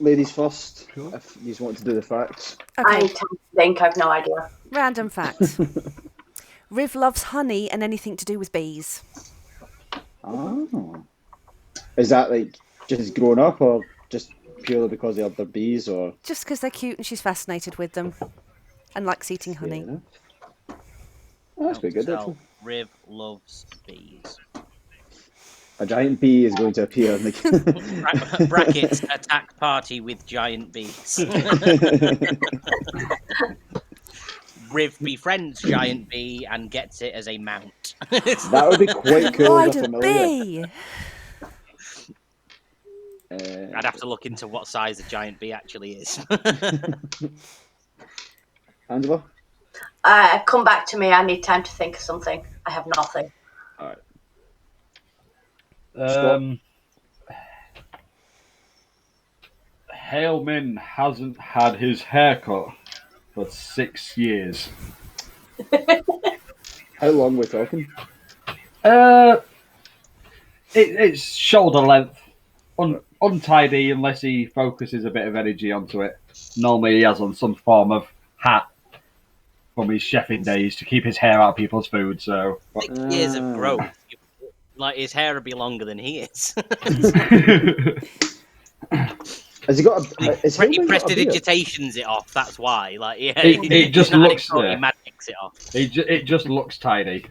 ladies first, Cool. if you want to do the facts. I Okay, tend to think I've no idea. random fact. Riv loves honey and anything to do with bees. Oh. Is that like just growing up or just purely because they have their bees or Just because they're cute and she's fascinated with them and likes eating honey. enough? Oh, that's pretty good So, actually. Riv loves bees. A giant bee is going to appear in the Brackets attack party with giant bees. Riv befriends giant bee and gets it as a mount. That would be quite cool Ride as a a familiar. bee! I'd have to look into what size a giant bee actually is. Angela? Come back to me. I need time to think of something. I have nothing. All right. Haleman hasn't had his haircut for 6 years. How long we're talking? It's shoulder length, untidy unless he focuses a bit of energy onto it. Normally he has on some form of hat from his chefing days to keep his hair out of people's food. So 6 years of growth. Like, his hair would be longer than he is. Has he got a? Is He Hillman got a beard? prestidigitations it off. That's why. Like, yeah, it just looks he there. magics it off. It just looks tidy.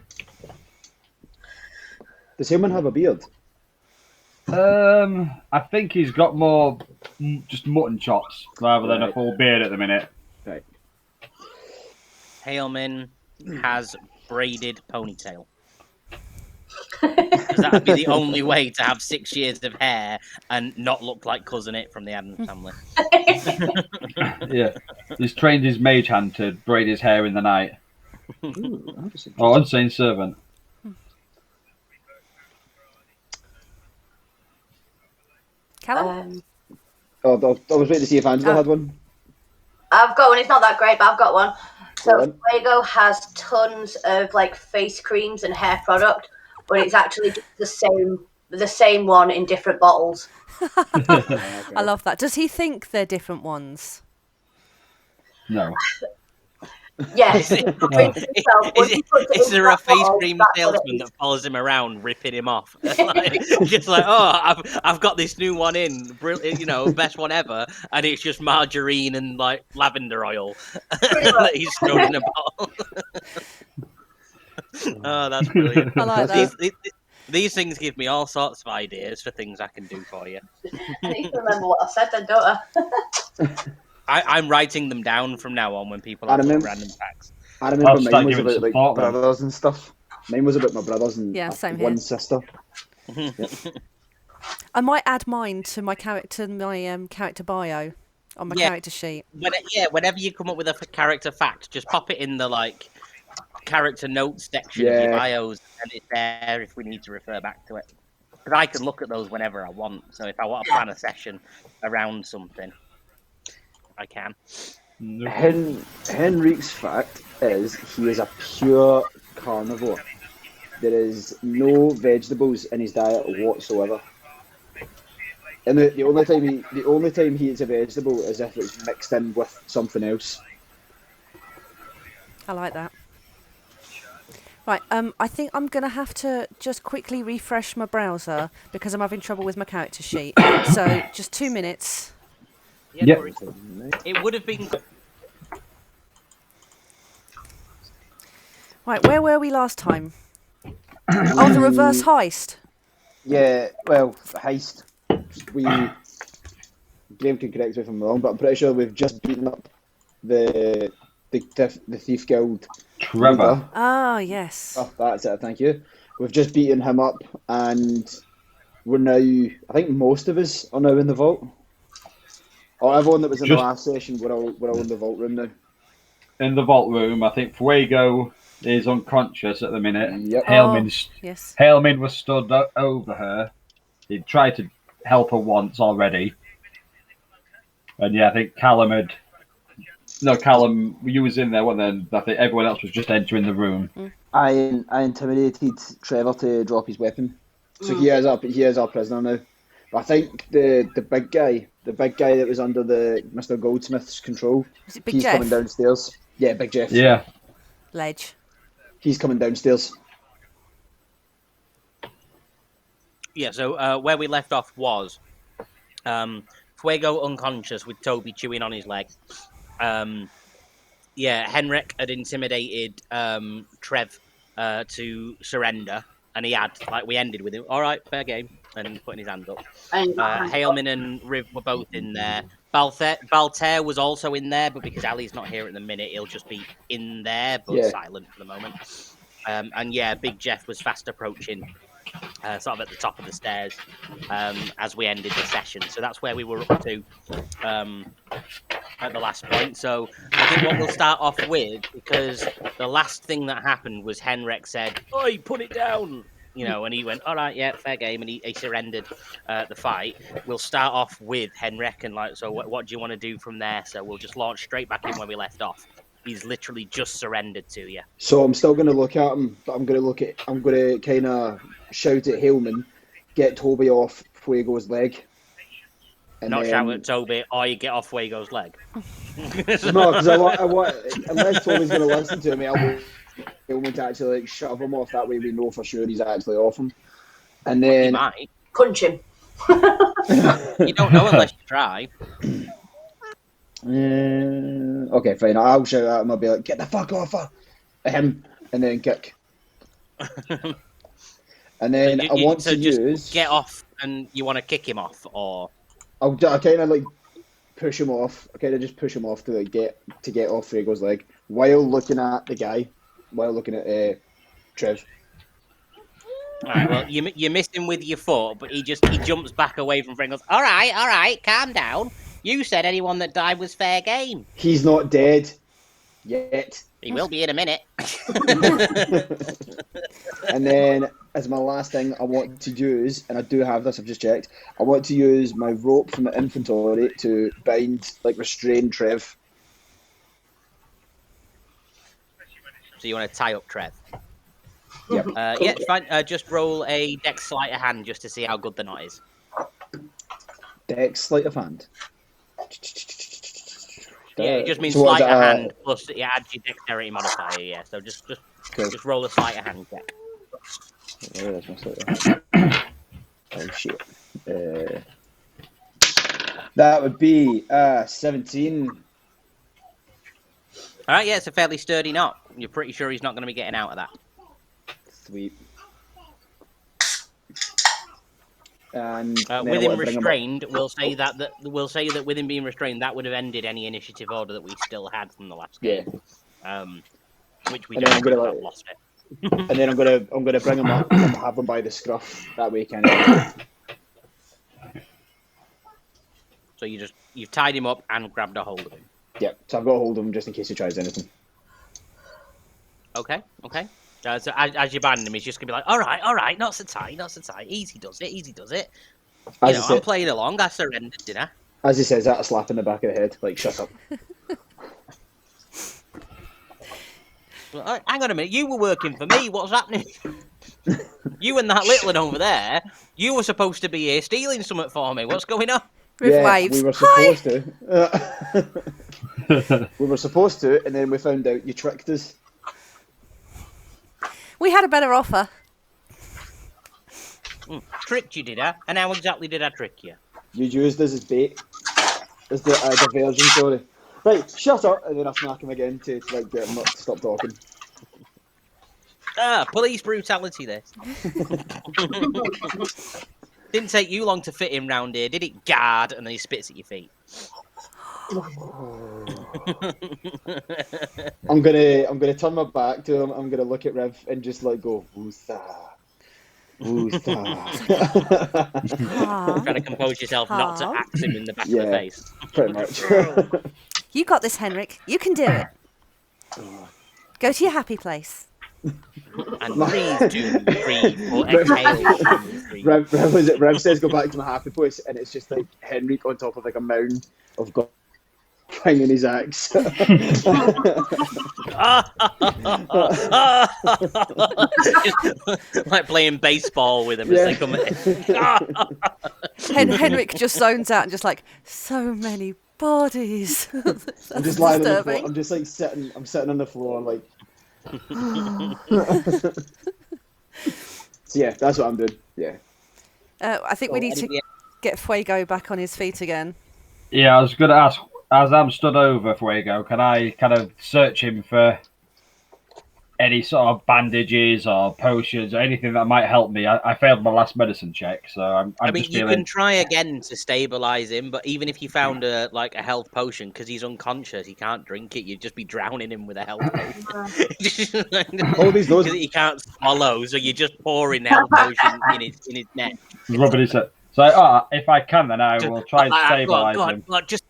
Does Hillman have a beard? I think he's got more just mutton chops rather than a Right. full beard at the minute. Right. Haleman has braided ponytail. Because that would be the only way to have 6 years of hair and not look like Cousin It from the Addams Family. Yeah, he's trained his mage hand to braid his hair in the night. Ooh, that was Oh, unseen servant. Callum? Oh, I was waiting to see if Angela had one. I've got one. It's not that great, but I've got one. Go So on. Fuego has tons of like face creams and hair product, but it's actually just the same one in different bottles. I love that. Does he think they're different ones? No. Yes. Is there a face cream salesman that follows him around, ripping him off? Like, just like, oh, I've got this new one in, brilliant, best one ever, and it's just margarine and like lavender oil that he's thrown in a bottle. Oh, that's brilliant. I like that. These things give me all sorts of ideas for things I can do for you. I need to remember what I said then, don't I? I'm writing them down from now on when people have random facts. I remember I'll start mine was giving about like support then. brothers and stuff. Mine was about my brothers and Yeah, same one here. sister. I might add mine to my character bio on my character sheet. Whenever you come up with a character fact, just pop it in the like character notes section of your bios, and it's there if we need to refer back to it. Because I can look at those whenever I want. So if I want to plan a session around something, I can. Henrik's fact is he is a pure carnivore. There is no vegetables in his diet whatsoever. And the only time he eats a vegetable is if it's mixed in with something else. I like that. Right, I think I'm going to have to just quickly refresh my browser because I'm having trouble with my character sheet. So, just 2 minutes. Yeah, Yep. no worries. It would have been. Right, where were we last time? Oh, the reverse heist. Yeah, well, the heist. Graham can correct me if I'm wrong, but I'm pretty sure we've just beaten up the Thief Guild. Trevor. leader. Ah, yes. Oh, that's it, thank you. We've just beaten him up, and we're now, I think most of us are now in the vault. Or everyone that was in the last session, we're all in the vault room now. In the vault room, I think Fuego is unconscious at the minute. Yep. Yes. Haleman was stood over her. He tried to help her once already. And yeah, I think Callum, you was in there, and then I think everyone else was just entering the room. I intimidated Trevor to drop his weapon. So he is our prisoner now. But I think the big guy, the big guy that was under the Mr. Goldsmith's control. Is it Big He's Jeff? coming downstairs. Yeah, Big Jeff. Yeah. Ledge. He's coming downstairs. Yeah, so where we left off was Fuego unconscious with Toby chewing on his leg. Henrik had intimidated Trev to surrender, and he had, like, we ended with him, all right, fair game, and putting his hand up. Haleman and Riv were both in there. Baltair was also in there, but because Ali's not here at the minute, he'll just be in there, but silent for the moment. Big Jeff was fast approaching, sort of at the top of the stairs as we ended the session. So that's where we were up to at the last point. So I think what we'll start off with, because the last thing that happened was Henrik said, "Oi, put it down!" You know, and he went, "All right, yeah, fair game," and he surrendered the fight. We'll start off with Henrik, and so what do you want to do from there? So we'll just launch straight back in where we left off. He's literally just surrendered to you. So I'm still going to look at him, but I'm going to kind of shout at Haleman, get Toby off Fuego's leg. And Not shout at Toby, or you get off Fuego's leg. No, because I want, unless Toby's going to listen to me, I want Haleman to actually shove him off. That way we know for sure he's actually off him. And then You might. Punch him. You don't know unless you try. Okay, fine. I'll shout at him. I'll be like, "Get the fuck off him," and then kick. And then I want to use get off, and you want to kick him off, or I kind of like push him off. I kind of just push him off to like get off Fuego's leg while looking at the guy, while looking at Trev. All right, well, you missed him with your foot, but he jumps back away from Frank. Goes, all right, calm down. You said anyone that died was fair game. He's not dead yet. He will be in a minute. And then, as my last thing, I want to use, and I do have this, I've just checked, I want to use my rope from the inventory to bind, like, restrain Trev. So you want to tie up Trev? Yep. Yeah, fine. Just roll a dex sleight of hand just to see how good the knot is. Dex, sleight of hand. Yeah, it just means So what sleight is of that, hand plus it adds your dexterity modifier. Yeah, so just Cool. roll a sleight of hand check. Where is my sleight of hand? Oh shit. That would be 17. All right, yeah, it's a fairly sturdy knot. You're pretty sure he's not going to be getting out of that. Sweet. And with him restrained, we'll say that with him being restrained, that would have ended any initiative order that we still had from the last game. Which we And don't then I'm gonna, have lost it. And then I'm gonna bring him up and have him by the scruff. That way, kind of. So you've tied him up and grabbed a hold of him. Yeah. So I've got a hold of him just in case he tries anything. Okay. So as you bind him, he's just gonna be like, all right, not so tight, easy does it. I'm playing along. I surrendered, didn't I? As he says that, a slap in the back of the head, like shut up. Well, hang on a minute, you were working for me. What's happening? You and that little one over there, you were supposed to be here stealing something for me. What's going on? Riv waves. we were supposed to. We were supposed to, and then we found out you tricked us. We had a better offer. Tricked you, did I? And how exactly did I trick you? You used us as bait. As the diversion, sorry. Right, shut up, and then I smack him again to like get him not to stop talking. Police brutality, this. Didn't take you long to fit him round here, did it, guard? And then he spits at your feet. I'm gonna turn my back to him. I'm gonna look at Rev and just like go, wootha, wootha. Trying to compose yourself not to axe him in the back of the face. Pretty much. You got this, Henrik. You can do it. Go to your happy place. And breathe, or exhale. Rev says go back to my happy place, and it's just like Henrik on top of like a mound of God. swinging his axe. Just like playing baseball with him as they come in. Henrik just zones out and just like, so many bodies. That's I'm just lying on the floor. disturbing. I'm just like sitting. I'm sitting on the floor, like. So yeah, that's what I'm doing. Yeah. I think we need to get Fuego back on his feet again. Yeah, I was going to ask, as I'm stood over Fuego, can I kind of search him for any sort of bandages or potions or anything that might help me? I failed my last medicine check, so I'm I mean, just you feeling... can try again to stabilize him, but even if you found a health potion, because he's unconscious, he can't drink it. You'd just be drowning him with a health potion. All these those. Because he can't swallow, so you're just pouring health potion in his neck. Rubbing his head. So, if I can, then I will try and stabilize him. Go on, just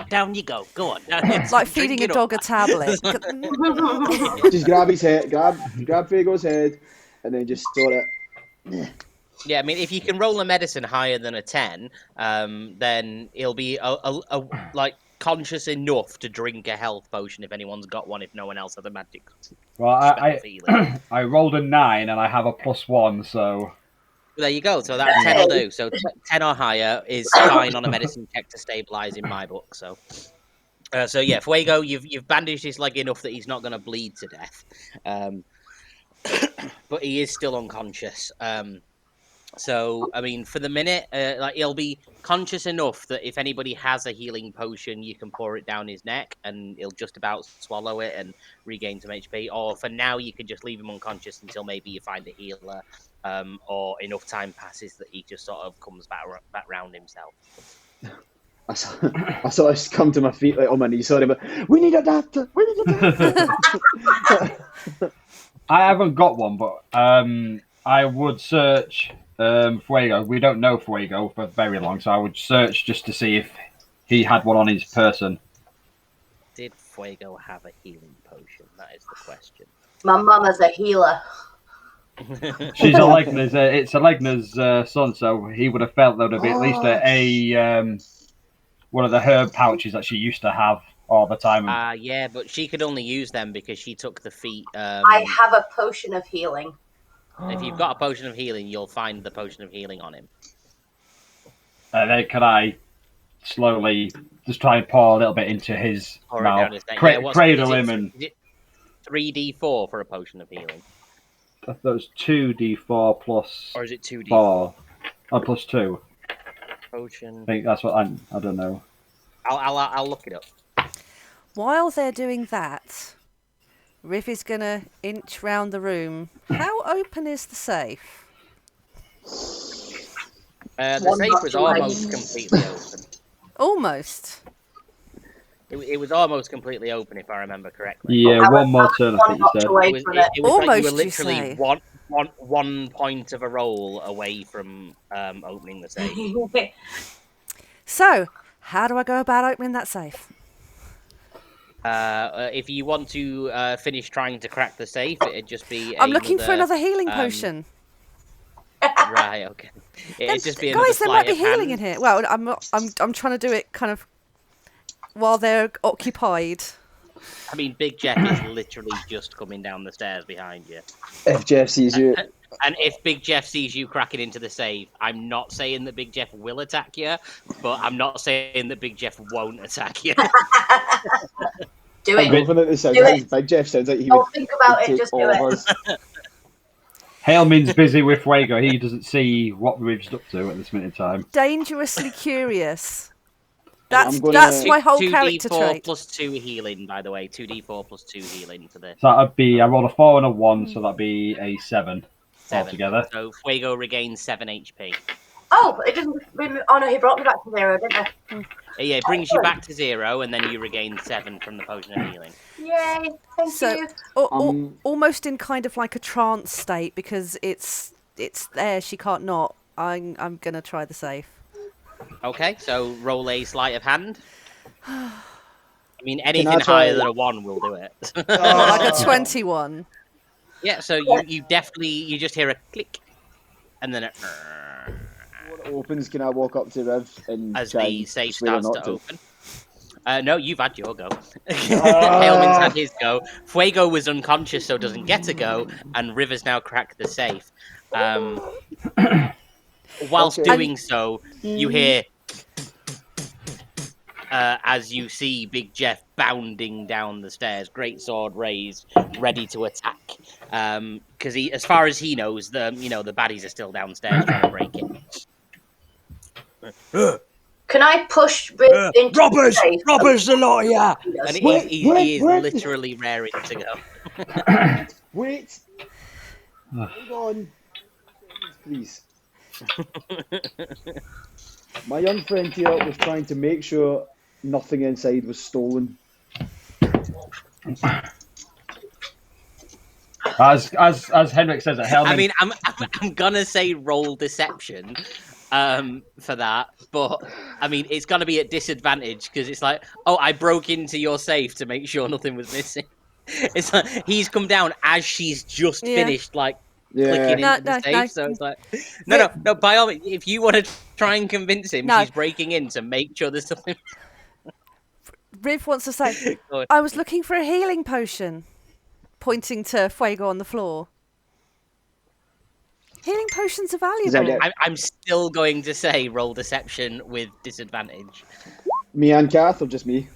down you go. Go on. It's like feeding a dog a tablet. Just grab his head, grab Fuego's head, and then just sort it. Yeah, I mean, if you can roll a medicine higher than a 10, then he'll be like conscious enough to drink a health potion if anyone's got one. If no one else has a magic. Well, I rolled a 9 and I have a +1, so. There you go. So that 10 will do. So 10 or higher is fine on a medicine check to stabilize in my book. So yeah, Fuego, you've bandaged his leg enough that he's not going to bleed to death, but he is still unconscious. So I mean, for the minute, like he'll be conscious enough that if anybody has a healing potion, you can pour it down his neck, and he'll just about swallow it and regain some HP. Or for now, you can just leave him unconscious until maybe you find a healer. Or enough time passes that he just sort of comes back round himself. I saw us come to my feet like on my knees. Sorry, but we need a doctor. We need a doctor. I haven't got one, but I would search Fuego. We don't know Fuego for very long, so I would search just to see if he had one on his person. Did Fuego have a healing potion? That is the question. My mama's a healer. She's a Legna's. It's a Legna's son, so he would have felt there would be at least a one of the herb pouches that she used to have all the time. Yeah, but she could only use them because she took the feat. I have a potion of healing. If you've got a potion of healing, you'll find the potion of healing on him. Then can I slowly just try and pour a little bit into his mouth, cradle him, and 3d4 for a potion of healing. I thought it was 2d4 plus. Or is it 2d4? 4. Oh, plus 2. Potion. I think that's what I don't know. I'll look it up. While they're doing that, Riv is gonna inch round the room. How open is the safe? The safe was almost completely open. Almost. It was almost completely open, if I remember correctly. Yeah, one more turn, I think you said. It was Almost, like you were you literally say? one point of a roll away from opening the safe. So, how do I go about opening that safe? If you want to finish trying to crack the safe, it'd just be. I'm looking for another healing potion. Right. Okay. It'd just be guys, there might be of healing hand. in here. Well, I'm trying to do it kind of while they're occupied. I mean, Big Jeff is literally just coming down the stairs behind you. If Jeff sees you. And if Big Jeff sees you cracking into the safe, I'm not saying that Big Jeff will attack you, but I'm not saying that Big Jeff won't attack you. Do it. Big Jeff sounds like he Don't would think about take it, just do all of it. us. Hailman's busy with Fuego. He doesn't see what Riv's up to at this minute in time. Dangerously curious. That's gonna- that's my whole 2d4 character trait. plus 2 healing, by the way. 2d4 plus 2 healing for this. So that'd be, I rolled a 4 and a 1, so that'd be a 7 altogether. So Fuego regains 7 HP. Oh, it didn't. Oh no, he brought me back to 0, didn't he? Yeah, it brings you back to 0, and then you regain 7 from the potion of healing. Yay! Thank So, you. almost in kind of like a trance state because it's there. She can't not. I'm gonna try the safe. Okay, so roll a sleight of hand. I mean, anything I try higher than a 1 will do it. Like a 21. Yeah, so you definitely, you just hear a click, and then When it opens, can I walk up to Riv and as try the and safe swear starts not to open. No, you've had your go. Hailman's had his go. Fuego was unconscious, so doesn't get a go, and River's now cracked the safe. Whilst Okay. doing so, you hear as you see Big Jeff bounding down the stairs, great sword raised, ready to attack. Because he, as far as he knows, the baddies are still downstairs trying to break it. Can I push Riv into Robbers! the safe? Robbers, the lot of ya! And he is wait. literally raring to go. Wait. Hold on. Please. My young friend here was trying to make sure nothing inside was stolen. As Henrik says at Helmet. I mean, I'm gonna say roll deception for that, but I mean it's gonna be at disadvantage because it's like, oh, I broke into your safe to make sure nothing was missing. It's like he's come down as she's just finished clicking into the safe, so it's like no, by all means, if you want to try and convince him she's breaking in to make sure there's something. Riv wants to say, I was looking for a healing potion, pointing to Fuego on the floor. Healing potions are valuable. I'm still going to say roll deception with disadvantage. Me and Kath, or just me?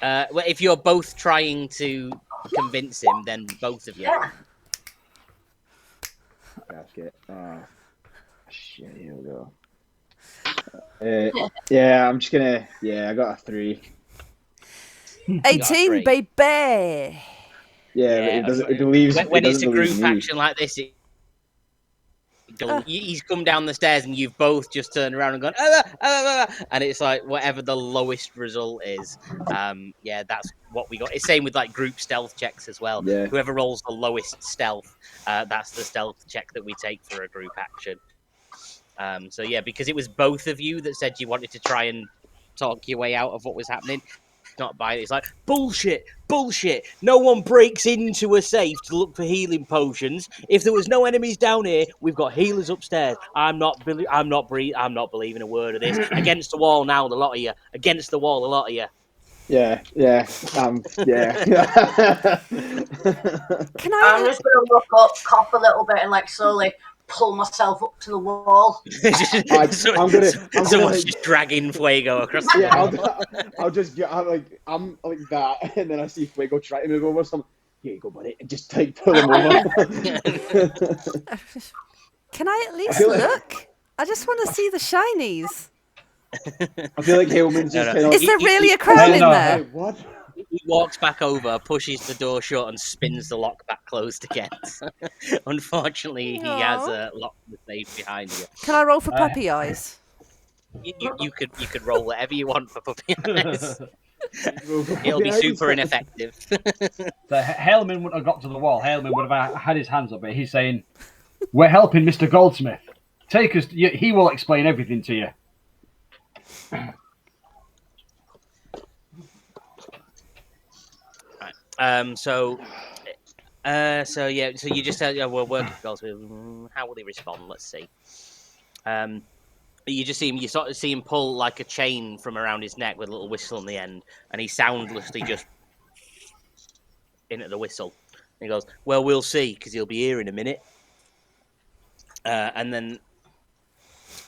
Well, if you're both trying to convince him, then both of you. Okay. Shit, here we go. Yeah, I'm just gonna. Yeah, I got a 3. 18, baby. Yeah, but he believes. When it's a group me. action like this, he's come down the stairs and you've both just turned around and gone, and it's like whatever the lowest result is. That's what we got. It's same with like group stealth checks as well. Yeah. Whoever rolls the lowest stealth, that's the stealth check that we take for a group action. Because it was both of you that said you wanted to try and talk your way out of what was happening. Not by it. It's like bullshit. No one breaks into a safe to look for healing potions. If there was no enemies down here, we've got healers upstairs. I'm not believing a word of this. Against the wall now, the lot of you. Against the wall, a lot of you. Yeah. I'm just gonna look up, cough a little bit, and like slowly pull myself up to the wall. Someone's just dragging Fuego across the wall. I'll just get I'm like that, and then I see Fuego try to move over. So I'm, here you go, buddy, and just pull him over. Can I at least look? I just want to see the shinies. I feel like Hillman's just kind of. Is there really a crowd in there? Wait, what? He walks back over, pushes the door shut, and spins the lock back closed again. Unfortunately, he has locked the safe behind you. Can I roll for puppy eyes? You could roll whatever you want for puppy eyes. It'll be super ineffective. So Hellman wouldn't have got to the wall. Hellman would have had his hands up, but he's saying, "We're helping Mr. Goldsmith. Take us. He will explain everything to you." So you just said, we're working for Goldsmith. How will he respond? Let's see. You just see him. You sort of see him pull like a chain from around his neck with a little whistle on the end, and he soundlessly just into the whistle. And he goes, "Well, we'll see, because he'll be here in a minute." And then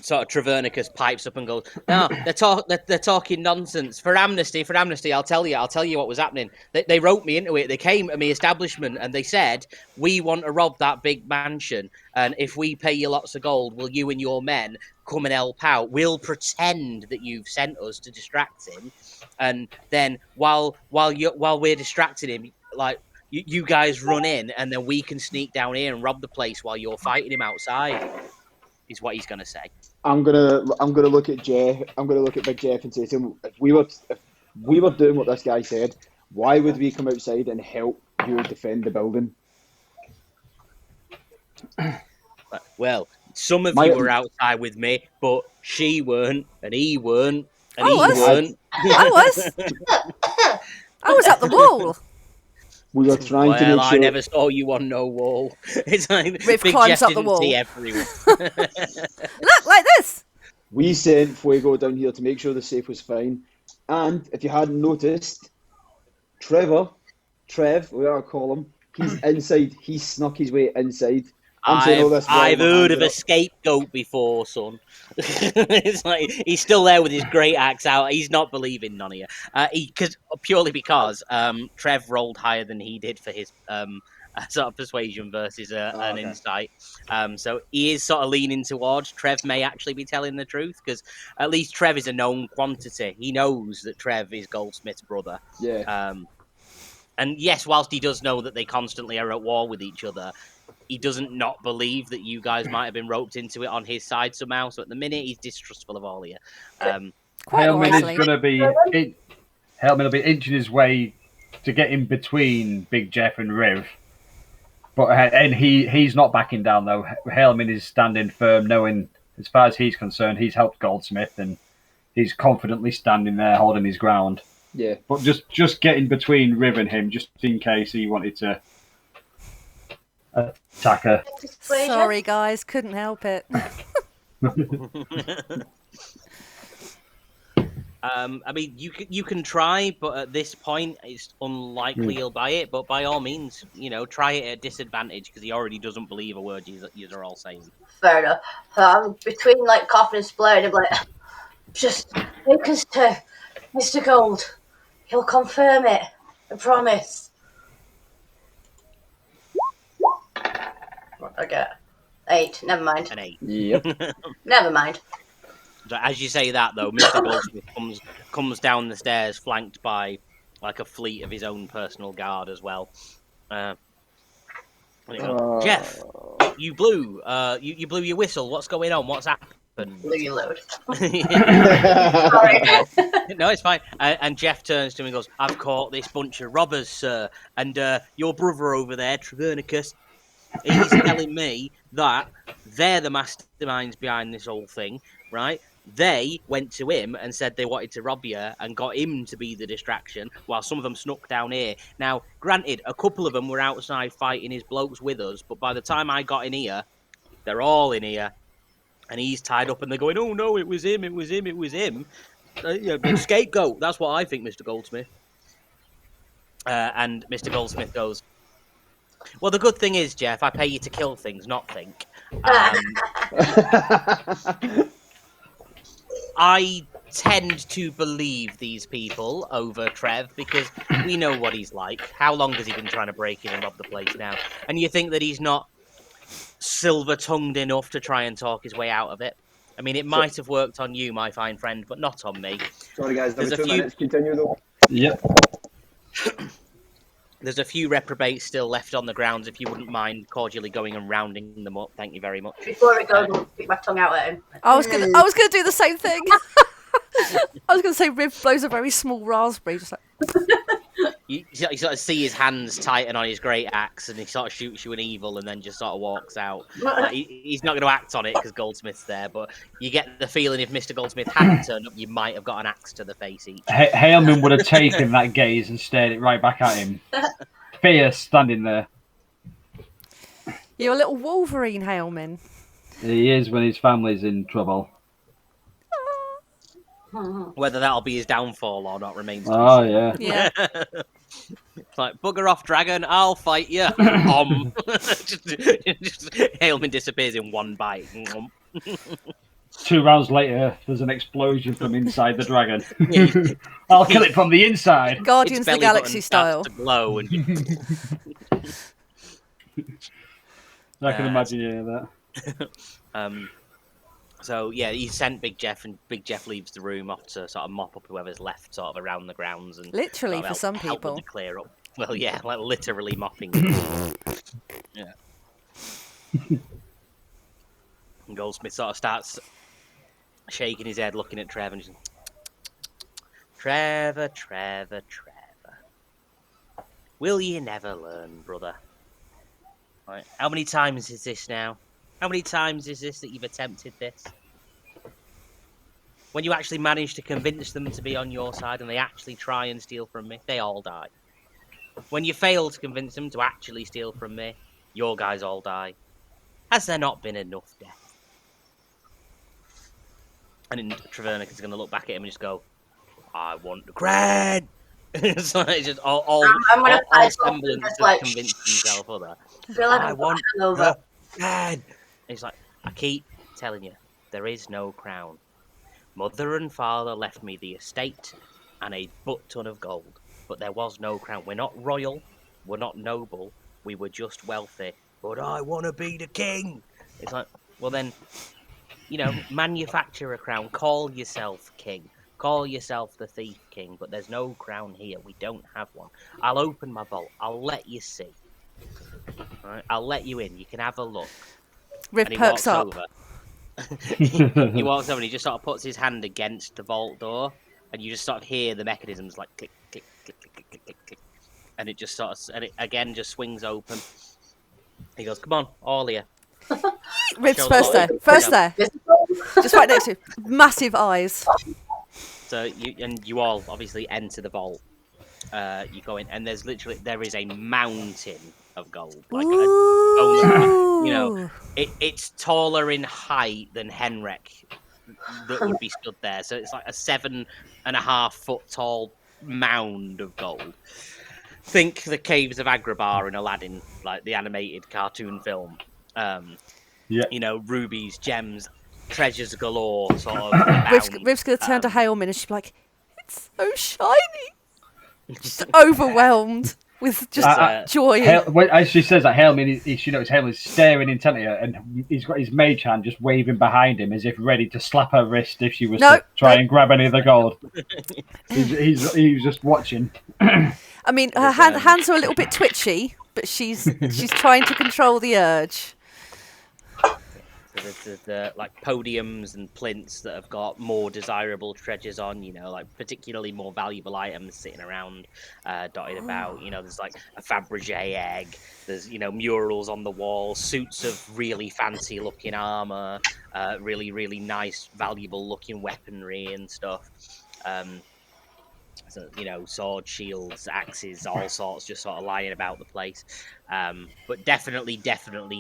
sort of Travernicus pipes up and goes, "No, they're talking nonsense. For amnesty, I'll tell you what was happening. They roped me into it. They came to my establishment and they said, we want to rob that big mansion, and if we pay you lots of gold, will you and your men come and help out? We'll pretend that you've sent us to distract him, and then while we're distracting him, like you guys run in, and then we can sneak down here and rob the place while you're fighting him outside." Is what he's gonna say. I'm gonna look at Jeff. I'm gonna look at Big Jeff and say to him, if we were doing what this guy said, why would we come outside and help you defend the building? Well, some of you were outside with me, but she weren't, and he weren't, and he weren't. I was at the wall. We were trying to make sure. I never saw you on no wall. It's like Riv Big climbs Jeff up the didn't wall. see everyone. Look, like this. We sent Fuego down here to make sure the safe was fine. And if you hadn't noticed, Trev, whatever I call him, he's inside. He snuck his way inside. I'm saying all this while I've my heard hands of are a up. scapegoat before, son. It's like he's still there with his great axe out. He's not believing none of you, purely because Trev rolled higher than he did for his sort of persuasion versus an Okay. insight. So he is sort of leaning towards Trev may actually be telling the truth because at least Trev is a known quantity. He knows that Trev is Goldsmith's brother. Yeah. And yes, whilst he does know that they constantly are at war with each other, he doesn't not believe that you guys might have been roped into it on his side somehow. So at the minute, he's distrustful of all of you. Quite Hailman is wisely. going to be Hailman will be inching his way to get in between Big Jeff and Riv. But he's not backing down though. Hailman is standing firm, knowing as far as he's concerned, he's helped Goldsmith and he's confidently standing there holding his ground. Yeah. But just getting between Riv and him, just in case he wanted to attack her. Sorry, guys, couldn't help it. I mean, you can try, but at this point, it's unlikely he'll buy it. But by all means, try it at disadvantage because he already doesn't believe a word you are all saying. Fair enough. Between like coughing and splurting, I'm like, just take us to Mr. Gold. He'll confirm it. I promise. What did I get? 8. Never mind. An 8. Yep. Never mind. So as you say that, though, Mr. Goldsmith comes down the stairs, flanked by like a fleet of his own personal guard as well. Jeff, you blew your whistle. What's going on? What's happened? Blew your load. Sorry. No, it's fine. And Jeff turns to him and goes, "I've caught this bunch of robbers, sir. And your brother over there, Trevernicus, he's telling me that they're the masterminds behind this whole thing, right? They went to him and said they wanted to rob you and got him to be the distraction while some of them snuck down here. Now, granted, a couple of them were outside fighting his blokes with us, but by the time I got in here, they're all in here. And he's tied up and they're going, oh, no, it was him, it was him, it was him. Scapegoat, that's what I think, Mr. Goldsmith." And Mr. Goldsmith goes, "Well, the good thing is, Jeff, I pay you to kill things, not think. I tend to believe these people over Trev because we know what he's like. How long has he been trying to break in and rob the place now? And you think that he's not silver-tongued enough to try and talk his way out of it? I mean, it might have worked on you, my fine friend, but not on me. Sorry, guys. There's There's a a few minutes. Continue, though. Yep. There's a few reprobates still left on the grounds. If you wouldn't mind cordially going and rounding them up, thank you very much." Before it goes, I'll stick my tongue out at him. I was gonna do the same thing. I was gonna say Riv blows a very small raspberry, just like. You sort of see his hands tighten on his great axe, and he sort of shoots you an evil, and then just sort of walks out. He's not going to act on it because Goldsmith's there, but you get the feeling if Mr. Goldsmith hadn't turned up, you might have got an axe to the face each. Hailman would have taken that gaze and stared it right back at him. Fierce, standing there. You're a little Wolverine, Hailman. He is when his family's in trouble. Whether that'll be his downfall or not remains to be Oh, seen. yeah. Yeah. It's like, bugger off, dragon, I'll fight you. just Hailman disappears in one bite. 2 rounds later, there's an explosion from inside the dragon. I'll kill it from the inside. Guardians Its of the belly Galaxy button starts style. to glow and I can imagine that. So yeah, he sent Big Jeff, and Big Jeff leaves the room off to sort of mop up whoever's left, sort of around the grounds, and Literally, sort of for some help them people. to clear up. Well, yeah, like literally mopping. Yeah. And Goldsmith sort of starts shaking his head, looking at Trevor, and just, Trevor, will you never learn, brother? Right. How many times is this now? How many times is this that you've attempted this? When you actually manage to convince them to be on your side and they actually try and steal from me, they all die. When you fail to convince them to actually steal from me, your guys all die. Has there not been enough death? And then Trevernicus is going to look back at him and just go, I want the crown. It's like just all I'm gonna find something semblance that's of like, convincing himself other. I feel like I I've got a want hangover. the crown. It's like, I keep telling you, there is no crown. Mother and father left me the estate and a butt ton of gold, but there was no crown. We're not royal, we're not noble, we were just wealthy. But I want to be the king. It's like, well then, manufacture a crown. Call yourself king. Call yourself the Thief King. But there's no crown here. We don't have one. I'll open my vault. I'll let you see. Right? I'll let you in. You can have a look. Riv And he perks walks up. over. he walks over and he just sort of puts his hand against the vault door, and you just sort of hear the mechanisms like click, click, click, click, click, click, click, click, and it just sort of, and it again just swings open. He goes, "Come on, all of you." Riv's Shows first all- there. First there. This- Just right next to you. Massive eyes. So you all obviously enter the vault. You go in, and there is a mountain of gold, like Ooh. it's taller in height than Henrik that would be stood there. So it's like a 7.5 foot tall mound of gold. Think the caves of Agrabah in Aladdin, like the animated cartoon film. Yeah. Rubies, gems, treasures galore, sort of abound. Riv's going to turn to Hailman and she'll be like, it's so shiny. Just overwhelmed with just joy. As she says that, Helman, Helman's staring intently at her, and he's got his mage hand just waving behind him as if ready to slap her wrist if she was to try and grab any of the gold. he's just watching. I mean, her hands are a little bit twitchy, but she's trying to control the urge. So there's like podiums and plinths that have got more desirable treasures on, like particularly more valuable items sitting around, dotted about. There's like a Fabergé egg. There's murals on the wall, suits of really fancy looking armor, really really nice valuable looking weaponry and stuff. So, swords, shields, axes, all sorts, just sort of lying about the place. But definitely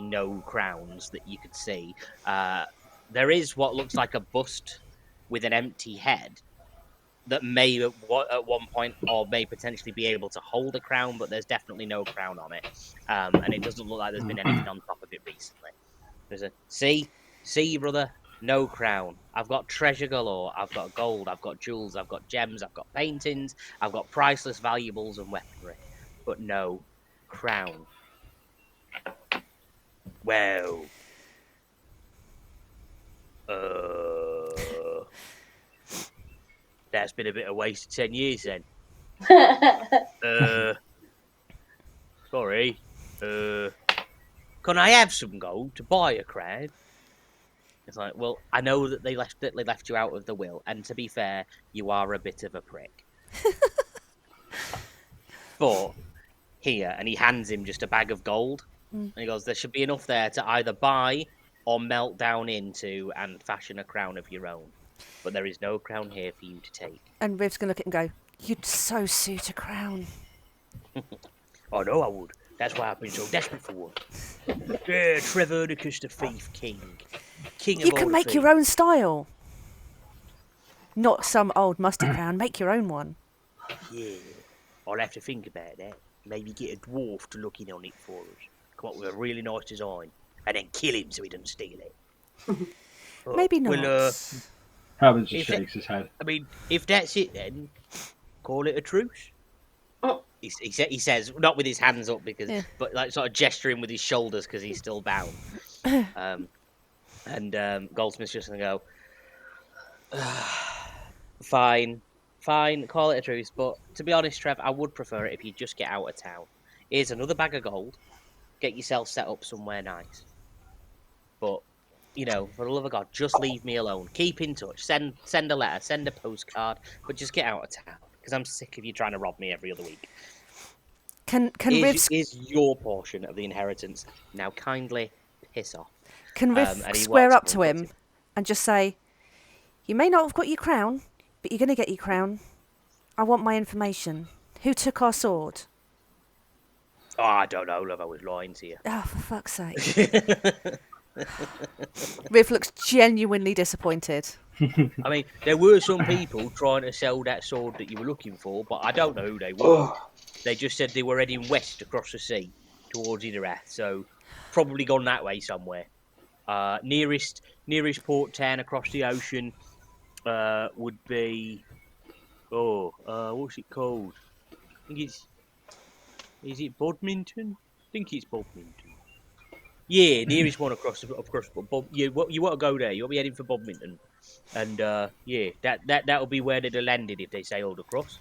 no crowns that you could see. There is what looks like a bust with an empty head that may at one point or may potentially be able to hold a crown, but there's definitely no crown on it. And it doesn't look like there's been anything on top of it recently. There's a see, brother. No crown. I've got treasure galore. I've got gold. I've got jewels. I've got gems. I've got paintings. I've got priceless valuables and weaponry. But no crown. Well. That's been a bit of a waste of 10 years then. Sorry. Can I have some gold to buy a crown? It's like, well, I know that they left you out of the will, and to be fair, you are a bit of a prick. But here, and he hands him just a bag of gold, and he goes, "There should be enough there to either buy or melt down into and fashion a crown of your own. But there is no crown here for you to take." And Riv's going to look at him and go, "You'd so suit a crown." I know I would. That's why I've been so desperate for one. Yeah, Trevornicus the Thief King. King of You all can the make thieves. your own style. Not some old musty crown. Make your own one. Yeah, I'll have to think about that. Maybe get a dwarf to look in on it for us. Come up with a really nice design. And then kill him so he doesn't steal it. But, Maybe not. Well, Helman just If shakes his head. I mean, if that's it then, call it a truce. Oh. He says, not with his hands up, Yeah. but like sort of gesturing with his shoulders because he's still bound. Goldsmith's just going to go, fine, call it a truce. But to be honest, Trev, I would prefer it if you just get out of town. Here's another bag of gold. Get yourself set up somewhere nice. But, for the love of God, just leave me alone. Keep in touch. Send a letter. Send a postcard. But just get out of town. Because I'm sick of you trying to rob me every other week. Can Riv Is your portion of the inheritance. Now kindly piss off. Can Riv and he square walks up up to and him and just say, "You may not have got your crown, but you're going to get your crown. I want my information. Who took our sword?" Oh, I don't know, love. I was lying to you. Oh, for fuck's sake. Riv looks genuinely disappointed. I mean, there were some people trying to sell that sword that you were looking for, but I don't know who they were. Oh, They just said they were heading west across the sea towards Idarath, so probably gone that way somewhere. Nearest port town across the ocean would be what's it called? I think is it Bodminton? I think it's Bodminton. Yeah, nearest one across. But you want to go there? You want to be heading for Bodminton, and yeah, that'll be where they'd have landed if they sailed across.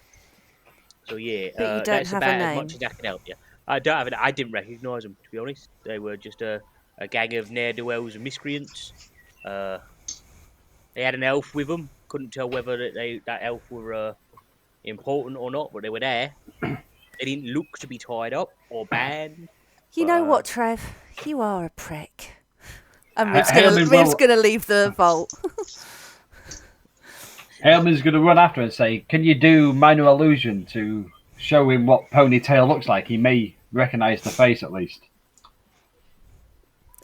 So yeah, But you don't that's have a about as name. much as I can help you. I don't have it. I didn't recognise them, to be honest. They were just a gang of ne'er-do-wells and miscreants. They had an elf with them. Couldn't tell whether that elf were important or not, but they were there. They didn't look to be tied up or banned. You But, know what, Trev? You are a prick. And Hailman Riv's will- going to leave the vault. Ailman's going to run after and say, "Can you do minor illusion to show him what Ponytail looks like? He may recognise the face at least."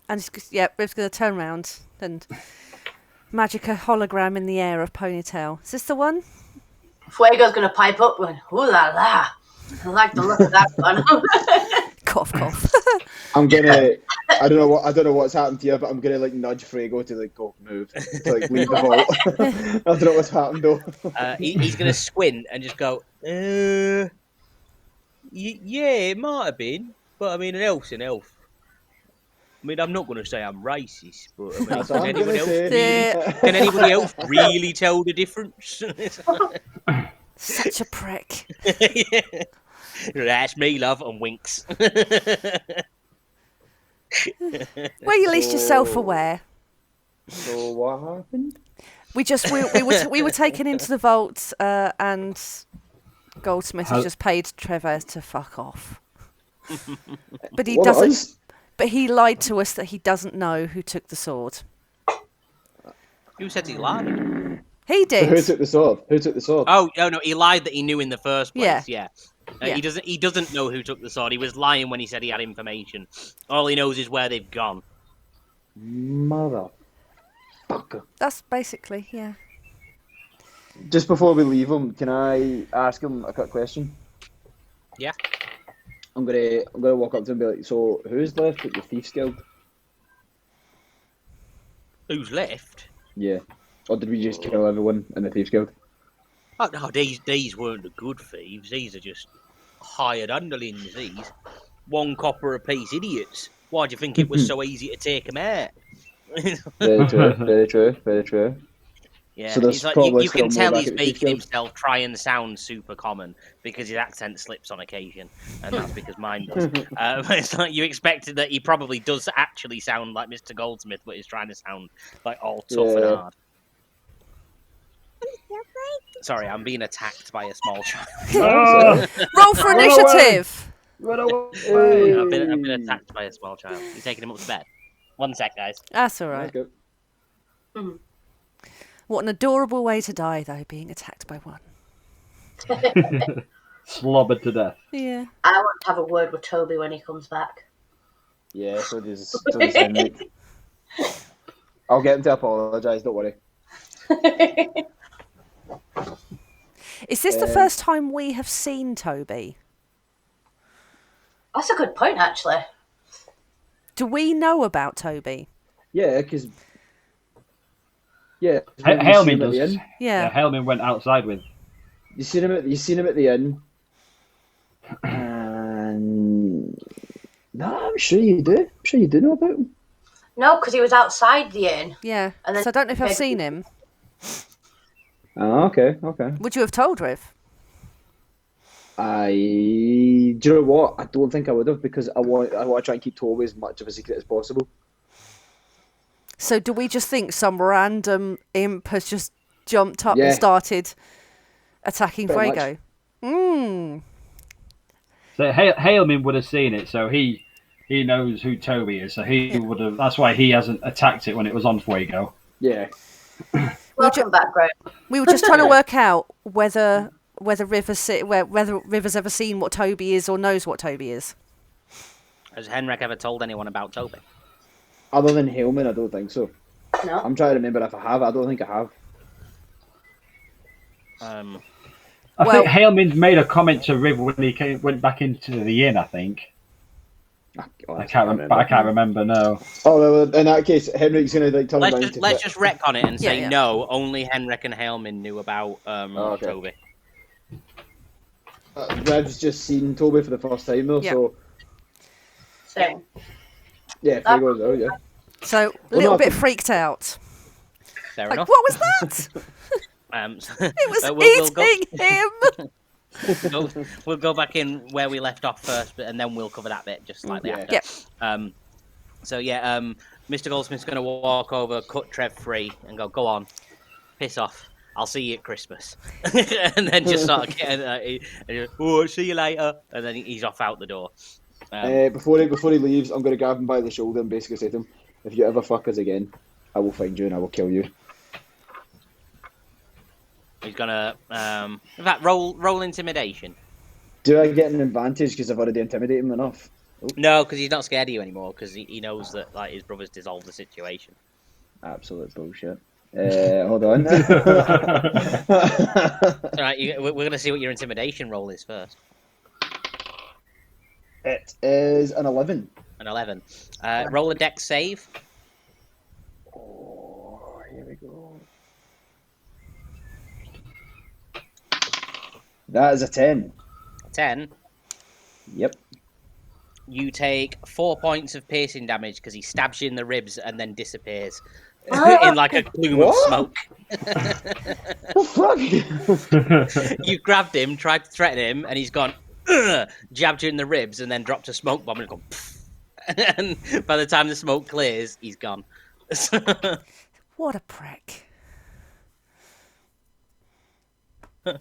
And Riv's going to turn round and magic a hologram in the air of Ponytail. Is this the one? Fuego's going to pipe up and, ooh la la. I like the look of that one. Cough, cough. I'm gonna. I don't know what's happened to you, but I'm gonna like nudge Fuego to like go move to like leave the vault. I don't know what's happened though. he's going to squint and just go, yeah, it might have been, but I mean, an elf's an elf. I mean, I'm not going to say I'm racist, but I mean, That's what can I'm anyone gonna else say. really, can anybody else really tell the difference? Such a prick. Yeah. That's me, love, and winks. Well, you're at least you're self-aware. So what happened? We were taken into the vault, and Goldsmith has just paid Trevor to fuck off. But he What, doesn't. us? But he lied to us that he doesn't know who took the sword. Who said he lied? He So who did. took the sword? Who took the sword? Oh no, he lied that he knew in the first place. Yeah. Yeah. He doesn't know who took the sword. He was lying when he said he had information. All he knows is where they've gone. Motherfucker. That's basically, yeah. Just before we leave him, can I ask him a quick question? Yeah. I'm gonna walk up to him and be like, so who's left at the Thieves Guild? Who's left? Yeah. Or did we just kill everyone in the Thieves Guild? Oh no, these weren't the good thieves. These are just hired underlings. These 1 copper apiece idiots. Why do you think it was so easy to take them out? Very true, very true, very true. Yeah, So there's he's like, probably you can still more tell back he's at the Thieves making Guild. himself try and sound super common because his accent slips on occasion, and that's because mine does. But it's like you expected that he probably does actually sound like Mr. Goldsmith, but he's trying to sound like all tough and Yeah. hard. Sorry, I'm being attacked by a small child. Roll for Run initiative. Run away! I've been attacked by a small child. You're taking him up to bed. 1 sec, guys. That's all right. Okay. What an adorable way to die, though, being attacked by one. Slobbered to death. Yeah. I want to have a word with Toby when he comes back. Yeah, so does Henrik. I'll get him to apologise, don't worry. Is this the first time we have seen Toby? That's a good point, actually. Do we know about Toby? Yeah, because... Yeah. Hailman at the does. inn. Yeah. Hailman went outside with. You seen him at the inn. And... No, I'm sure you do. I'm sure you do know about him. No, because he was outside the inn. Yeah. And then- So I don't know if I've seen him. Oh, okay. Would you have told Riv? Do you know what? I don't think I would have, because I want to try and keep Toby as much of a secret as possible. So do we just think some random imp has just jumped up Yeah. and started attacking Pretty Fuego? Mm. So Hailman would have seen it, so he knows who Toby is. So he would have. That's why he hasn't attacked it when it was on Fuego. Yeah. Welcome back, Greg. We were just trying to work out whether Riv has ever seen what Toby is or knows what Toby is. Has Henrik ever told anyone about Toby? Other than Hailman, I don't think so. No. I'm trying to remember if I have. I don't think I have. I think Haleman made a comment to Riv when he went back into the inn. I think. I can't remember. No. Oh well, in that case, Henrik's gonna like turn around. Let's just retcon it and say no. Only Henrik and Haleman knew about Toby. Rev's just seen Toby for the first time though, so. Yeah, there goes. Oh yeah. So a little bit freaked out. Fair enough. What was that? It was eating him. We'll go back in where we left off first, and then we'll cover that bit just slightly after. Yeah. Mr. Goldsmith's going to walk over, cut Trev free, and go on, piss off. I'll see you at Christmas. And then just sort of see you later. And then he's off out the door. Before he leaves, I'm going to grab him by the shoulder and basically say to him, if you ever fuck us again, I will find you and I will kill you. He's gonna, in fact, roll intimidation. Do I get an advantage because I've already intimidated him enough? Oh. No, because he's not scared of you anymore. Because he knows that like his brother's dissolved the situation. Absolute bullshit. Hold on. All right, we're gonna see what your intimidation roll is first. It is an 11. An 11. Roll a dex save. Oh, here we go. That is a 10. 10? Yep. You take 4 points of piercing damage because he stabs you in the ribs and then disappears in like a plume of smoke. What the fuck? You grabbed him, tried to threaten him, and he's gone, jabbed you in the ribs and then dropped a smoke bomb and gone, and by the time the smoke clears, he's gone. What a prick.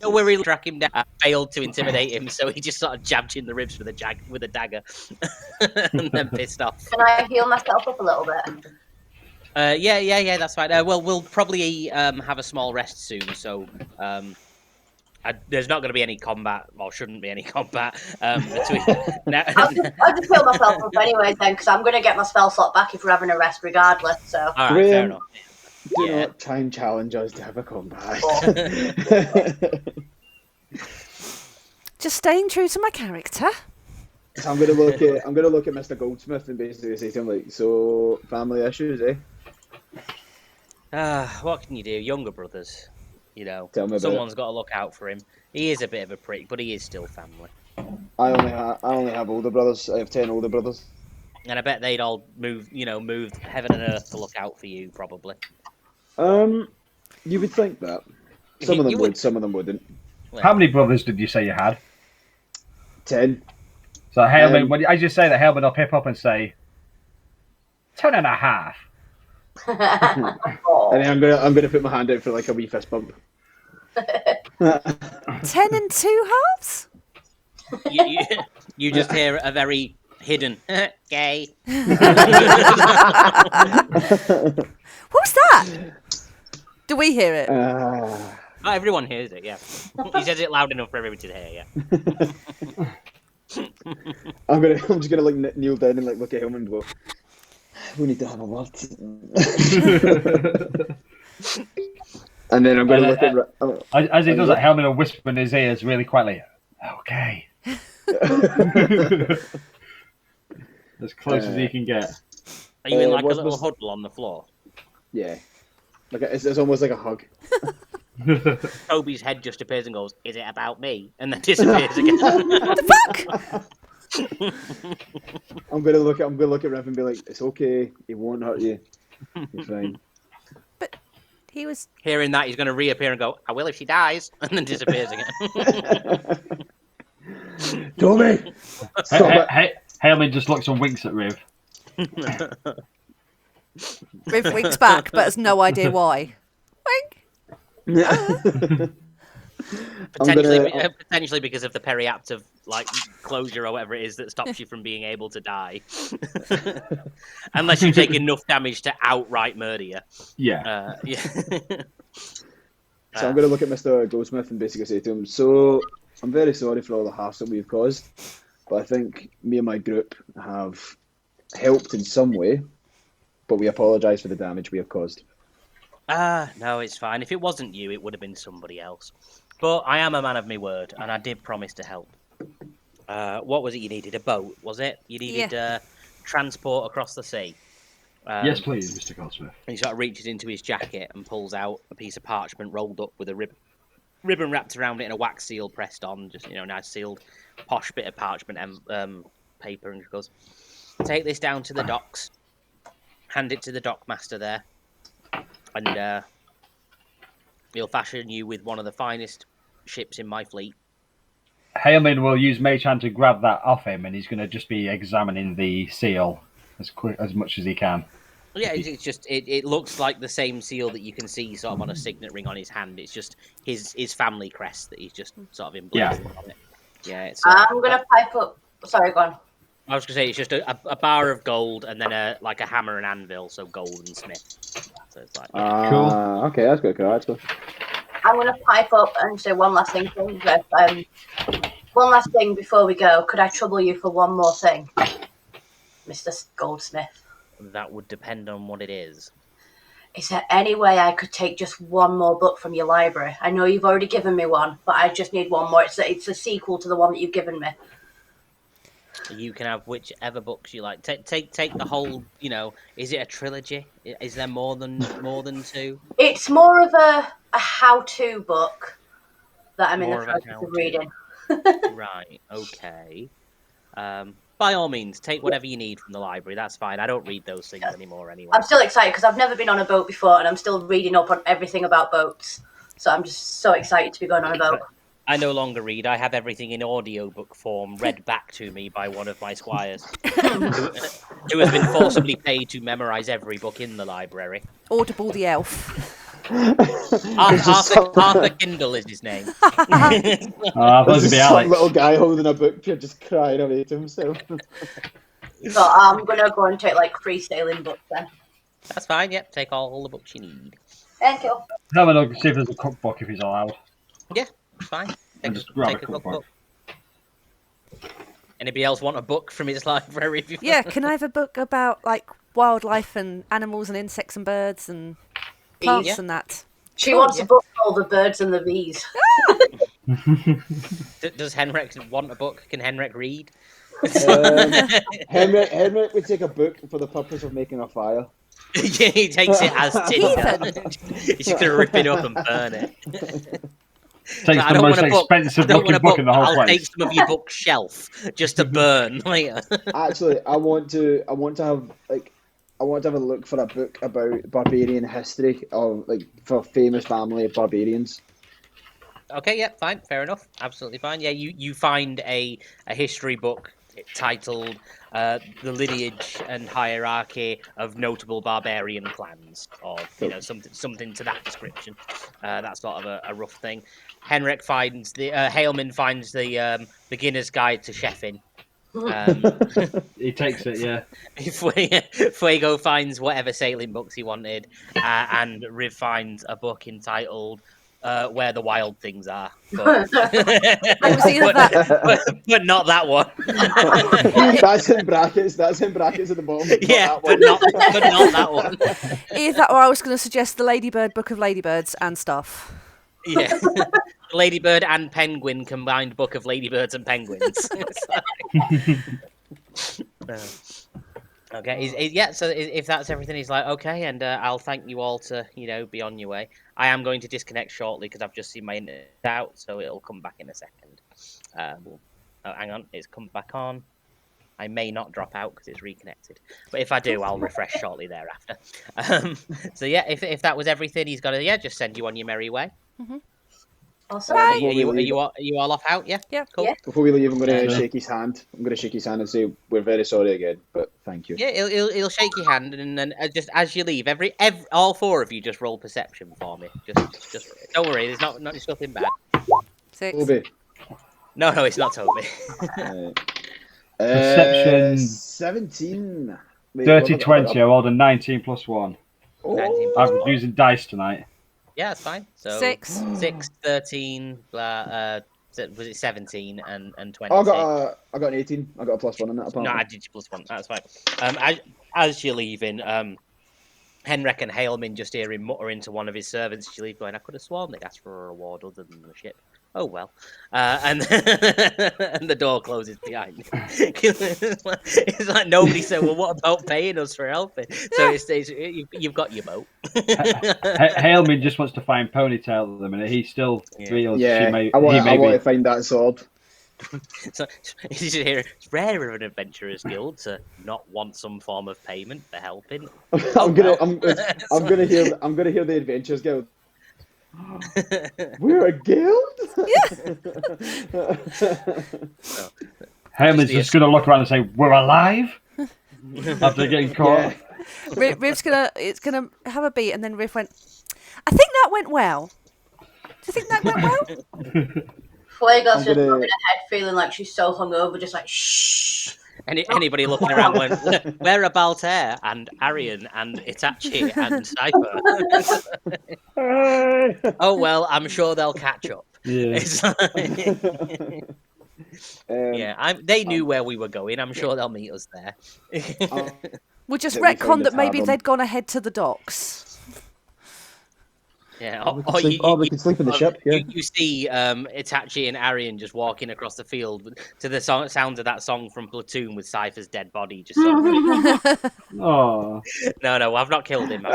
We're really track him down. I failed to intimidate him, so he just sort of jabbed you in the ribs with a dagger, and then pissed off. Can I heal myself up a little bit? Yeah, that's fine. Well, we'll probably have a small rest soon, so there's not going to be any combat, or shouldn't be any combat between. I'll just heal myself up anyway then, because I'm going to get my spell slot back if we're having a rest regardless. So. All right, fair enough. Do not try and challenge us to have a combat. Just staying true to my character. So I'm gonna look at Mr. Goldsmith and basically say to him like, so family issues, eh? What can you do? Younger brothers, you know. Tell me about someone's got to look out for him. He is a bit of a prick, but he is still family. I only have older brothers. I have 10 older brothers. And I bet they'd all moved heaven and earth to look out for you, probably. You would think that. Some of them would, some of them wouldn't. Well, how many brothers did you say you had? 10. So Haleman, as you say that, Haleman will pip up and say 10 and a half. And then I'm gonna put my hand out for like a wee fist bump. 10 and 2 halves? You just hear a very hidden gay. What's that? Do we hear it? Everyone hears it, yeah. He says it loud enough for everybody to hear, yeah. I'm just gonna like kneel down and like look at him and go, we need to have a word. And then I'm gonna look at as he does that, Haleman will whisper in his ears really quietly, okay. As close as he can get. Are you in like a little huddle on the floor? Yeah. Like it's almost like a hug. Toby's head just appears and goes, "Is it about me?" And then disappears again. What the fuck? I'm gonna look at Rev and be like, "It's okay. He won't hurt you. It's fine." But he was hearing that he's gonna reappear and go, "I will if she dies," and then disappears again. Toby. Haleman just looks and winks at Riv. Riv winks back, but has no idea why. Wink. Potentially because of the periaptive like closure or whatever it is that stops you from being able to die, unless you take enough damage to outright murder you. Yeah. So I'm going to look at Mr. Goldsmith and basically say to him, "So I'm very sorry for all the hassle we've caused, but I think me and my group have helped in some way, but we apologise for the damage we have caused." No, it's fine. If it wasn't you, it would have been somebody else. But I am a man of my word, and I did promise to help. What was it you needed? A boat, was it? You needed transport across the sea. Yes, please, Mr. Goldsmith. And he sort of reaches into his jacket and pulls out a piece of parchment rolled up with a ribbon wrapped around it and a wax seal pressed on. Just, nice sealed, posh bit of parchment paper. And he goes, take this down to the docks. Hand it to the dockmaster there. And he'll fashion you with one of the finest ships in my fleet. Hailman will use Mage Hand to grab that off him, and he's going to just be examining the seal as much as he can. Yeah, it's just it looks like the same seal that you can see sort of on a signet ring on his hand. It's just his family crest that he's just sort of emblazoned on it. Yeah, it's. I'm gonna pipe up. Sorry, go on. I was gonna say it's just a bar of gold and then a hammer and anvil, so gold and smith. So it's like Cool. Okay, that's good. That's good. I'm gonna pipe up and say one last thing. One last thing before we go. Could I trouble you for one more thing, Mr. Goldsmith? that would depend on what it is. Is there any way I could take just one more book from your library? I know you've already given me one, but I just need one more. It's a sequel to the one that you've given me. You can have whichever books you like. Take the whole. Is it a trilogy? Is there more than two? It's more of a how-to book that I'm in More the of a process of how-to. reading. Right. Okay. By all means, take whatever you need from the library. That's fine. I don't read those things anymore anyway. I'm still excited because I've never been on a boat before, and I'm still reading up on everything about boats. So I'm just so excited to be going on a boat. I no longer read. I have everything in audiobook form read back to me by one of my squires, who has been forcibly paid to memorize every book in the library. Audible the elf. Arthur Kindle is his name. I thought There's it'd be some Alex. little guy holding a book, just crying away to himself. So I'm going to go and take like 3 sailing books then. That's fine. Yep, take all the books you need. Thank you. Have a look, see if there's a cookbook if he's allowed. Yeah, fine. And just grab Take a cookbook. Anybody else want a book from his library? Yeah, can I have a book about like wildlife and animals and insects and birds and plants Yeah. and that? She wants a book called The Birds and the Bees. Does Henrik want a book? Can Henrik read? Henrik would take a book for the purpose of making a fire. Yeah, he takes it as tinder. He's just gonna rip it up and burn it. Takes the most expensive looking book in the whole I'll place. take some of your bookshelf just to burn later. Actually, I want to have a look for a book about barbarian history, or for famous family of barbarians. Okay, yeah, fine, fair enough, absolutely fine. Yeah, you find a history book titled "The Lineage and Hierarchy of Notable Barbarian Clans," or something to that description. That's sort of a rough thing. Henrik finds Hailman finds the Beginner's Guide to Chefing. He takes it, yeah. Fuego finds whatever sailing books he wanted, and Riv finds a book entitled Where the Wild Things Are. But, but not that one. That's in brackets. That's in brackets at the bottom. Yeah, but not that one. Either that, or I was going to suggest the Ladybird Book of Ladybirds and stuff. Yeah. Ladybird and Penguin combined book of ladybirds and penguins. Okay, yeah, so if that's everything, he's like, okay, and I'll thank you all to, be on your way. I am going to disconnect shortly because I've just seen my internet out, so it'll come back in a second. Hang on, it's come back on. I may not drop out because it's reconnected. But if I do, I'll refresh shortly thereafter. So yeah, if that was everything, he's got to, just send you on your merry way. Mm-hmm. Awesome. Are you all off out? Yeah? Yeah. Cool. Yeah. Before we leave, I'm going to shake his hand. I'm going to shake his hand and say, we're very sorry again, but thank you. Yeah, he'll shake your hand, and then just as you leave, all 4 of you just roll perception for me. Just don't worry, there's nothing bad. 6. Toby. No, it's not Toby. Perception. 17. Wait, Dirty what 20, I rolled a 19 plus 1. 19 I'm using dice tonight. Yeah, that's fine. So 6. 6, 13, was it 17 and 20? I got an 18. I got a +1 on that. No, I did you +1. That's fine. As you're leaving, Henrik and Halemin just hear him muttering to one of his servants as you leave, going, I could have sworn they asked for a reward other than the ship. Oh, well. And and the door closes behind him. It's like nobody said, well, what about paying us for helping? So you've got your boat. Halemin just wants to find Ponytail at the minute. He still feels I want to find that sword. So you should hear it's rare of an adventurers guild to not want some form of payment for helping. I'm gonna hear the Adventurers Guild. We're a guild. Halemin's just gonna look around and say, "We're alive." After getting caught. Yeah. Riff's gonna have a beat, and then Riff went, I think that went well. Do you think that went well? Fuego's just looking ahead, feeling like she's so hungover, just like, shh. Anybody looking around went, where are Baltair and Arian and Itachi and Cypher? Oh, well, I'm sure they'll catch up. Yeah. They knew where we were going. I'm sure they'll meet us there. We'll just That we retcon found that the maybe tavern. they'd gone ahead to the docks. Yeah, we can sleep in the ship. Yeah. You see Itachi and Arian just walking across the field to the sound of that song from Platoon with Cypher's dead body. Just Oh. No, I've not killed him.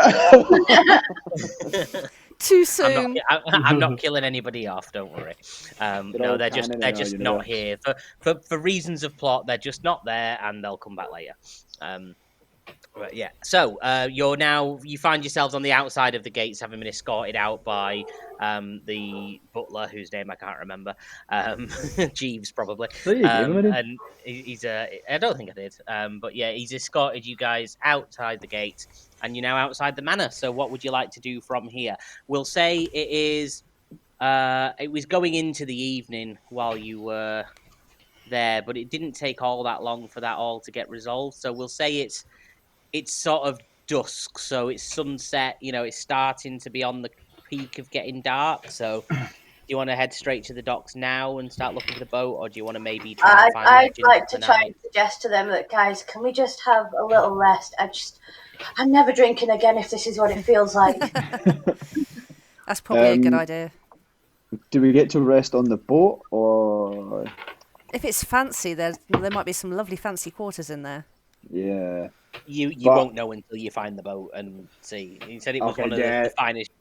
Too soon. I'm not killing anybody off. Don't worry. No, they're just not here for reasons of plot. They're just not there, and they'll come back later. Right, yeah. So you find yourselves on the outside of the gates, having been escorted out by the butler, whose name I can't remember, Jeeves probably. And he's I don't think I did, but yeah, he's escorted you guys outside the gate, and you're now outside the manor. So what would you like to do from here? We'll say it was going into the evening while you were there, but it didn't take all that long for that all to get resolved. So we'll say it's sort of dusk, so it's sunset, it's starting to be on the peak of getting dark. So do you want to head straight to the docks now and start looking for the boat, or do you want to maybe try and find I'd like to try and suggest to them that, guys, can we just have a little rest? I'm never drinking again if this is what it feels like. That's probably a good idea. Do we get to rest on the boat, or if it's fancy, there might be some lovely fancy quarters in there. Yeah. You won't know until you find the boat and see. He said it was one of the finest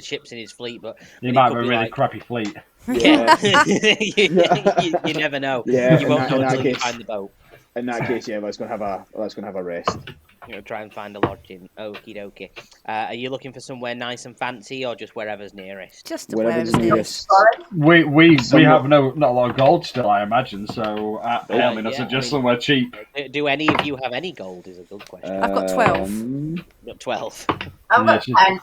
ships in his fleet, but you might have a really crappy fleet. Yeah, you never know. Yeah, you won't know until you find the boat. In that case, yeah, let's go have a rest. Try and find a lodging. Okie dokie. Are you looking for somewhere nice and fancy, or just wherever's nearest? Just wherever's nearest. We have not a lot of gold still, I imagine. So I suggest somewhere cheap. Do any of you have any gold? Is a good question. I've got 12. You've got 12. I've got 10.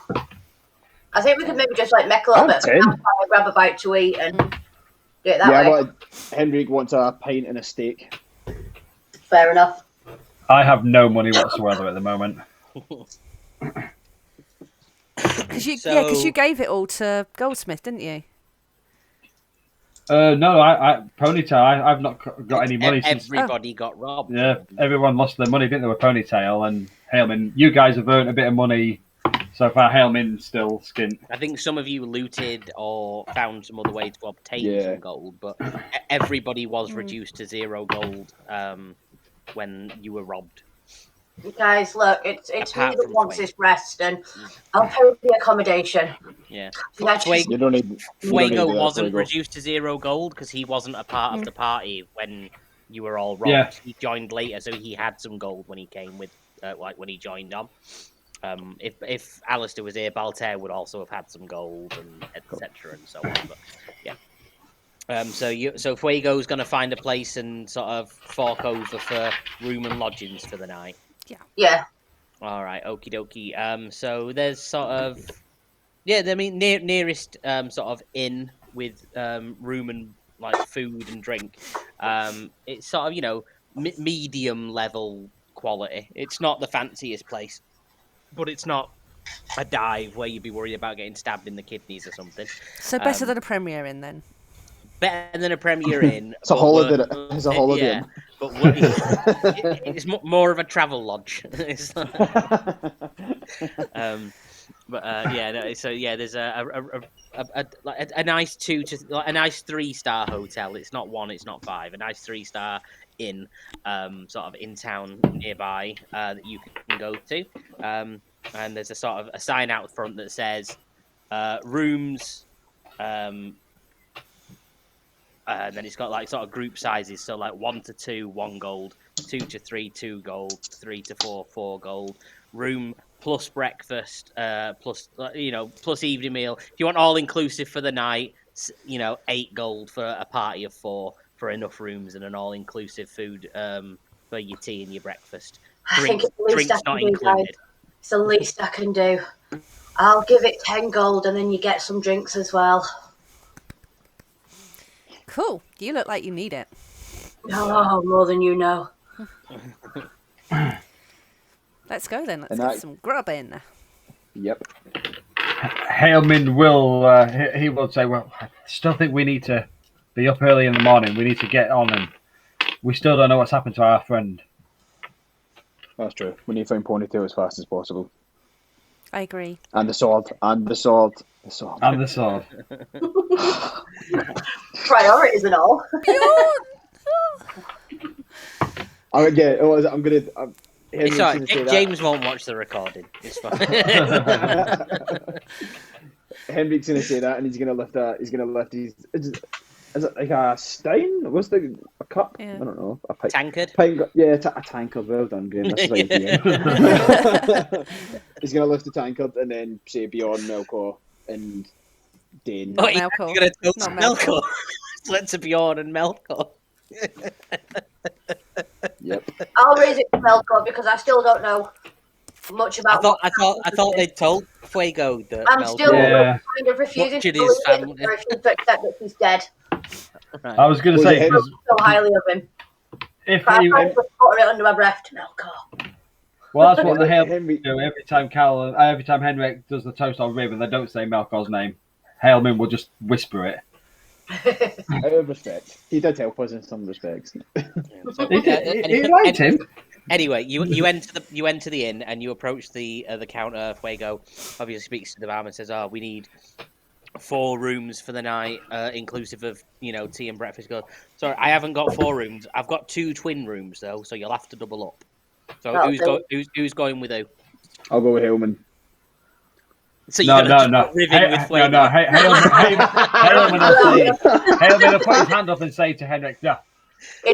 I think we could maybe just make a little bit of a campfire, grab a bite to eat, and do it that way. Henrik wants a pint and a steak. Fair enough. I have no money whatsoever at the moment. Because you gave it all to Goldsmith, didn't you? No, I Ponytail. I've not got any money. Everybody got robbed. Yeah, everyone lost their money, didn't they? With Ponytail and Halemin. You guys have earned a bit of money so far. Halemin's still skint. I think some of you looted or found some other way to obtain some gold, but everybody was reduced to 0 gold when you were robbed. Guys, look, it's me that wants this rest, and I'll pay the accommodation. Yeah. Fuego wasn't reduced to 0 gold because he wasn't a part of the party when you were all robbed. Yeah. He joined later, so he had some gold when he came with, when he joined on. If Alistair was here, Baltair would also have had some gold and etc. and so on. But yeah. So Fuego's going to find a place and sort of fork over for room and lodgings for the night. Yeah. All right, okie dokie. So there's sort of nearest sort of inn with room and food and drink. It's sort of medium level quality. It's not the fanciest place, but it's not a dive where you'd be worried about getting stabbed in the kidneys or something. So better than a Premier Inn then. Better than a Premier Inn. It's a holiday. It's a holiday. but it's more of a travel lodge. It's like, there's a nice 3-star hotel. It's not 1, it's not 5. A nice 3-star inn, sort of in town nearby that you can go to. And there's a sort of a sign out front that says rooms. And then it's got like sort of group sizes, so like 1 to 2, 1 gold, 2 to 3, 2 gold, 3 to 4, 4 gold. Room plus breakfast, plus evening meal. If you want all inclusive for the night, 8 gold for a party of 4 for enough rooms and an all inclusive food for your tea and your breakfast. Drinks not included. It's the least I can do. I'll give it 10 gold, and then you get some drinks as well. Cool. You look like you need it. Oh, more than you know. Let's go then. Let's get some grub in. Yep. Hailman will he will say, well, I still think we need to be up early in the morning. We need to get on, and we still don't know what's happened to our friend. That's true. We need to find Ponytail as fast as possible. I agree. And the sword. Priorities and all. I'm gonna. It's all right. James won't watch the recording. It's fine. Henrik's gonna say that, and he's gonna lift his. Is it like a stein? What's a cup? Yeah. I don't know. A tankard. A tankard. Well done, Graham. That's right. He's gonna lift the tankard and then say beyond Melkor and Dane. Oh, he's Melkor. gonna toast Not Melkor. Let's Bjorn and Melkor. Yep. I'll raise it to Melkor because I still don't know much about. I thought they told Fuego that I'm Melkor. still kind of refusing to his believe family. it, refusing to accept that he's dead. Right. I was going to say, I because so highly of him. if But he, I tried to put it under my breath to Melkor. well, that's what the hell Henrik do every time Henrik does the toast on Rib and they don't say Melkor's name. Hailman will just whisper it. Out of respect, he did help us in some respects. So, He liked him. Anyway, you enter the inn and you approach the counter. Fuego obviously speaks to the barman and says, "Oh, we need 4 rooms for the night, inclusive of tea and breakfast." Goes, "Sorry, I haven't got 4 rooms. I've got 2 twin rooms though, so you'll have to double up." So who's going with who? I'll go with Hillman. So you're gonna riv in with Fuego? Hailman will put his hand up and say to Henrik, "No,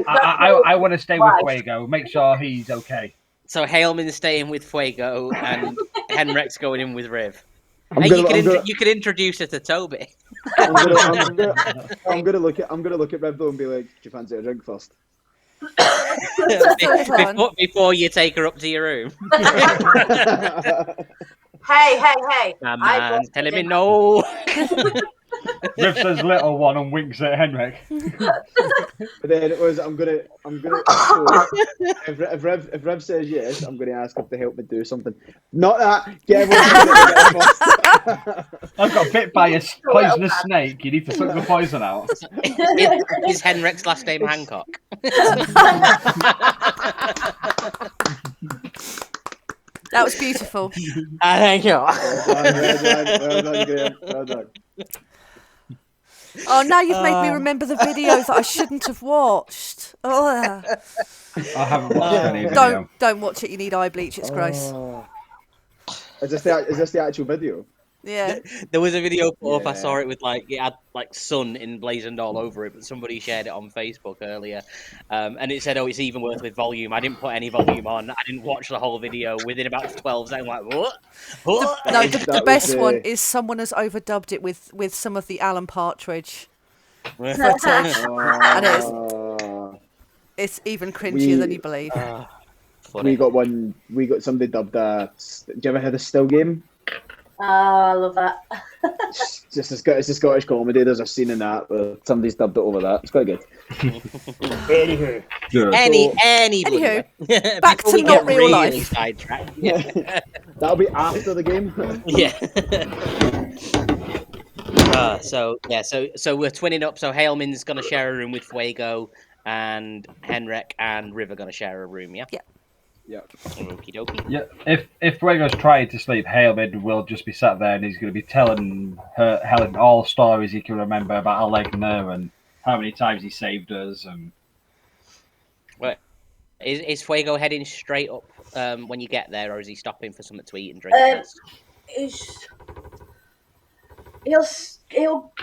I want to stay with Fuego. Make sure he's okay." So Hailman's staying with Fuego and Henrik's going in with Riv. You could introduce her to Toby. I'm gonna look at Red Bull and be like, "Do you fancy a drink first?" before you take her up to your room. Hey! Man, telling me no. Riv says little one and winks at Henrik. But then it was, I'm gonna. If Rev says yes, I'm gonna ask him to help me do something. Not that. Yeah, I've got bit by a poisonous snake. You need to suck the poison out. Is Henrik's last name Hancock? That was beautiful. Thank you. Well done, Graham. Well done. Oh, now you've made me remember the videos that I shouldn't have watched. Oh. I haven't watched any video. Don't watch it. You need eye bleach. It's gross. Is this the actual video? Yeah. There was a video put up. I saw it with it had sun emblazoned all over it, but somebody shared it on Facebook earlier, and it said, "Oh, it's even worse with volume." I didn't put any volume on. I didn't watch the whole video. Within about 12 seconds, I'm like, what? The best one is someone has overdubbed it with some of the Alan Partridge footage, and it's even cringier than you believe. We got somebody dubbed. Do you ever hear the Still Game? Oh, I love that. It's a Scottish comedy. There's a scene in that where somebody's dubbed it over that. It's quite good. Anywho. Anywho, back to not real life. Sidetracked. That'll be after the game. Yeah. So we're twinning up. So Hailman's gonna share a room with Fuego. and Henrik and Riv are going to share a room. Yeah. Yeah. Yeah. Okie dokie. Yeah, if Fuego's trying to sleep, Hailman will just be sat there and he's going to be telling Helen all stories he can remember about Allegra and how many times he saved us. And Right. Is Fuego heading straight up when you get there, or is he stopping for something to eat and drink first? He'll.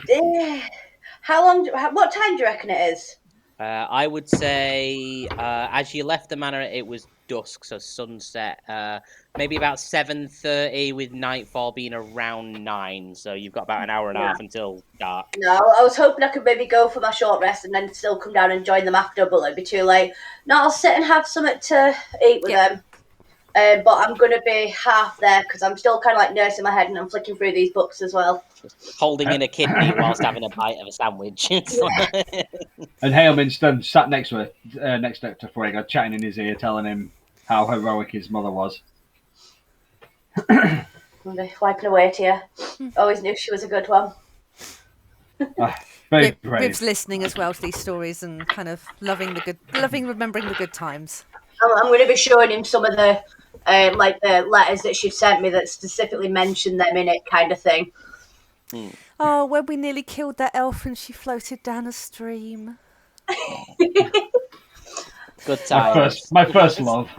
How long? What time do you reckon it is? I would say as you left the manor, it was dusk, so sunset. Maybe about 7:30, with nightfall being around 9. So you've got about an hour and a half until dark. No, I was hoping I could maybe go for my short rest and then still come down and join them after, but it'd be too late. No, I'll sit and have something to eat with them. But I'm going to be half there because I'm still kind of like nursing my head and I'm flicking through these books as well. Just holding in a kidney whilst having a bite of a sandwich. And Hailman's then sat next to Fuego, chatting in his ear, telling him how heroic his mother was. I'm wiping away a tear. Always knew she was a good one. Very brave. Rib's listening as well to these stories and kind of loving remembering the good times. I'm going to be showing him some of the the letters that she'd sent me that specifically mentioned them in it, kind of thing. Oh, when we nearly killed that elf and she floated down a stream. Good times. My first love.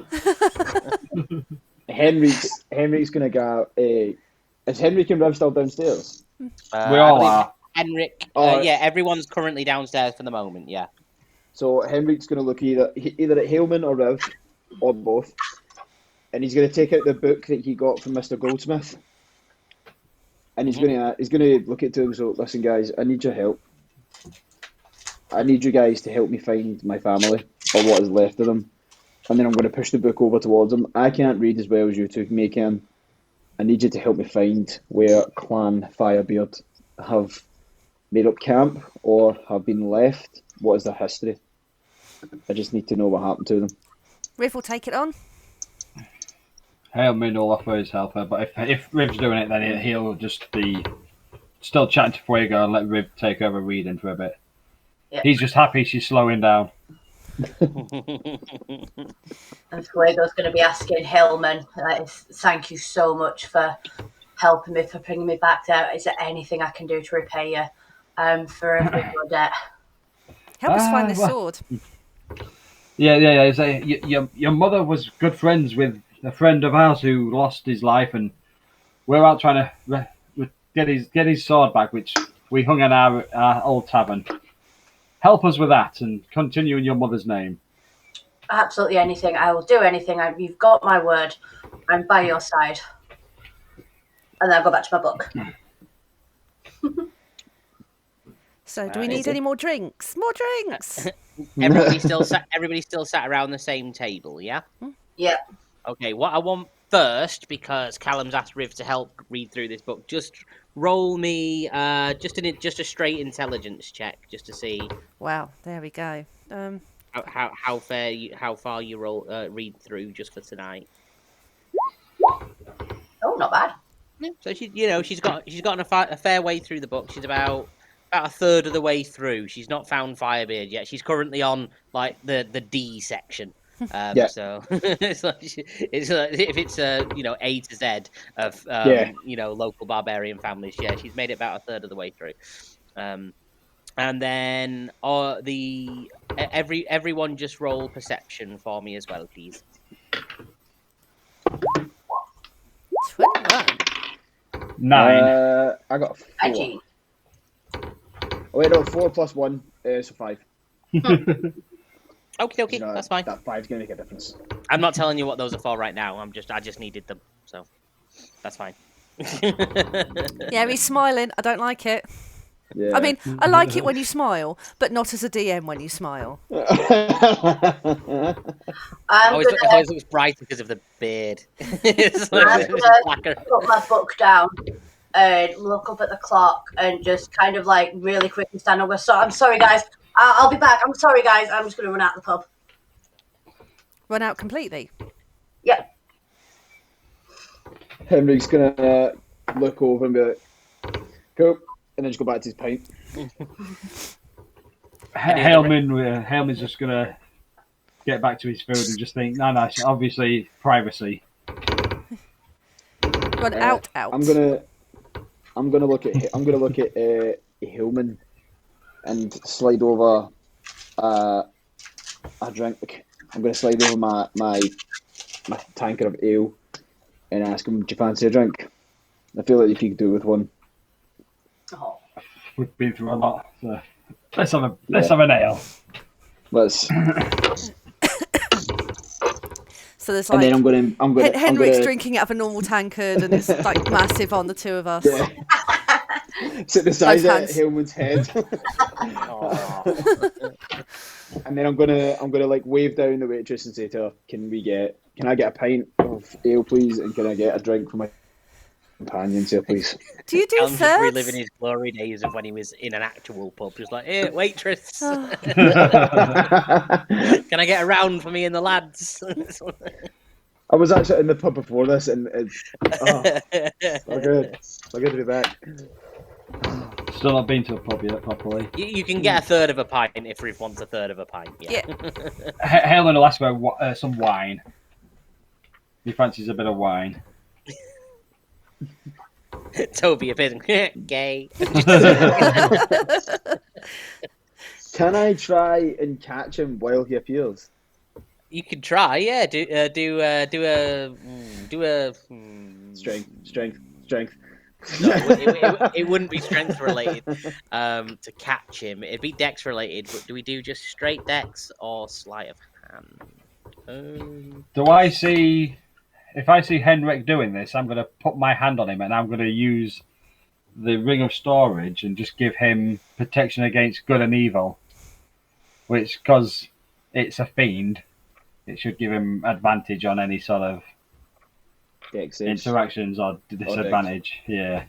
Henrik's gonna go. Is Henrik and Rev still downstairs? We all are. Henrik. Yeah, everyone's currently downstairs for the moment. Yeah. So Henrik's gonna look either at Hailman or Rev, or both, and he's gonna take out the book that he got from Mr. Goldsmith, and he's gonna look at them. So listen, guys, I need your help. I need you guys to help me find my family, or what is left of them. And then I'm going to push the book over towards them. I can't read as well as you two may can. I need you to help me find where Clan Firebeard have made up camp or have been left. What is their history? I just need to know what happened to them. Riv will take it on. Hailman will offer his help, but if Riv's doing it, then he'll just be still chatting to Fuego and let Riv take over reading for a bit. Yeah. He's just happy she's slowing down. And Fuego's going to be asking Hailman, thank you so much for helping me, for bringing me back there. Is there anything I can do to repay you for your debt? Help us find this sword. Yeah. Your mother was good friends with a friend of ours who lost his life, and we're out trying to get his sword back, which we hung in our old tavern. Help us with that and continue in your mother's name. Absolutely anything. I will do anything. You've got my word. I'm by your side. And then I'll go back to my book. So, do we need any more drinks? More drinks! Everybody still sat around the same table, yeah? Yeah. Okay, what I want first, because Callum's asked Riv to help read through this book, just roll me just a straight intelligence check, just to see. Wow, there we go. How far you read through just for tonight. Oh, not bad. Yeah, so she's gotten a fair way through the book. She's about a third of the way through. She's not found Firebeard yet. She's currently on like the D section. Yeah. So it's like if it's A to Z of local barbarian families, yeah, she's made it about a third of the way through. And then everyone just roll perception for me as well, please. 21. 9. I got 4. 19. Oh wait, no, 4 plus 1, so 5. Okay, that's fine. That 5's gonna make a difference. I'm not telling you what those are for right now. I just needed them, so that's fine. Yeah, he's smiling. I don't like it. Yeah. I mean, I like it when you smile, but not as a DM when you smile. Always looks bright because of the beard. I'm going to put my book down and look up at the clock and just kind of like really quickly stand up. I'm sorry, guys. I'll be back. I'm sorry, guys. I'm just going to run out the pub. Run out completely? Yeah. Henry's gonna look over and be like, cool, and then just go back to his pint. Haleman's just gonna get back to his food and just think, no, obviously privacy. Out. I'm gonna look at Hillman and slide over a drink. I'm gonna slide over my tankard of ale and ask him, "Do you fancy a drink?" I feel like you could do with one. Oh. We've been through a lot, so let's have an ale. Let's. So there's And like, then I'm gonna Henrik's drinking out of a normal tankard, and it's like massive on the two of us. Yeah. Sit beside Both hands. Hillman's head. And then I'm gonna like wave down the waitress and say to her, can I get a pint of ale, please, and can I get a drink for my companions here, please? Do you do I'm just thirds? reliving his glory days of when he was in an actual pub, just like, hey, waitress, Oh. can I get a round for me and the lads? I was actually in the pub before this, and it's so good to be back. Still not been to a pub yet properly. You can get a third of a pint if Riv wants a third of a pint. Yeah. Helen will ask about some wine. He fancies a bit of wine. Toby a bit gay. Can I try and catch him while he appears? You could try, yeah. Do a Strength. No, it wouldn't be strength related. To catch him, it'd be dex related. But do we do just straight dex or sleight of hand? Do I see? If I see Henrik doing this, I'm going to put my hand on him and I'm going to use the Ring of Storage and just give him protection against good and evil. Which, because it's a fiend, it should give him advantage on any sort of interactions or disadvantage. Yeah.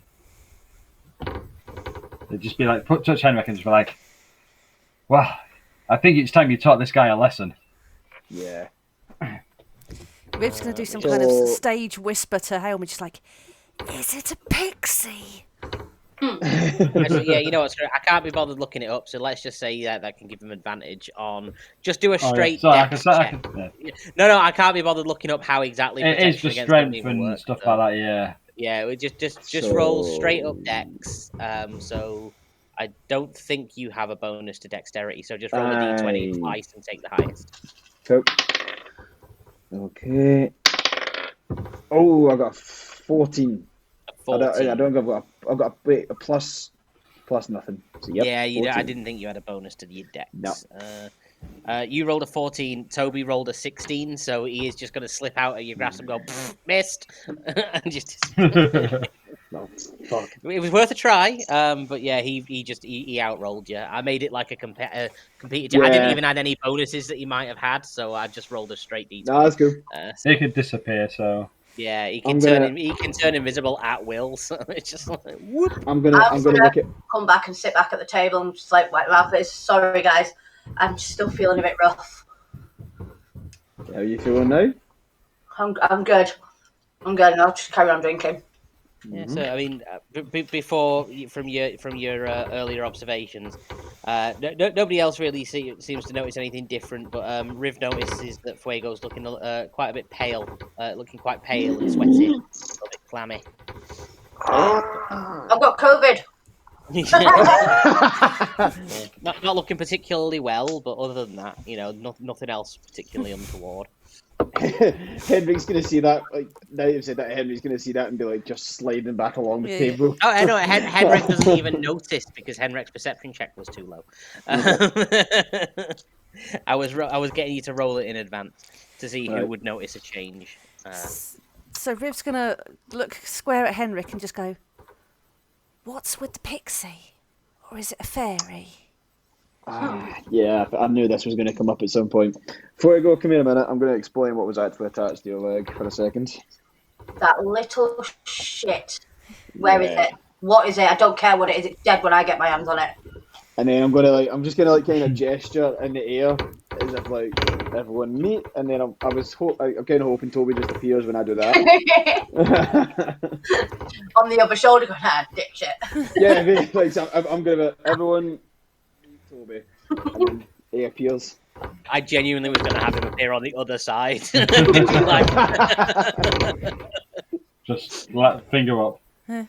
It'd just be like, touch Henrik and just be like, well, I think it's time you taught this guy a lesson. Yeah. Riv's going to do some kind of stage whisper to Helm, just like, is it a pixie? Actually, yeah, you know what? I can't be bothered looking it up, so let's just say that can give him advantage on. Just do a straight dex check. No, I can't be bothered looking up how exactly. It is for strength and stuff like that. Yeah. Yeah, we just roll straight up dex. So I don't think you have a bonus to dexterity, so just roll a d20 twice and take the highest. Cool. Okay. Oh, I got 14. 14. I've got a plus nothing. So, yep, yeah, I didn't think you had a bonus to the dex. No. You rolled a 14. Toby rolled a 16, so he is just going to slip out of your grasp and go, missed. And just... No, fuck. It was worth a try, but yeah, he outrolled you. I made it like a competitor. Yeah. I didn't even add any bonuses that he might have had, so I just rolled a straight d20. No, that's good. He could disappear, so... Yeah, he can turn invisible at will, so it's just like whoop. I'm gonna look at come back and sit back at the table and just like wipe my face. Sorry guys, I'm still feeling a bit rough. How are you feeling now? I'm good. And I'll just carry on drinking. Yeah, so I mean, before from your earlier observations, nobody else really seems to notice anything different. But Riv notices that Fuego's looking quite a bit pale, looking quite pale and sweaty, a little bit clammy. I've got COVID. Yeah. Not looking particularly well, but other than that, nothing else particularly untoward. Henrik's gonna see that. Like now you've said that, Henrik's gonna see that and be like just sliding back along the table. Oh, I know. Henrik doesn't even notice because Henrik's perception check was too low. I was getting you to roll it in advance to see who would notice a change. So Riv's gonna look square at Henrik and just go, "What's with the pixie, or is it a fairy?" Yeah, I knew this was going to come up at some point. Before I go, come here a minute. I'm going to explain what was actually attached to your leg for a second. That little shit. Where is it? What is it? I don't care what it is. It's dead when I get my hands on it. And then I'm just gonna kind of gesture in the air as if like everyone meet. And then I'm kind of hoping Toby just appears when I do that. On the other shoulder, going, dipshit. Yeah, like, so I'm gonna be everyone. Toby. And then he appears. I genuinely was going to have him appear on the other side. Just let finger up. So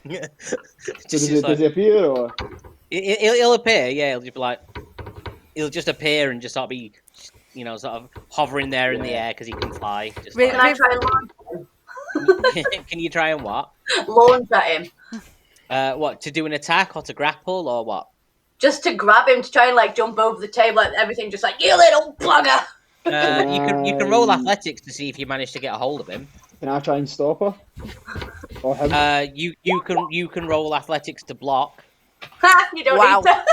does he appear or? He'll appear, yeah. He'll just be like, he'll just appear and just sort of be, sort of hovering there in the air because he can fly. Just Can I try and launch him? Can you try and what? Launch at him. What, to do an attack or to grapple or what? Just to grab him, to try and like jump over the table and everything, just like, you little bugger! You can roll athletics to see if you manage to get a hold of him. Can I try and stop her? Or him? You can roll athletics to block. You don't need to.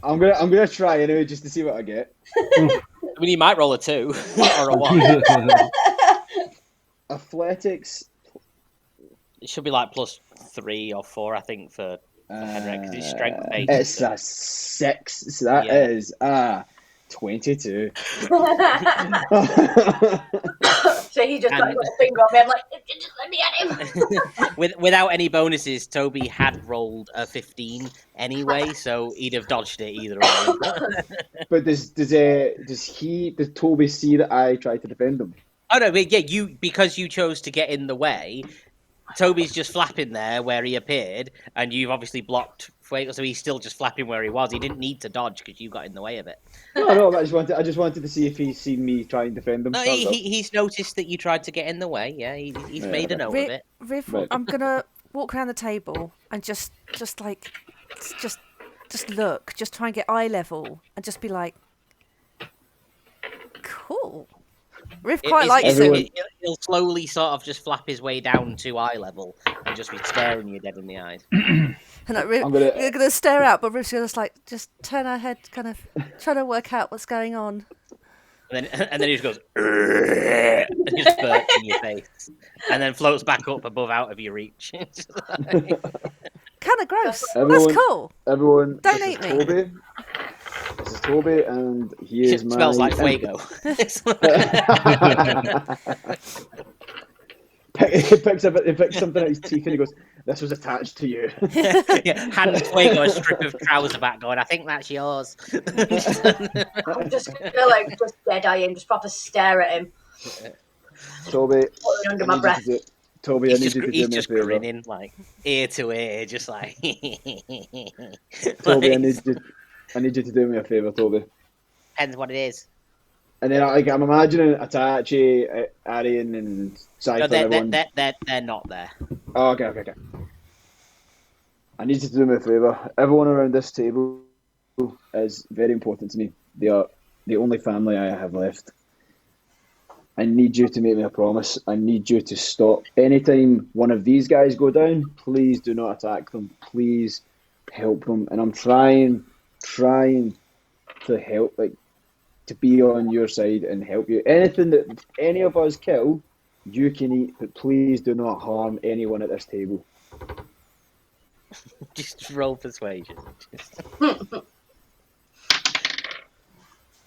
I'm gonna try anyway just to see what I get. I mean, you might roll a 2 or a 1. Athletics. It should be like +3 or 4, I think, for Henrik, because his strength base. It's a 6, so that is 22. So he just got a little finger on me. I'm like, just let me at him. Without any bonuses, Toby had rolled a 15 anyway, so he'd have dodged it either way. But does Toby see that I tried to defend him? Oh no, but yeah, because you chose to get in the way, Toby's just flapping there where he appeared, and you've obviously blocked Fuego, so he's still just flapping where he was. He didn't need to dodge because you got in the way of it. No, I just wanted to see if he's seen me try and defend him. No, he's noticed that you tried to get in the way. Yeah, he's made a note of it. Riv, I'm gonna walk around the table and just look, just try and get eye level, and just be like, cool. Riv quite likes him. He'll slowly sort of just flap his way down to eye level and just be staring you dead in the eyes. And like, Riv, you're gonna stare out, but Riv's gonna just turn her head, kind of trying to work out what's going on. And then he just goes and just burps in your face, and then floats back up above out of your reach. Kind of gross. That's cool. Everyone, don't eat me. This is Toby, and he is my... Smells like Fuego. He picks something out of his teeth and he goes, "This was attached to you." Hands Fuego a strip of trouser back, going, "I think that's yours." I'm just gonna just dead eye him, just proper stare at him. Toby, under my breath. Toby, I need you to do me a just favour. grinning, like ear to ear, just like. Toby, I need you to do me a favour, Toby. Depends what it is. And then I'm imagining Itachi, Arian, and Cypher. No, they're not there. Oh, okay. I need you to do me a favour. Everyone around this table is very important to me. They are the only family I have left. I need you to make me a promise. I need you to stop. Anytime one of these guys go down, please do not attack them. Please help them. And I'm trying to help, to be on your side and help you. Anything that any of us kill, you can eat, but please do not harm anyone at this table. Just roll persuasion.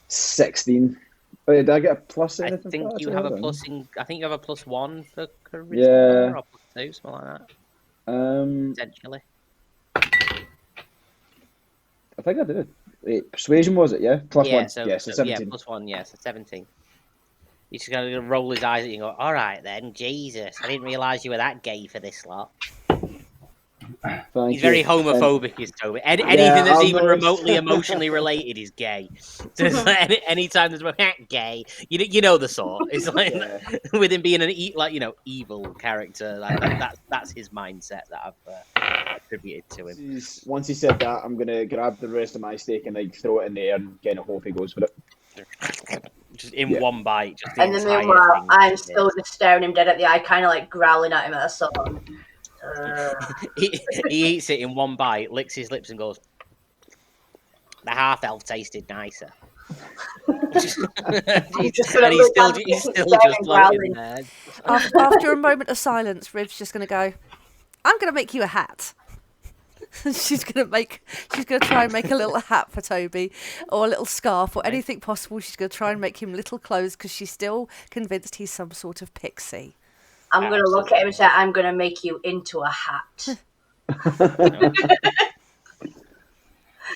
16. Oh, did I get a plus? I think you have a plus in. I think you have a +1 for charisma. Yeah. Or +2, something like that. Potentially. I think I did. Wait, persuasion was it? Yeah, +1. So 17. Yeah, +1. Yeah, so 17. He's just gonna roll his eyes at you and go, "All right then, Jesus, I didn't realise you were that gay for this lot." He's very homophobic, is Toby. Anything that's even remotely emotionally related is gay. So it's like anytime there's a gay, you know the sort. It's like with him being an evil character, that's his mindset that I've attributed to him. Once he said that, I'm gonna grab the rest of my steak and throw it in the air and kind of hope he goes for it. Just in one bite. Just and then meanwhile, I'm still just staring him dead at the eye, kind of growling at him at a song. He eats it in one bite, licks his lips, and goes, "The half-elf tasted nicer." He's still just floating there. After a moment of silence, Riv's just going to go, "I'm going to make you a hat." she's going to try and make a little hat for Toby, or a little scarf, or anything possible. She's going to try and make him little clothes because she's still convinced he's some sort of pixie. I'm going to look at him and say, "I'm going to make you into a hat."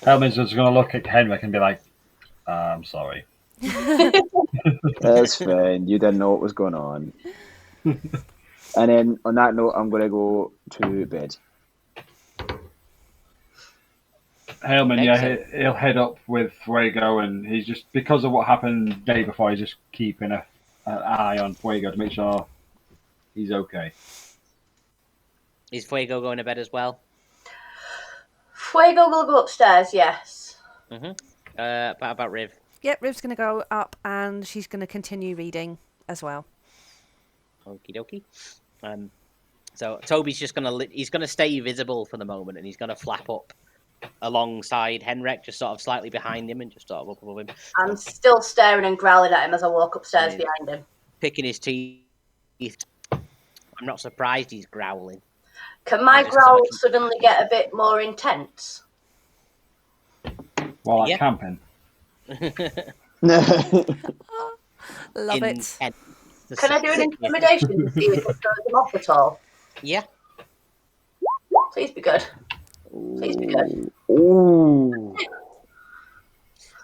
Helmin's just going to look at Henrik and be like, I'm sorry. That's fine. You didn't know what was going on. And then on that note, I'm going to go to bed. Helmin, he'll head up with Fuego, and he's just, because of what happened the day before, he's just keeping an eye on Fuego to make sure he's okay. Is Fuego going to bed as well? Fuego will go upstairs, yes. What about Riv? Yep, Riv's going to go up and she's going to continue reading as well. Okie dokie. So Toby's just he's gonna stay visible for the moment, and he's gonna flap up alongside Henrik, just sort of slightly behind him and just sort of up above him. I'm still staring and growling at him as I walk upstairs behind him. Picking his teeth. I'm not surprised he's growling. Can my growl suddenly get a bit more intense? While I'm camping. Love it. Can I do an intimidation to see if it throws him off at all? Yeah. Please be good. Please be good. Ooh.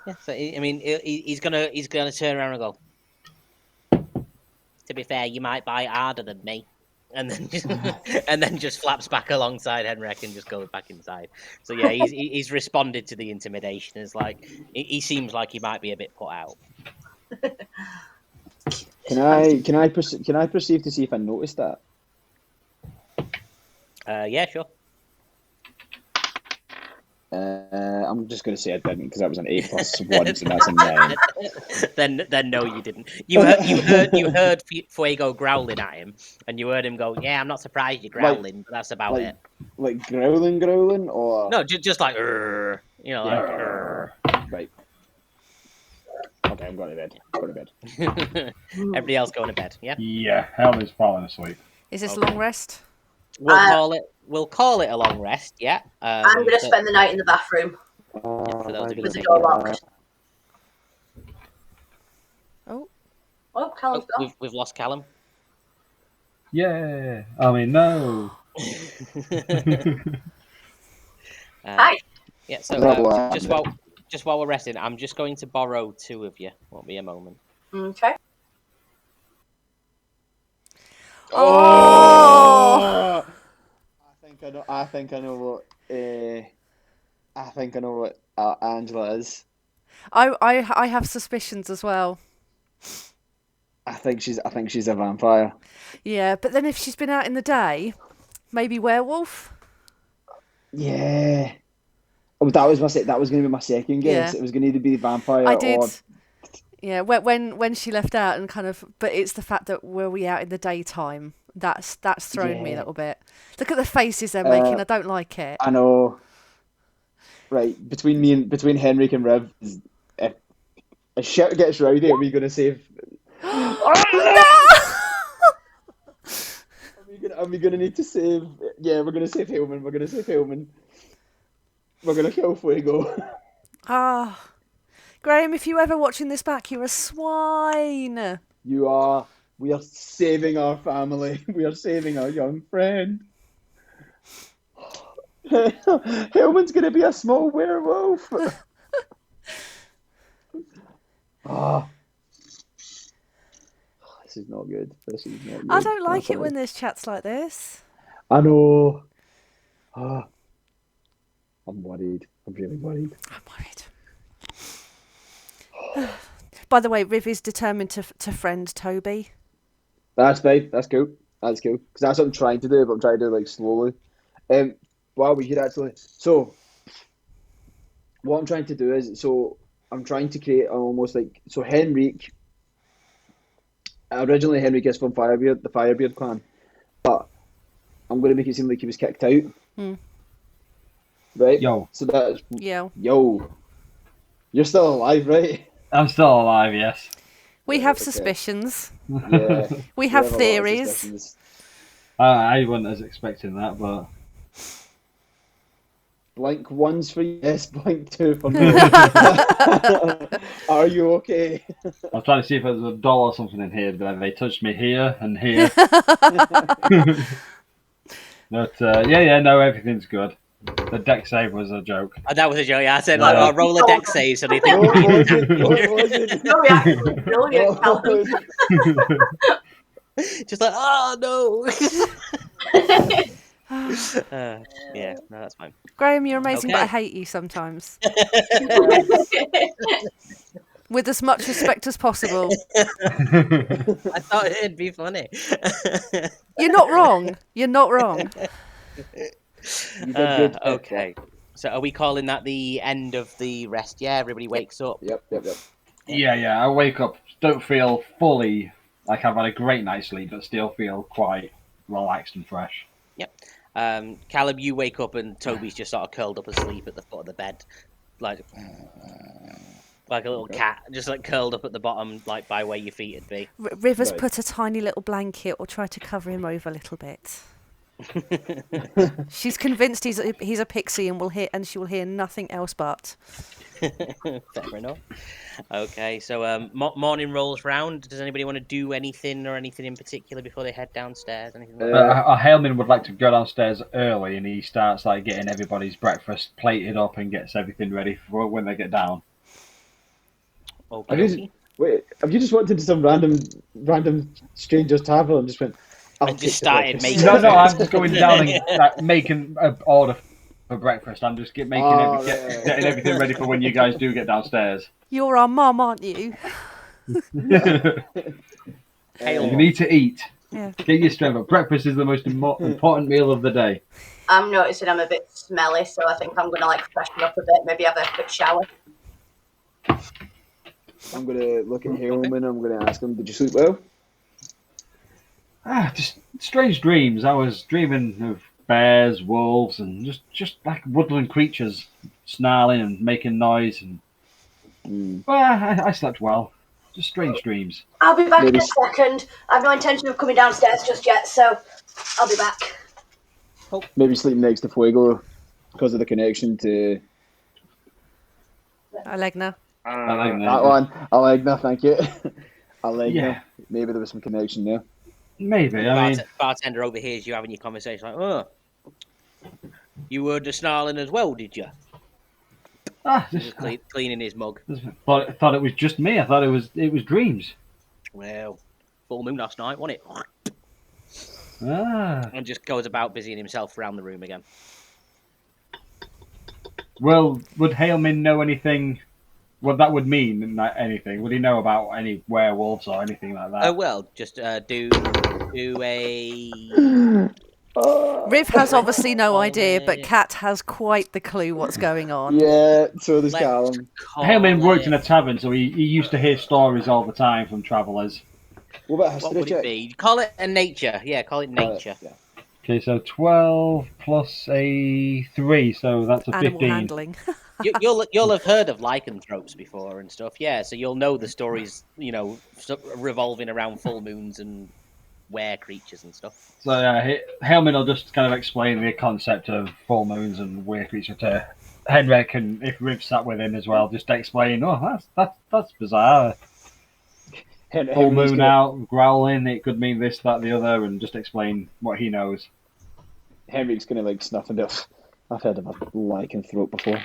Yeah. So I mean, he's gonna turn around and go. To be fair, you might bite harder than me, and then just flaps back alongside Henrik and just goes back inside. So yeah, he's responded to the intimidation. It's like he seems like he might be a bit put out. Can I perceive to see if I noticed that? Yeah, sure. I'm just going to say I didn't because that was an 8 plus 1, so that's a 9. Then no, you didn't. You heard Fuego growling at him, and you heard him go, "Yeah, I'm not surprised you're growling, but that's about it." Like growling, or no, just like, you know, like. Right. Okay, I'm going to bed. Go to bed. Everybody else going to bed. Yeah. Yeah, Helmin's falling asleep. Is this a long rest? We'll call it a long rest. Yeah. I'm going to spend the night in the bathroom. For those of you With the door locked. Oh, Callum's gone. We've lost Callum. Yeah. I mean, no. Hi. Yeah. So just while we're resting, I'm just going to borrow 2 of you. Won't be a moment. Okay. Oh! I think I know what Angela is. I have suspicions as well. I think she's a vampire. Yeah, but then if she's been out in the day, maybe werewolf. Yeah. Oh, that was going to be my second guess. Yeah. It was going to either be vampire I did. or. Yeah, when she left out and kind of, but it's the fact that were we out in the daytime that's thrown me a little bit. Look at the faces they're making. I don't like it. I know. Right, between Henrik and Rev, if a shit gets rowdy, are we going to save? Are we going to need to save? Yeah, we're going to save Helmin. We're going to save Helmin. We're going to kill Fuego. Ah. Graham, if you're ever watching this back, you're a swine. You are. We are saving our family. We are saving our young friend. Helmin's going to be a small werewolf. This is not good. I don't like it when there's chats like this. I know. I'm worried. I'm really worried. I'm worried. By the way, Riv is determined to friend Toby. That's fine. That's cool. Because that's what I'm trying to do, but I'm trying to do it slowly. Wow, we could actually. So, what I'm trying to do is, I'm trying to create almost like Henrik. Originally, Henrik is from Firebeard, the Firebeard clan, but I'm going to make it seem like he was kicked out. Right? Yo. So that's Yo. You're still alive, right? I'm still alive, yes. We have suspicions. Yeah. We have theories. I wasn't as expecting that, but... Blank 1's for yes, blank 2 for no. Are you okay? I was trying to see if there was a doll or something in here, but they touched me here and here. But, no, everything's good. The deck save was a joke. That was a joke. Yeah, I said like, roll a deck save, so they think No, you're it being wasn't. No, it wasn't. Your reaction was brilliant, No, Callum. just like, oh no. Yeah, no, that's fine. Graham, you're amazing, but I Okay. hate you sometimes. With as much respect as possible. I thought it'd be funny. You're not wrong. You're not wrong. You did good. Okay. So are we calling that the end of the rest? Yeah, everybody wakes up. Yep. Yeah. I wake up, don't feel fully like I've had a great night's sleep, but still feel quite relaxed and fresh. Callum, you wake up and Toby's just sort of curled up asleep at the foot of the bed, like a little cat, just like curled up at the bottom, like by where your feet would be. River's Right. put a tiny little blanket or tried to cover him over a little bit. She's convinced he's a pixie and she will hear nothing else but. Fair enough. Okay, so morning rolls round. Does anybody want to do anything or anything in particular before they head downstairs? Anything like that? A Haleman would like to go downstairs early, and he starts like getting everybody's breakfast plated up and gets everything ready for when they get down. Okay. Wait, have you just walked into some random stranger's tavern and just went? I'll And just take the started breakfast." making- No, I'm just going down and making an order for breakfast. I'm just getting everything ready for when you guys do get downstairs. You're our mum, aren't you? Hail. You need to eat. Yeah. Get your strength up. Breakfast is the most important meal of the day. I'm noticing I'm a bit smelly, so I think I'm gonna like freshen up a bit, maybe have a quick shower. I'm gonna look at Haleman. I'm gonna ask him, "Did you sleep well?" Just strange dreams. I was dreaming of bears, wolves, and just like woodland creatures snarling and making noise. And well, I slept well. Just strange dreams. I'll be back Maybe in a second. I've no intention of coming downstairs just yet, so I'll be back. Maybe sleeping next to Fuego because of the connection to Alegna. I like that one. Alegna, thank you. Alegna. Yeah. Maybe there was some connection there. Maybe. I mean, Bartender overhears you having your conversation like, oh, you heard the snarling as well, did you? just Cleaning his mug. thought it was just me. I thought it was dreams. Well, full moon last night, wasn't it? Ah. And just goes about busying himself around the room again. Well, would Haleman know anything? What that would mean? Anything? Would he know about any werewolves or anything like that? Oh well, just do a. Riv has obviously no idea, but Kat has quite the clue what's going on. Yeah, so does Let's Callum. call Haleman worked in it- a tavern, so he used to hear stories all the time from travellers. What about What history would it check? be? Call it a nature. Yeah, call it nature. Yeah. Okay, so 12 plus a 3, so that's a Animal 15. handling. You'll have heard of lycanthropes before and stuff. Yeah, so you'll know the stories. Revolving around full moons and were creatures and stuff. So Haleman will just kind of explain the concept of full moons and weird creatures to Henrik, and if Riv sat with him as well, just explain. Oh, that's bizarre. Full moon out, growling. It could mean this, that, the other, and just explain what he knows. Henrik's gonna like snuff and go, I've heard of a lycanthrope before.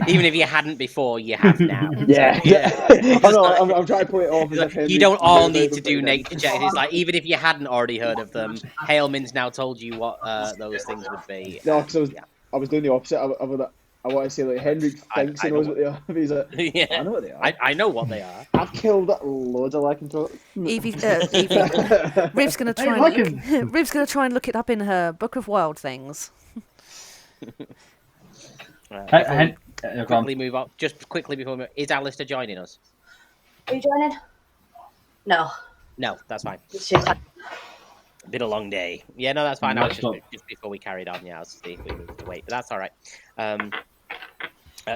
Even if you hadn't before, you have now. Yeah. I know, I'm trying to play it off as if You Henrik's don't all known need about to them do by now. nature checks. It's like even if you hadn't already heard of them, Haleman's now told you what those things would be. No, because I was doing the opposite. I want to say like Henrik thinks I he know knows what they are. He's like, Yeah. I know what they are. I know what they are. I've killed loads of lycanthropes. Evie, Riv's gonna try and Riv's gonna try and look it up in her book of wild things. Quickly move on. Just quickly before we move, is Alistair joining us? Are you joining? No. No, that's fine. It's too tight. Been a long day. Yeah, no, that's fine. I was Stop. just before we carried on. Yeah, I was see if we moved to wait, but that's all right.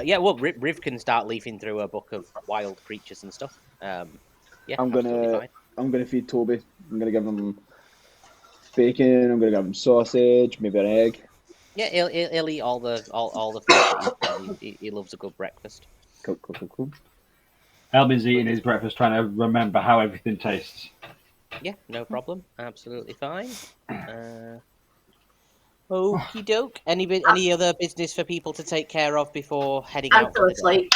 Yeah, well, Riv can start leafing through a book of wild creatures and stuff. Yeah, I'm absolutely gonna feed Toby. I'm gonna give him bacon. I'm gonna give him sausage, maybe an egg. Yeah, he'll eat all the food. That he loves a good breakfast. Cool. Haleman's eating his breakfast, trying to remember how everything tastes. Yeah, no problem. Absolutely fine. Okie doke. Any other business for people to take care of before heading I'm out still for the day? asleep.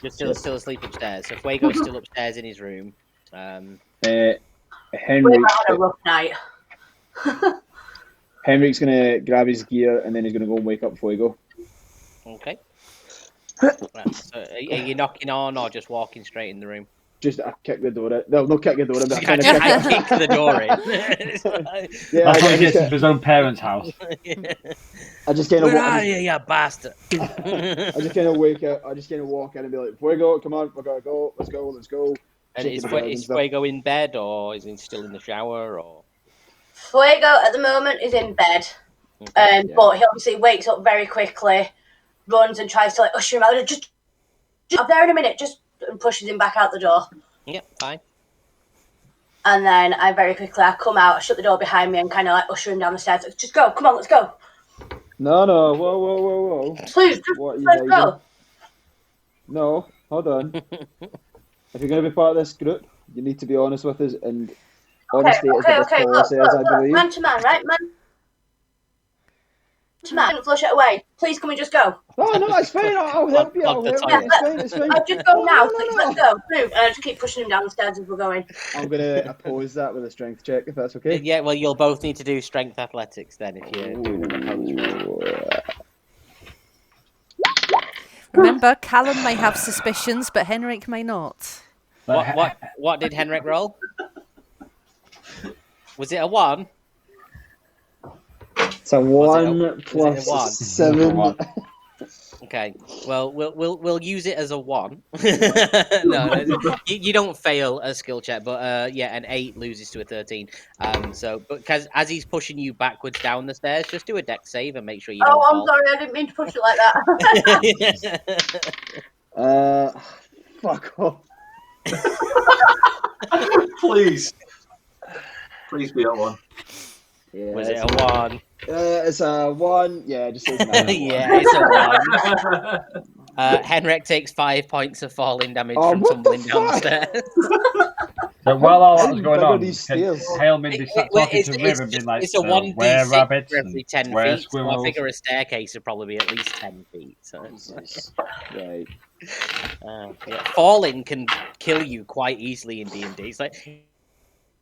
You're still asleep upstairs. So Fuego's still upstairs in his room. We've Henrik, had a rough night. Henrik's gonna grab his gear and then he's gonna go and wake up Fuego. Okay. Right, so are you knocking on or just walking straight in the room? Just kick the door in. No, not kick the door in, but I kind of I kick. kick the door in. It's like, Yeah, That's how he I gets just, into his own parents' house. I just kind of Where walk. are you, you bastard? I just kind of wake up. I just kind of walk in and be like, "Fuego, come on, we gotta go. Let's go. Let's go." And Shaking is the bed and is stuff. Fuego in bed or is he still in the shower or? Fuego at the moment is in bed, Okay. but he obviously wakes up very quickly, runs and tries to like usher him out. Just I'm there in a minute, just and pushes him back out the door. Yep, fine. And then I come out, I shut the door behind me, and kind of like usher him down the stairs. Like, just go, come on, let's go. No, whoa. Please, What are you let's hiding? go. No, hold on. If you're going to be part of this group, you need to be honest with us, and honesty is what this policy is, I believe. Man to man, right? Man to man. Flush it away. Please, can we just go? No, it's fine. I'll help you. I'll help you. It's fine. Just go now. No. Please, let's go. Move. And I just keep pushing him down the stairs as we're going. I'm going to oppose that with a strength check, if that's okay. Yeah, well, you'll both need to do strength athletics then if you're doing an opposed roll. Remember, Callum may have suspicions, but Henrik may not. What did Henrik roll? Was it a 1? It's a 1 Was it plus a 1? 7. Okay. Well, we'll use it as a 1. No, you don't fail a skill check, but an 8 loses to a 13. But because as he's pushing you backwards down the stairs, just do a dex save and make sure you don't I'm fall. sorry, I didn't mean to push it like that. Fuck off. Please be a 1. Yeah, Was it a 1? It's a 1. Yeah, just say it's Yeah, it's a 1. Henrik takes 5 points of falling damage from what tumbling the down the fuck? stairs. So while all that was going Bigger on, these stairs. Hale Mindy sat talking to Riv and being like, it's a so 1d6 where rabbits for every 10 and where feet. So I squirrels? figure a staircase would probably be at least 10 feet. So Jesus. Right. falling can kill you quite easily in D&D. It's like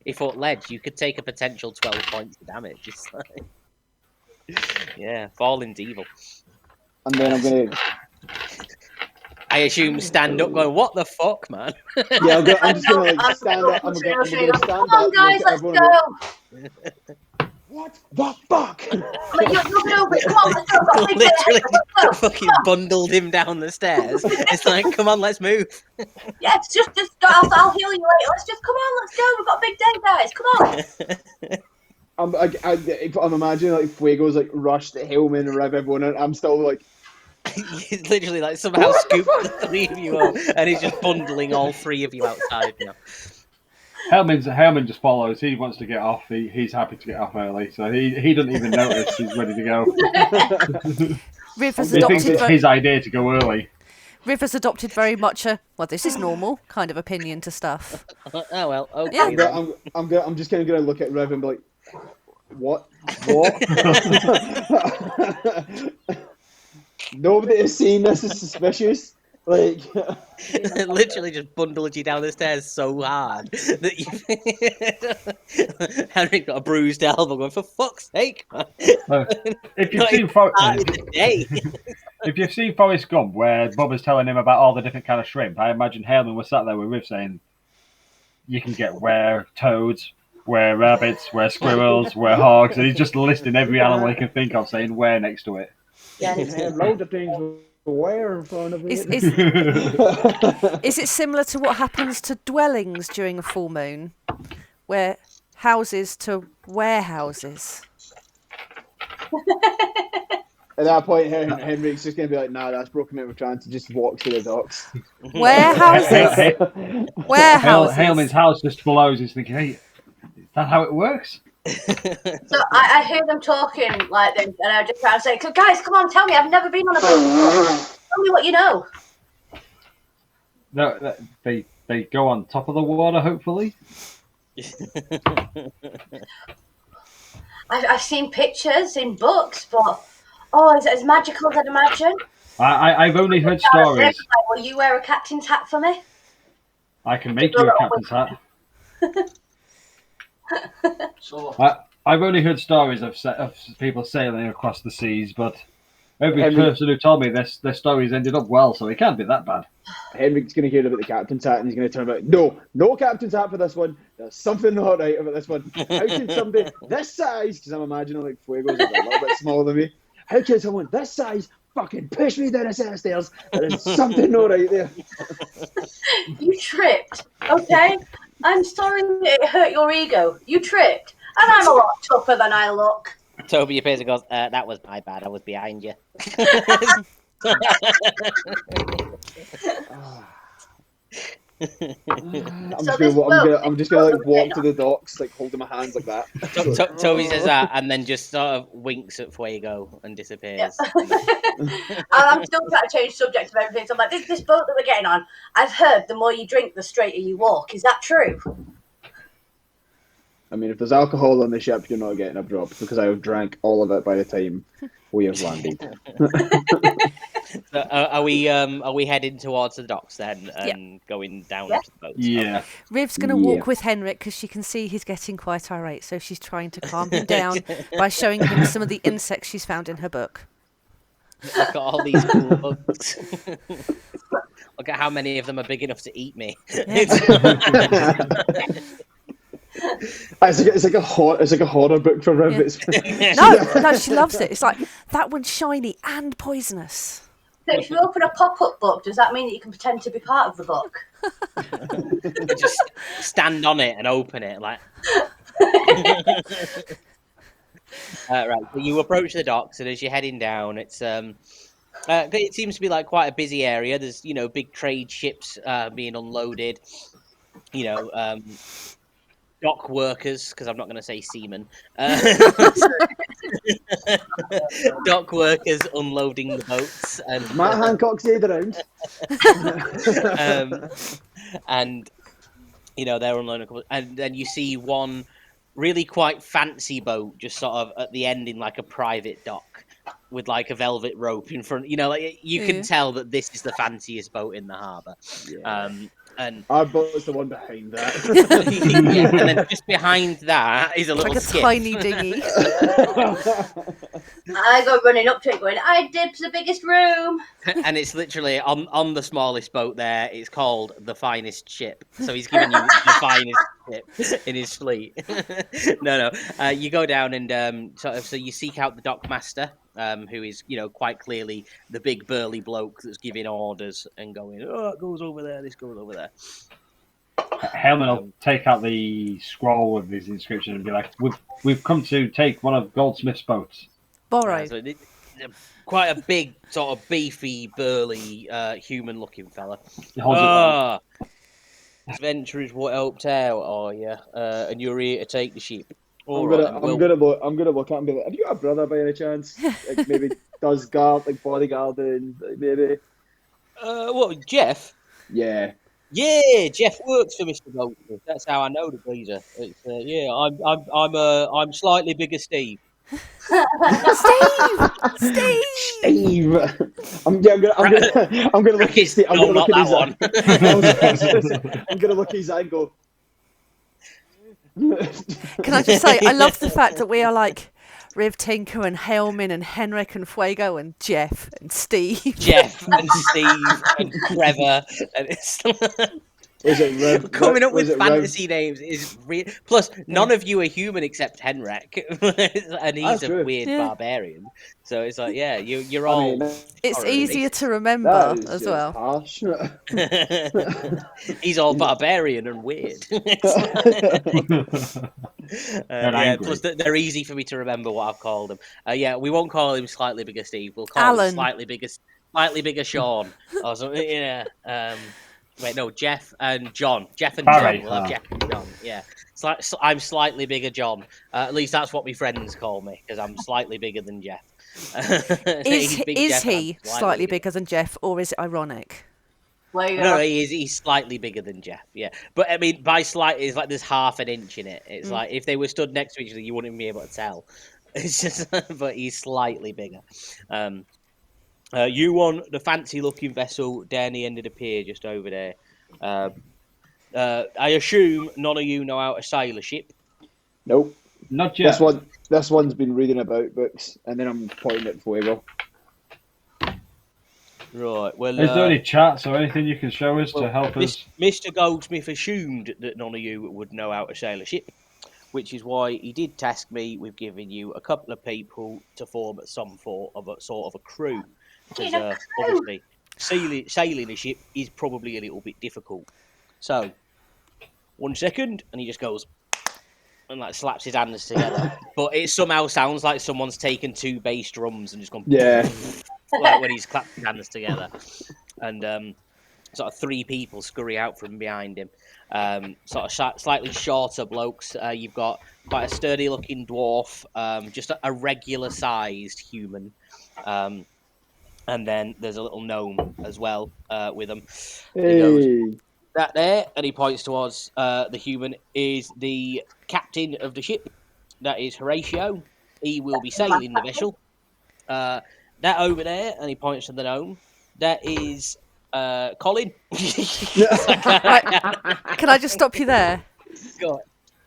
if at ledge, you could take a potential 12 points of damage. It's like, yeah, falling's evil. And then I'm going to... I assume stand up going, what the fuck, man? Yeah, I'm just going to stand up. I'm going to stand up. Come on, guys, let's everyone go. and go, what the fuck? Like, you're looking over it. Come on, let's go. Got a big day ahead. Literally Let's go. fucking bundled him down the stairs. It's like, come on, let's move. Yes, just go. I'll heal you later. Let's just come on. Let's go. We've got a big day, guys. Come on. I'm imagining like Fuego's like rushed at Hillman and rev everyone, and I'm still like, He's literally like somehow scooped the 3 of you up, and he's just bundling all 3 of you outside now. Hellman just follows. He wants to get off. He's happy to get off early, so he doesn't even notice. He's ready to go. Riv has He thinks adopted it's his idea to go early. Riv has adopted very much a this is normal kind of opinion to stuff. Oh well, okay. Yeah. I'm just kind of going to look at Rev and be like, what? Nobody has seen this is suspicious. Like, literally just bundled you down the stairs so hard that you Henrik got a bruised elbow going, for fuck's sake, man. If you've seen Forrest Gump, where Bubba's telling him about all the different kind of shrimp, I imagine Haleman was sat there with Riv saying, you can get were toads, were rabbits, were squirrels, were hogs, and he's just listing every animal he can think of, saying where next to it. Yeah. loads of things where in front of Is it. it similar to what happens to dwellings during a full moon, where houses to warehouses? At that point, Henrik's just going to be like, nah, that's broken it. We're trying to just walk to the docks. Warehouses. Warehouses. Haleman's house just blows. He's thinking, hey, is that how it works? So I hear them talking like this, and I just try to say, guys, come on, tell me. I've never been on a boat before. Tell me what you know. No, they go on top of the water, hopefully. I've seen pictures in books, but is it as magical as I'd imagine? I've only heard stories. Will you wear a captain's hat for me? I can make you a captain's hat. So, I've only heard stories of people sailing across the seas, but every Henry- person who told me their stories ended up well, so it can't be that bad. Henrik's going to hear about the captain's hat and he's going to turn about, no captain's hat for this one. There's something not right about this one. How can somebody this size, because I'm imagining like Fuego's like a little bit smaller than me, how can someone this size fucking push me down a set of stairs? There is something not right there. You tripped, okay? I'm sorry it hurt your ego. You tripped. And I'm a lot tougher than I look. Toby appears and goes, that was my bad. I was behind you. I'm just gonna like walk to the docks, like holding my hands like that. Toby says that and then just sort of winks at Fuego and disappears. And I'm still trying to change subject of everything. So I'm like, this boat that we're getting on, I've heard the more you drink, the straighter you walk. Is that true? I mean, if there's alcohol on the ship, you're not getting a drop because I have drank all of it by the time we have landed. So, are we heading towards the docks then and going down to the boats? Yeah. Okay. Riv's going to walk with Henrik because she can see he's getting quite irate, so she's trying to calm him down by showing him some of the insects she's found in her book. Look at all these cool bugs. Look at how many of them are big enough to eat me. It's like a horror book for Riv. Yeah. No, she loves it. It's like, that one's shiny and poisonous. So if you open a pop-up book, does that mean that you can pretend to be part of the book? You just stand on it and open it like. Right, so you approach the docks, and as you're heading down, it seems to be like quite a busy area. There's big trade ships being unloaded. Dock workers, because I'm not going to say seamen. Dock workers unloading the boats. And, Matt Hancock's aid around. And they're unloading a couple, and then you see one really quite fancy boat just sort of at the end in like a private dock with like a velvet rope in front. You can tell that this is the fanciest boat in the harbour. Yeah. And our boat's the one behind that. yeah, and then just behind that is a little like a skiff. tiny dinghy. I go running up to it going, I dibs the biggest room. And it's literally on the smallest boat there. It's called the finest ship. So he's giving you the finest ship in his fleet. No. You go down and so you seek out the dockmaster, who is quite clearly the big burly bloke that's giving orders and going, it goes over there, this goes over there. Hellman will take out the scroll with his inscription and be like, "We've come to take one of Goldsmith's boats." Borrow. So quite a big, sort of beefy, burly, human-looking fella. He holds it up. Adventurers what helped out, are you? And you're here to take the ship. I'm gonna look at him and be like, "Have you got a brother by any chance? Like maybe does bodyguarding, maybe?" What, Jeff? Yeah. Yeah, Jeff works for Mr. Goldsmith. That's how I know the geezer. I'm slightly bigger Steve. Steve. I'm gonna look at Steve. I'm gonna look at his one. I'm gonna look at his eye and go. Can I just say, I love the fact that we are like Riv, Tinker, and Helmin, and Henrik, and Fuego, and Jeff, and Steve. Jeff, and Steve, and Trevor. And coming up with fantasy names is real. Plus, none of you are human except Henrik, and he's a weird barbarian. So it's like, yeah, you're all. It's easier to remember as well. Harsh. He's all barbarian and weird. Plus they're easy for me to remember what I've called them. We won't call him slightly bigger Steve. We'll call him slightly bigger Sean or something. Yeah. Wait, no, Jeff and John. Jeff and John. We'll have Jeff and John. Yeah. I'm slightly bigger John. At least that's what my friends call me, because I'm slightly bigger than Jeff. Is he slightly bigger than Jeff, or is it ironic? Where you No, he's slightly bigger than Jeff, yeah. But I mean, by slight, it's like there's half an inch in it. It's like if they were stood next to each other, you wouldn't be able to tell. It's just, but he's slightly bigger. You want the fancy-looking vessel down the end of the pier, just over there. I assume none of you know how to sail a ship. Nope. Not yet. This one's been reading about books, and then I'm pointing at Fuego. Right. Well, Is there any chats or anything you can show us to help us? Mr. Goldsmith assumed that none of you would know how to sail a ship, which is why he did task me with giving you a couple of people to form some sort of a crew. Because obviously, sailing a ship is probably a little bit difficult. So, 1 second, and he just goes and like slaps his hands together. But it somehow sounds like someone's taken 2 bass drums and just gone like when he's clapped his hands together. And sort of 3 people scurry out from behind him. Sort of slightly shorter blokes. You've got quite a sturdy looking dwarf, just a regular sized human. And then there's a little gnome as well with him. Hey. He goes, that there, and he points towards the human, is the captain of the ship. That is Horatio. He will be sailing the vessel. That over there, and he points to the gnome, that is Colin. Can I just stop you there? Go on.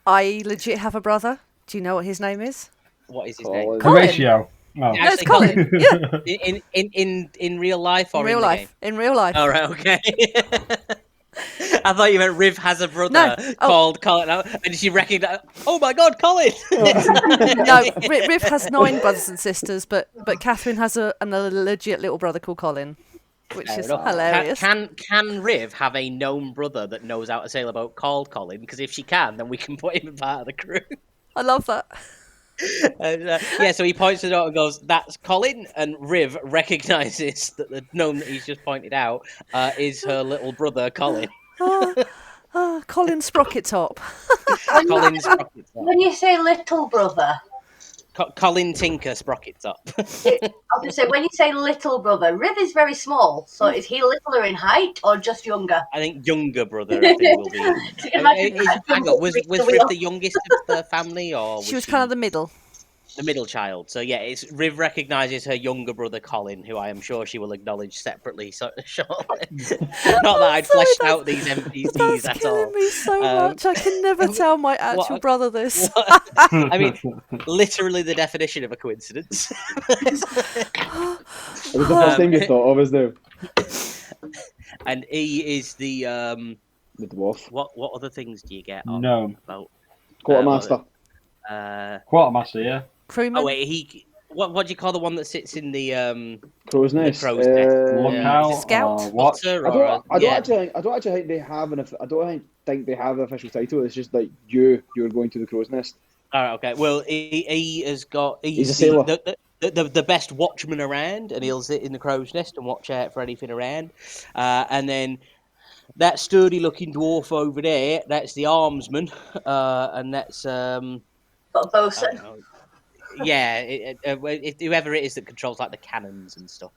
I legit have a brother. Do you know what his name is? What is his name? Colin. Horatio. Oh. Yeah, No, it's Colin. Yeah. In real life or In real the life. game? In real life. All right, okay. I thought you meant Riv has a brother No. called Colin, and she recognised. Oh my God, Colin! No, Riv has 9 brothers and sisters, but Catherine has a legit little brother called Colin, which Fair is enough. hilarious. Can Riv have a known brother that knows how to sail a boat called Colin? Because if she can, then we can put him in part of the crew. I love that. Yeah, so he points to the door and goes, "That's Colin," and Riv recognises that the gnome that he's just pointed out is her little brother, Colin. Colin Sprocket-Top. Colin Sprocket Top. When you say little brother, Colin Tinker Sprocket Top. I was going to say, when you say little brother, Riv is very small. So is he littler in height or just younger? I think younger brother, I think, will be. Hang on, was Riv the youngest of the family, or She was kind of the middle. the middle child? So yeah, it's Riv recognises her younger brother Colin, who I am sure she will acknowledge separately. So shortly. Not that I'd fleshed out these NPCs That's at all. killing me so much. I can never tell my actual brother this. I mean, literally the definition of a coincidence. It was the first thing you thought of, is there? And he is the dwarf. What other things do you get on No. boat? Quartermaster. Quartermaster, yeah. Crewman? Oh wait, what do you call the one that sits in the Crow's nest. crow's nest? Lookout. Scout? Or what? Spotter I or don't actually think they have think they have an official title. It's just like you're going to the crow's nest. All right, okay. Well, he has got. He's a sailor. The best watchman around, and he'll sit in the crow's nest and watch out for anything around. And then that sturdy-looking dwarf over there, that's the armsman, and that's Got a bosun. yeah, whoever it is that controls like the cannons and stuff.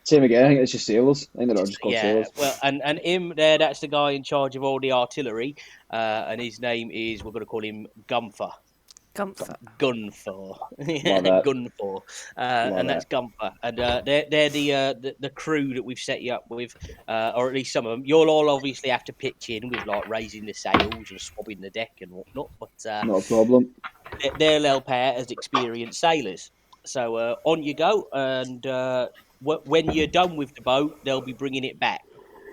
Same again. I think it's just sailors. I think they're all just called Yeah, sailors. well, and him there, that's the guy in charge of all the artillery, and his name is, we're going to call him Gunther. Gunther. Gunthor. Love that. Gunthor. And that's Gunther. And they're the crew that we've set you up with, or at least some of them. You'll all obviously have to pitch in with like raising the sails and swabbing the deck and whatnot, but Not a problem. they'll help out as experienced sailors. So on you go, and when you're done with the boat, they'll be bringing it back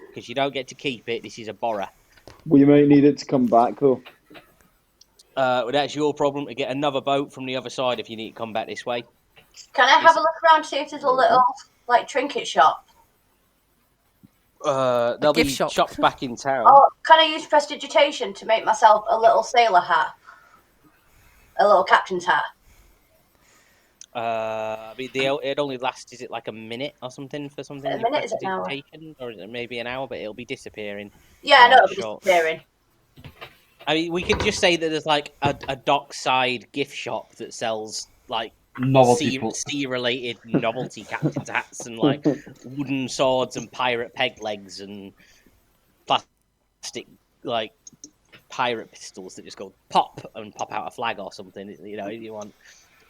because you don't get to keep it. This is a borrow. We might need it to come back though. Well, that's your problem to get another boat from the other side if you need to come back this way. Can I have a look around to see if there's a little like trinket shop? They'll be gift shop. shops back in town. Oh, can I use prestidigitation to make myself a little sailor hat? A little captain's hat? I mean, it only lasts, is it like a minute or something for something? A minute, is it an hour? Or is it maybe an hour, but it'll be disappearing. Yeah, I know, it'll be Sure. disappearing. I mean, we could just say that there's like a dockside gift shop that sells like novelty. sea-related novelty captain's hats and like wooden swords and pirate peg legs and plastic like pirate pistols that just go pop and pop out a flag or something. You know, if you want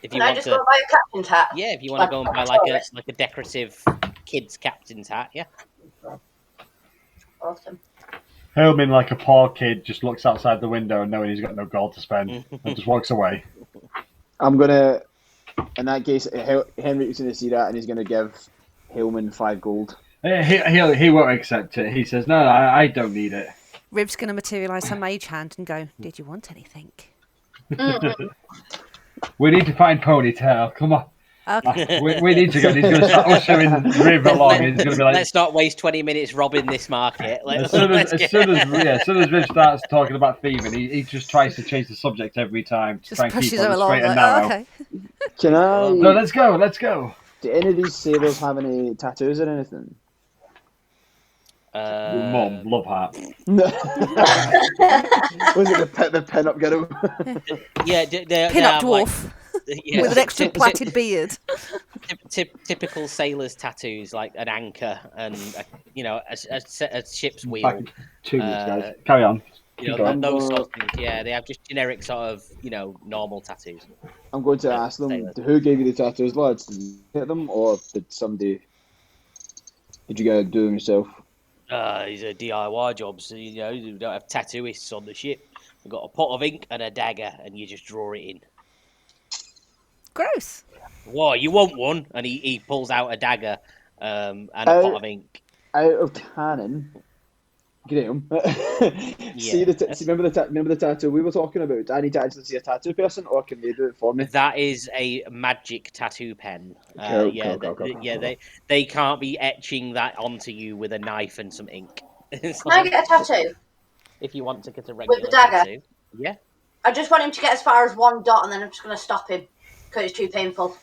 Can I just go and buy a captain's hat? Yeah, if you want to go and buy like a decorative kids captain's hat, yeah. Awesome. Hillman, like a poor kid, just looks outside the window and knowing he's got no gold to spend and just walks away. I'm gonna, in that case, Henry's gonna see that and he's gonna give Hillman 5 gold. He won't accept it. He says, "No, I don't need it." Riv's going to materialise her mage hand and go, "Did you want anything?" We need to find Ponytail. Come on. Okay. We need to go. He's going to start ushering Riv along. He's going to be like, let's not waste 20 minutes robbing this market. as soon as Riv starts talking about thieving, he just tries to change the subject every time to Just try and keep pushes on her the along. straight and Like, narrow. oh, okay. Can I? No, let's go. Do any of these sailors have any tattoos or anything? Mum, love heart. No. Was it the pin-up girl? Yeah, Pin-up dwarf with an extra plaited beard. Typical sailors' tattoos, like an anchor and a ship's wheel. Back in 2 minutes, guys. Carry on. You know, those sorts of things. Yeah, they have just generic sort of normal tattoos. I'm going to ask them, who gave you the tattoos, lads? Did you get them, or did you go do them yourself? These are DIY jobs. You don't have tattooists on the ship. You've got a pot of ink and a dagger, and you just draw it in. Gross. Whoa, you want one? And he pulls out a dagger and a pot of ink. Out of canon, Graham. Remember the tattoo we were talking about? Do I need to actually see a tattoo person, or can they do it for me? That is a magic tattoo pen. Cool. They can't be etching that onto you with a knife and some ink. Can I get a tattoo? If you want to get a regular with the dagger? tattoo, yeah. I just want him to get as far as 1 dot, and then I'm just going to stop him because it's too painful.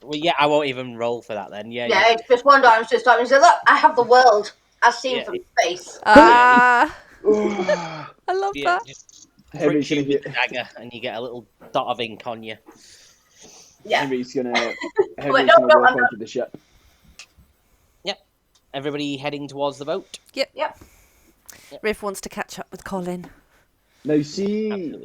Well, yeah, I won't even roll for that then. Yeah, it's just 1 dot. I'm just stopping. So look, I have the world as seen from space. I love that. Just prick you with the dagger, and you get a little dot of ink on you. Yeah. Henry's gonna no, walk onto the ship. Yep. Everybody heading towards the boat. Yep. Riv wants to catch up with Colin. Now, see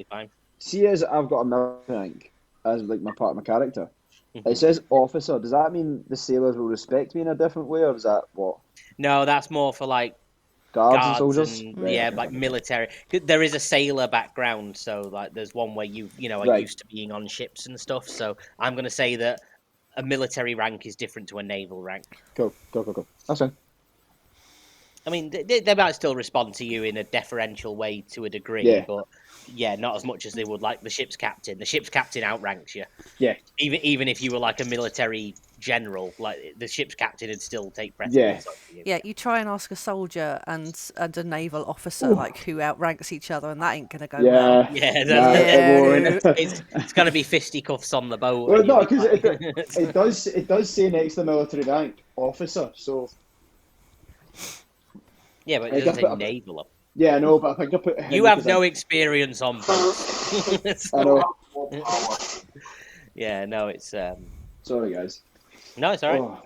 as I've got a military rank as like my part of my character. It says officer. Does that mean the sailors will respect me in a different way, or is that what? No, that's more for like guards and soldiers. Yeah, like military. There is a sailor background, so like there's one where you are used to being on ships and stuff. So I'm going to say that a military rank is different to a naval rank. Cool. That's fine. I mean, they might still respond to you in a deferential way to a degree, but not as much as they would like the ship's captain. The ship's captain outranks you. Yeah. Even if you were like a military general, like the ship's captain would still take precedence over you. Yeah, you try and ask a soldier and a naval officer like who outranks each other, and that ain't gonna go well. It's gonna be fisticuffs on the boat. Well, no, because it does say next to the military rank officer, so. Yeah, but it doesn't say naval up. Yeah, I know, but I think I put. You have no experience on boats. I know. Yeah, no, it's. Sorry, guys. No, it's all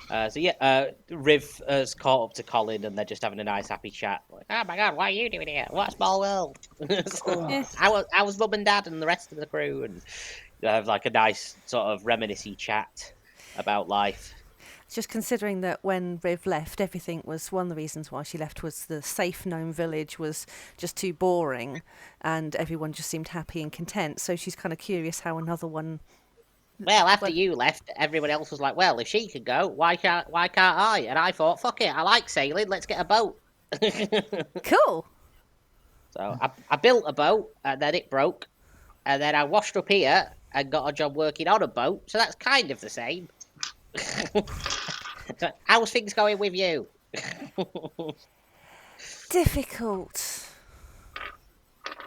right. Riv has caught up to Colin, and they're just having a nice, happy chat. Like, oh my god, what are you doing here? What a small world! I was Mum and Dad and the rest of the crew, and they have like a nice sort of reminiscing chat about life. Just considering that when Riv left, everything was one of the reasons why she left was the safe gnome village was just too boring, and everyone just seemed happy and content. So she's kind of curious how another one. Well, after you left, everyone else was like, "Well, if she could go, why can't I?" And I thought, "Fuck it, I like sailing. Let's get a boat." Cool. So I built a boat, and then it broke, and then I washed up here and got a job working on a boat. So that's kind of the same. So, how's things going with you? Difficult.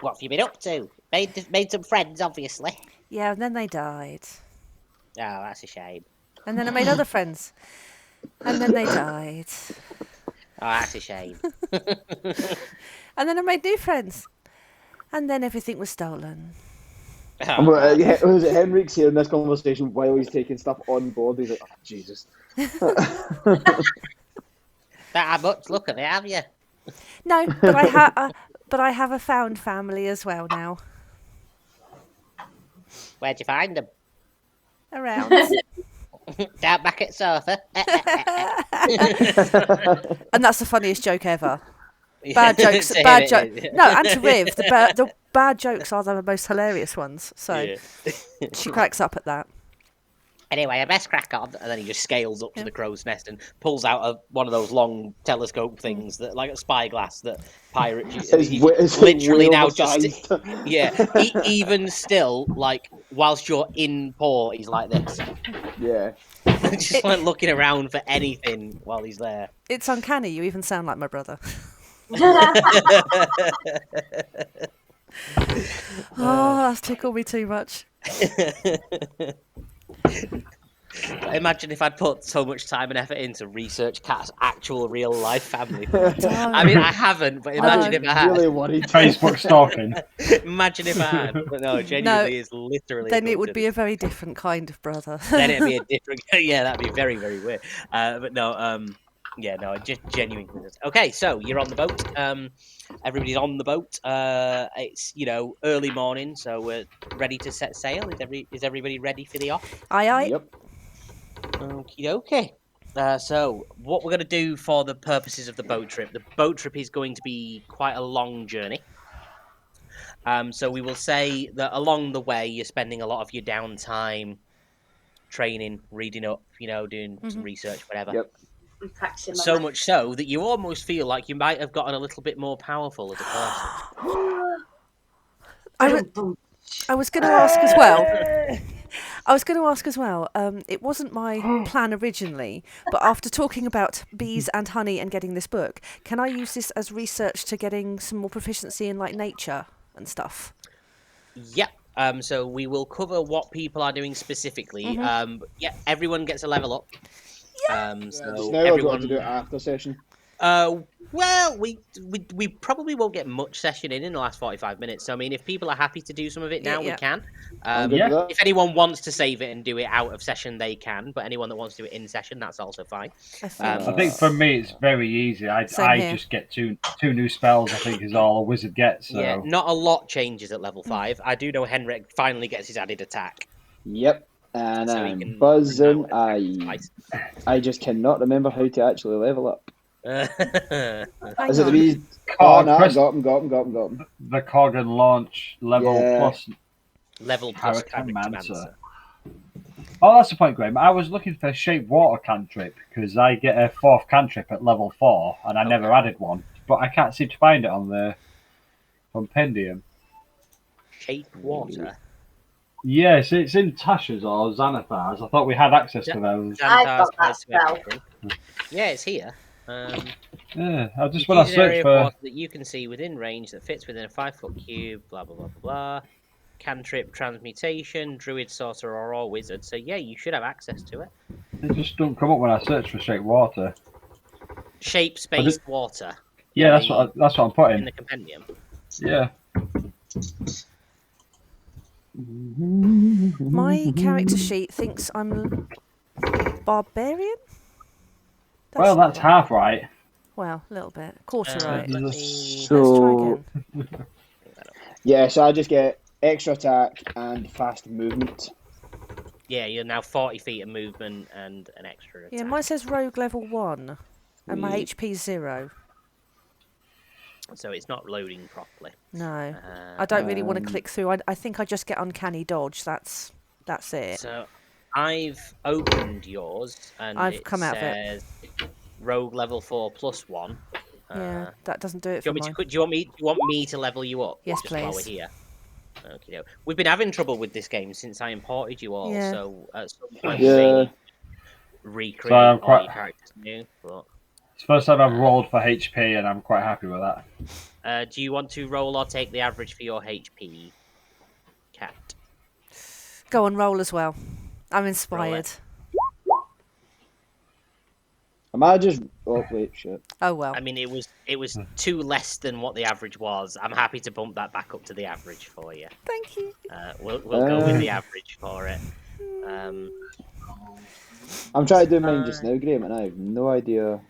What have you been up to? Made some friends, obviously. Yeah, and then they died. Oh, that's a shame. And then I made other friends. And then they died. Oh, that's a shame. And then I made new friends. And then everything was stolen. Yeah, was it Henrik's hearing this conversation while he's taking stuff on board? He's like, oh, Jesus. That much look at it, have you? No, but I have a found family as well now. Where'd you find them? Around. Down back at sofa. And that's the funniest joke ever. Bad jokes. To Bad him joke. it is. No, and to Riv, the bad jokes are the most hilarious ones. So Yeah. she cracks up at that. Anyway, I best crack on, and then he just scales up to the crow's nest and pulls out one of those long telescope things that, like a spyglass that pirates use. It's Literally way now, just oversized. even still, like whilst you're in port, he's like this, Yeah. just like looking around for anything while he's there. It's uncanny. You even sound like my brother. Oh, that's tickled me too much. Imagine if I'd put so much time and effort into research Cat's actual real life family. I mean, I haven't, but imagine if I had. Really worried. Facebook stalking. Imagine if I had. But no, genuinely, it's literally. Then it would be a very different kind of brother. Then it'd be a different. Yeah, that'd be very, very weird. But no, yeah, no, just genuinely. Okay, so you're on the boat. Everybody's on the boat. It's early morning, so we're ready to set sail. Is everybody ready for the off? Aye. Yep. Okay. So what we're going to do for the purposes of the boat trip is going to be quite a long journey. So we will say that along the way you're spending a lot of your downtime training, reading up, doing some research, whatever. Yep. So much so that you almost feel like you might have gotten a little bit more powerful as a person. I was going to ask as well. It wasn't my plan originally, but after talking about bees and honey and getting this book, can I use this as research to getting some more proficiency in like nature and stuff? Yep. So we will cover what people are doing specifically. Yeah, everyone gets a level up. So Now everyone I've got to do it after session. Well, we probably won't get much session in the last 45 minutes. So I mean, if people are happy to do some of it now, we can. If anyone wants to save it and do it out of session, they can. But anyone that wants to do it in session, that's also fine. I think for me it's very easy. I just get two new spells. I think is all a wizard gets. So. Yeah, not a lot changes at level 5. I do know Henrik finally gets his added attack. Yep. And So I'm buzzing. I just cannot remember how to actually level up. Is it the wee? Oh, no, got him. The cog and launch level plus Character. Oh, that's the point, Graham. I was looking for shape water cantrip because I get a 4th cantrip at level 4, and I never added one, but I can't seem to find it on the compendium. Shape water. Yes, it's in Tasha's or Xanathar's. I thought we had access to those. I've got that spell. Yeah, it's here. Yeah, I just want to search for water that you can see within range that fits within a 5-foot cube. Blah blah blah blah blah. Cantrip, transmutation, druid, sorcerer, or wizard. So yeah, you should have access to it. It just don't come up when I search for shape water. Shape space water. Yeah, that's what I'm putting in the compendium. Yeah. My character sheet thinks I'm barbarian. That's half right. Well, a little bit. Quarter right. So, let's try again. Yeah, so I just get extra attack and fast movement. Yeah, you're now 40 feet of movement and an extra attack. Yeah, mine says rogue level 1 and my HP's 0. So it's not loading properly. No, I don't really want to click through. I think I just get uncanny dodge. That's it. So I've opened yours and I've come out of says rogue level 4 plus 1. Yeah, that doesn't do it do for mine. Do you want me to level you up? Yes, just please. While we're here. Okay, we've been having trouble with this game since I imported you all. Yeah. So at some point we may need to recreate all your characters new. But it's the first time I've rolled for HP, and I'm quite happy with that. do you want to roll or take the average for your HP, Cat? Go on, roll as well. I'm inspired. Am I just? Oh wait, shit. Oh well. I mean, it was 2 less than what the average was. I'm happy to bump that back up to the average for you. Thank you. We'll go with the average for it. I'm trying to do mine just now, Graham, and I have no idea.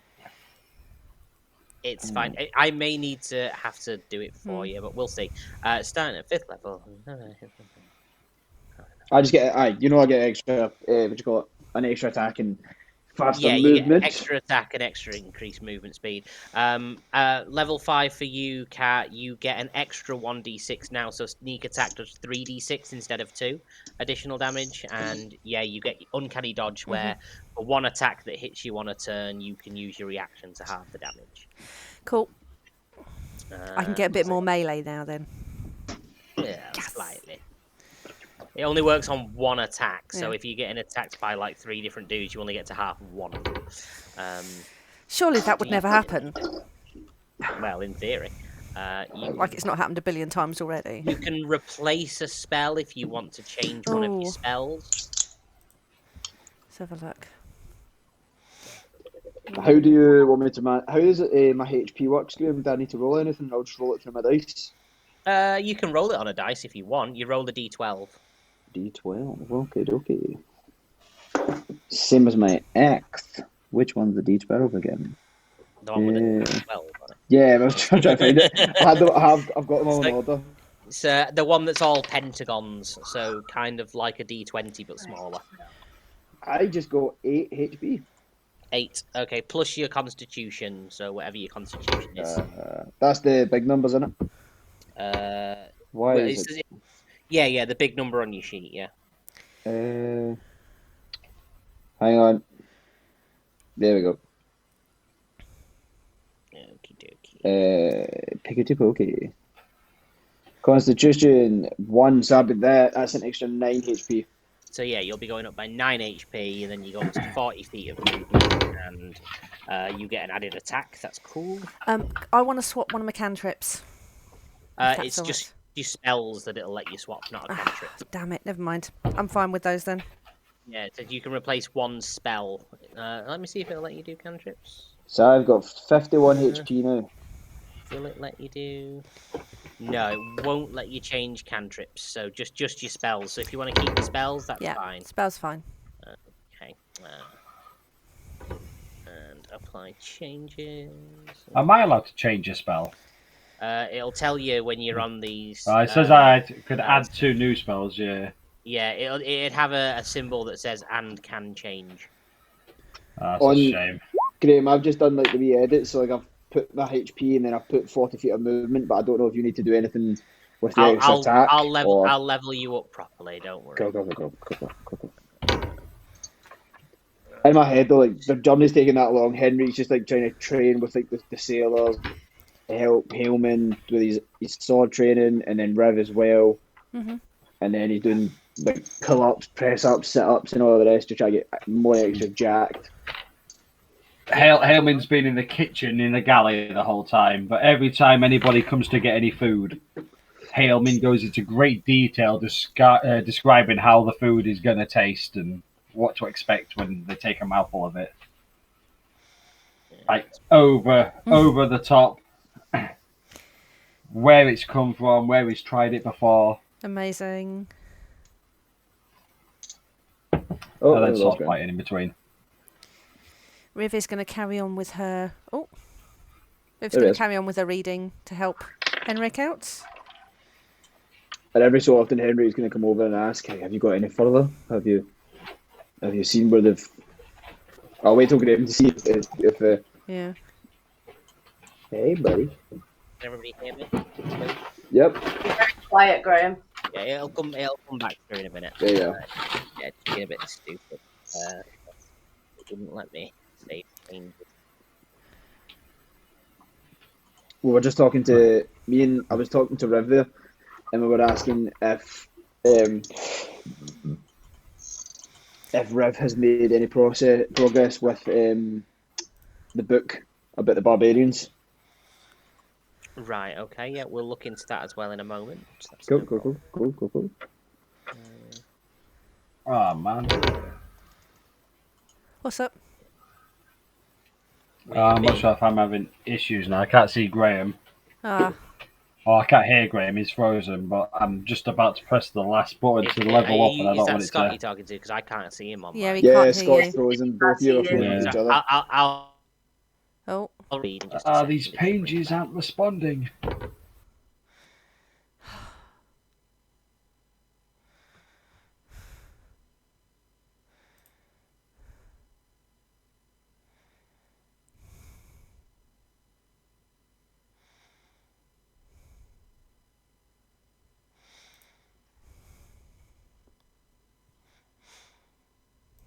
It's fine. I may need to have to do it for you, but we'll see. Starting at 5th level. I just get, I get extra, what you call it, an extra attack and faster Yeah, you get movement. extra attack and extra increased movement speed. Level 5 for you, Kat, you get an extra 1d6 now, so sneak attack does 3d6 instead of 2 additional damage. And yeah, you get uncanny dodge, where for one attack that hits you on a turn, you can use your reaction to halve the damage. Cool. I can get a bit more melee now then. Yeah, slightly. It only works on one attack, so Yeah. if you're getting attacked by like 3 different dudes, you only get to half of one of them. Surely that would never happen. Well, in theory. Like it's not happened a billion times already. You can replace a spell if you want to change one of your spells. Let's have a look. How do you want me to how does it, my HP works, Graham? Do I need to roll anything? I'll just roll it through my dice. You can roll it on a dice if you want. You roll a d12. D12. Okay. Same as my X. Which one's the D12 again? The one with the 12 on it. Yeah, I was trying to find it. I've got them all in order. It's the one that's all pentagons, so kind of like a d20 but smaller. I just got 8 HP. 8. Okay, plus your constitution, so whatever your constitution is. That's the big numbers, isn't it? Why well, is it? Yeah, the big number on your sheet, yeah. Hang on. There we go. Okie dokie. Pickety pokey. Constitution 1, so that's an extra 9 HP. So yeah, you'll be going up by 9 HP, and then you go up to 40 feet of movement, and you get an added attack. That's cool. I want to swap one of my cantrips. It's just your spells that it'll let you swap, not a cantrip. Damn it, never mind. I'm fine with those then. Yeah, so you can replace one spell. Let me see if it'll let you do cantrips. So I've got 51 HP now. Will it let you do? No, it won't let you change cantrips. So just your spells. So if you want to keep the spells, that's fine. Spell's fine. Okay. And apply changes. Am I allowed to change a spell? It'll tell you when you're on these. It says I could add 2 new spells, yeah. Yeah, it'd have a symbol that says "and can change." That's a shame. Graham, I've just done like the wee edit, so like I've put my HP and then I've put 40 feet of movement, but I don't know if you need to do anything with the extra attack. I'll level you up properly. Don't worry. Go. In my head though, like the journey's taking that long. Henry's just like trying to train with like the sailors, help Haleman with his sword training, and then Rev as well. And then he's doing like pull-ups, press-ups, sit-ups, and all the rest to try to get more extra jacked. Haleman's been in the kitchen in the galley the whole time, but every time anybody comes to get any food, Haleman goes into great detail describing how the food is going to taste and what to expect when they take a mouthful of it. Like over the top, where it's come from, where he's tried it before. Amazing. And then sword fighting in between. Riv is going to carry on with her. Riv's going to carry on with her reading to help Henrik out. And every so often, Henry's going to come over and ask, "Hey, have you got any further? Have you seen where they've?" I'll wait till Graham to see if yeah. Hey, buddy. Can everybody hear me? Yep. Be very quiet, Graham. Yeah, it'll come back through in a minute. There you go. Yeah, it's being a bit stupid. It didn't let me save changes. We were just talking to I was talking to Riv there, and we were asking if Riv has made any progress with the book about the barbarians. Right, okay, yeah, we'll look into that as well in a moment. Cool. Oh, man. What's up? I'm not sure if I'm having issues now. I can't see Graham. Ah, Oh, I can't hear Graham. He's frozen, but I'm just about to press the last button to level up, and I Is don't that want it Scott to. you're talking to? Because I can't see him on yeah, mine. we Yeah, can't hear Scott's you. frozen. Both of you are frozen Yeah. to each other. I'll Oh, read in just a second. These It should bring it pages back. aren't responding.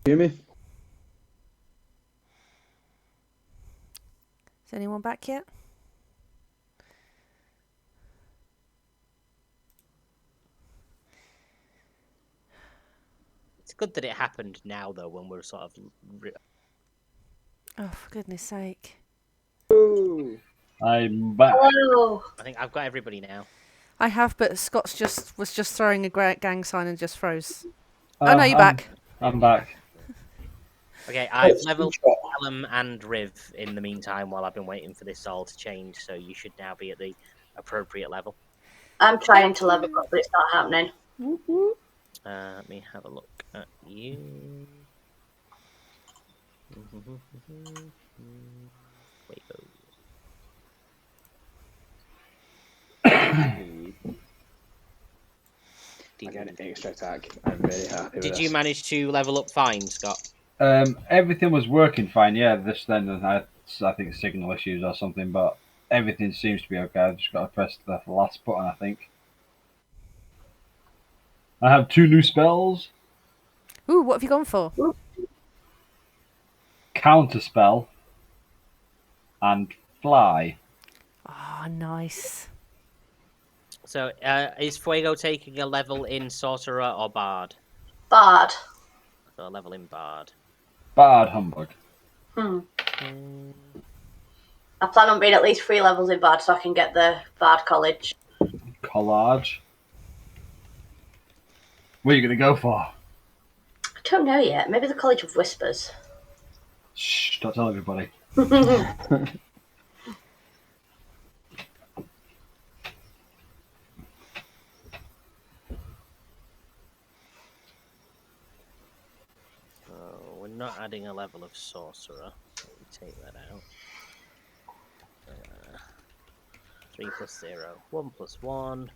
Hear me? is anyone back yet? It's good that it happened now, though, when we're sort of. Oh, for goodness sake. Ooh. I'm back. Hello. I think I've got everybody now. I have, but Scott's was just throwing a gang sign and just froze. Oh, no, you're I'm- back. I'm back. Okay, I've leveled Callum and Riv in the meantime while I've been waiting for this all to change, so you should now be at the appropriate level. I'm trying to level up, but it's not happening. Let me have a look at you. I got an extra attack. I'm very happy with Did this. you manage to level up fine, Scott? Everything was working fine. Yeah, this then I think signal issues or something, but everything seems to be okay. I've just got to press the last button, I think. I have 2 new spells. Ooh, what have you gone for? Counter spell and fly. Oh, nice. So, is Fuego taking a level in Sorcerer or Bard? Bard. So a level in Bard. Bard humbug. I plan on being at least 3 levels in Bard so I can get the Bard College. Collage. What are you going to go for? I don't know yet. Maybe the College of Whispers. Shh, don't tell everybody. We're not adding a level of Sorcerer. So we take that out. 3 plus 0. 1 plus 1.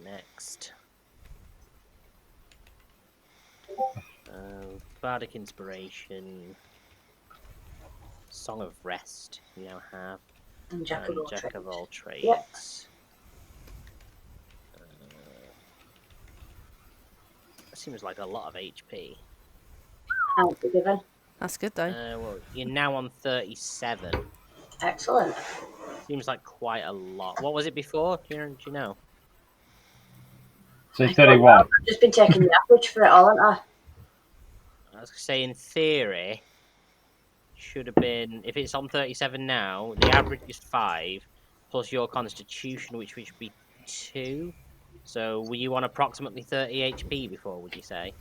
Next. Bardic Inspiration. Song of Rest, you now have. And Jack of all Jack trades. of all trades. Yep. Seems like a lot of HP. I'll be given. That's good, though. Well, you're now on 37. Excellent. Seems like quite a lot. What was it before? Do you know? So 31. I've just been taking the average for it all, haven't I? I was gonna say, in theory, should have been, if it's on 37 now, the average is 5 plus your constitution, which would be 2. So were you on approximately 30 HP before, would you say?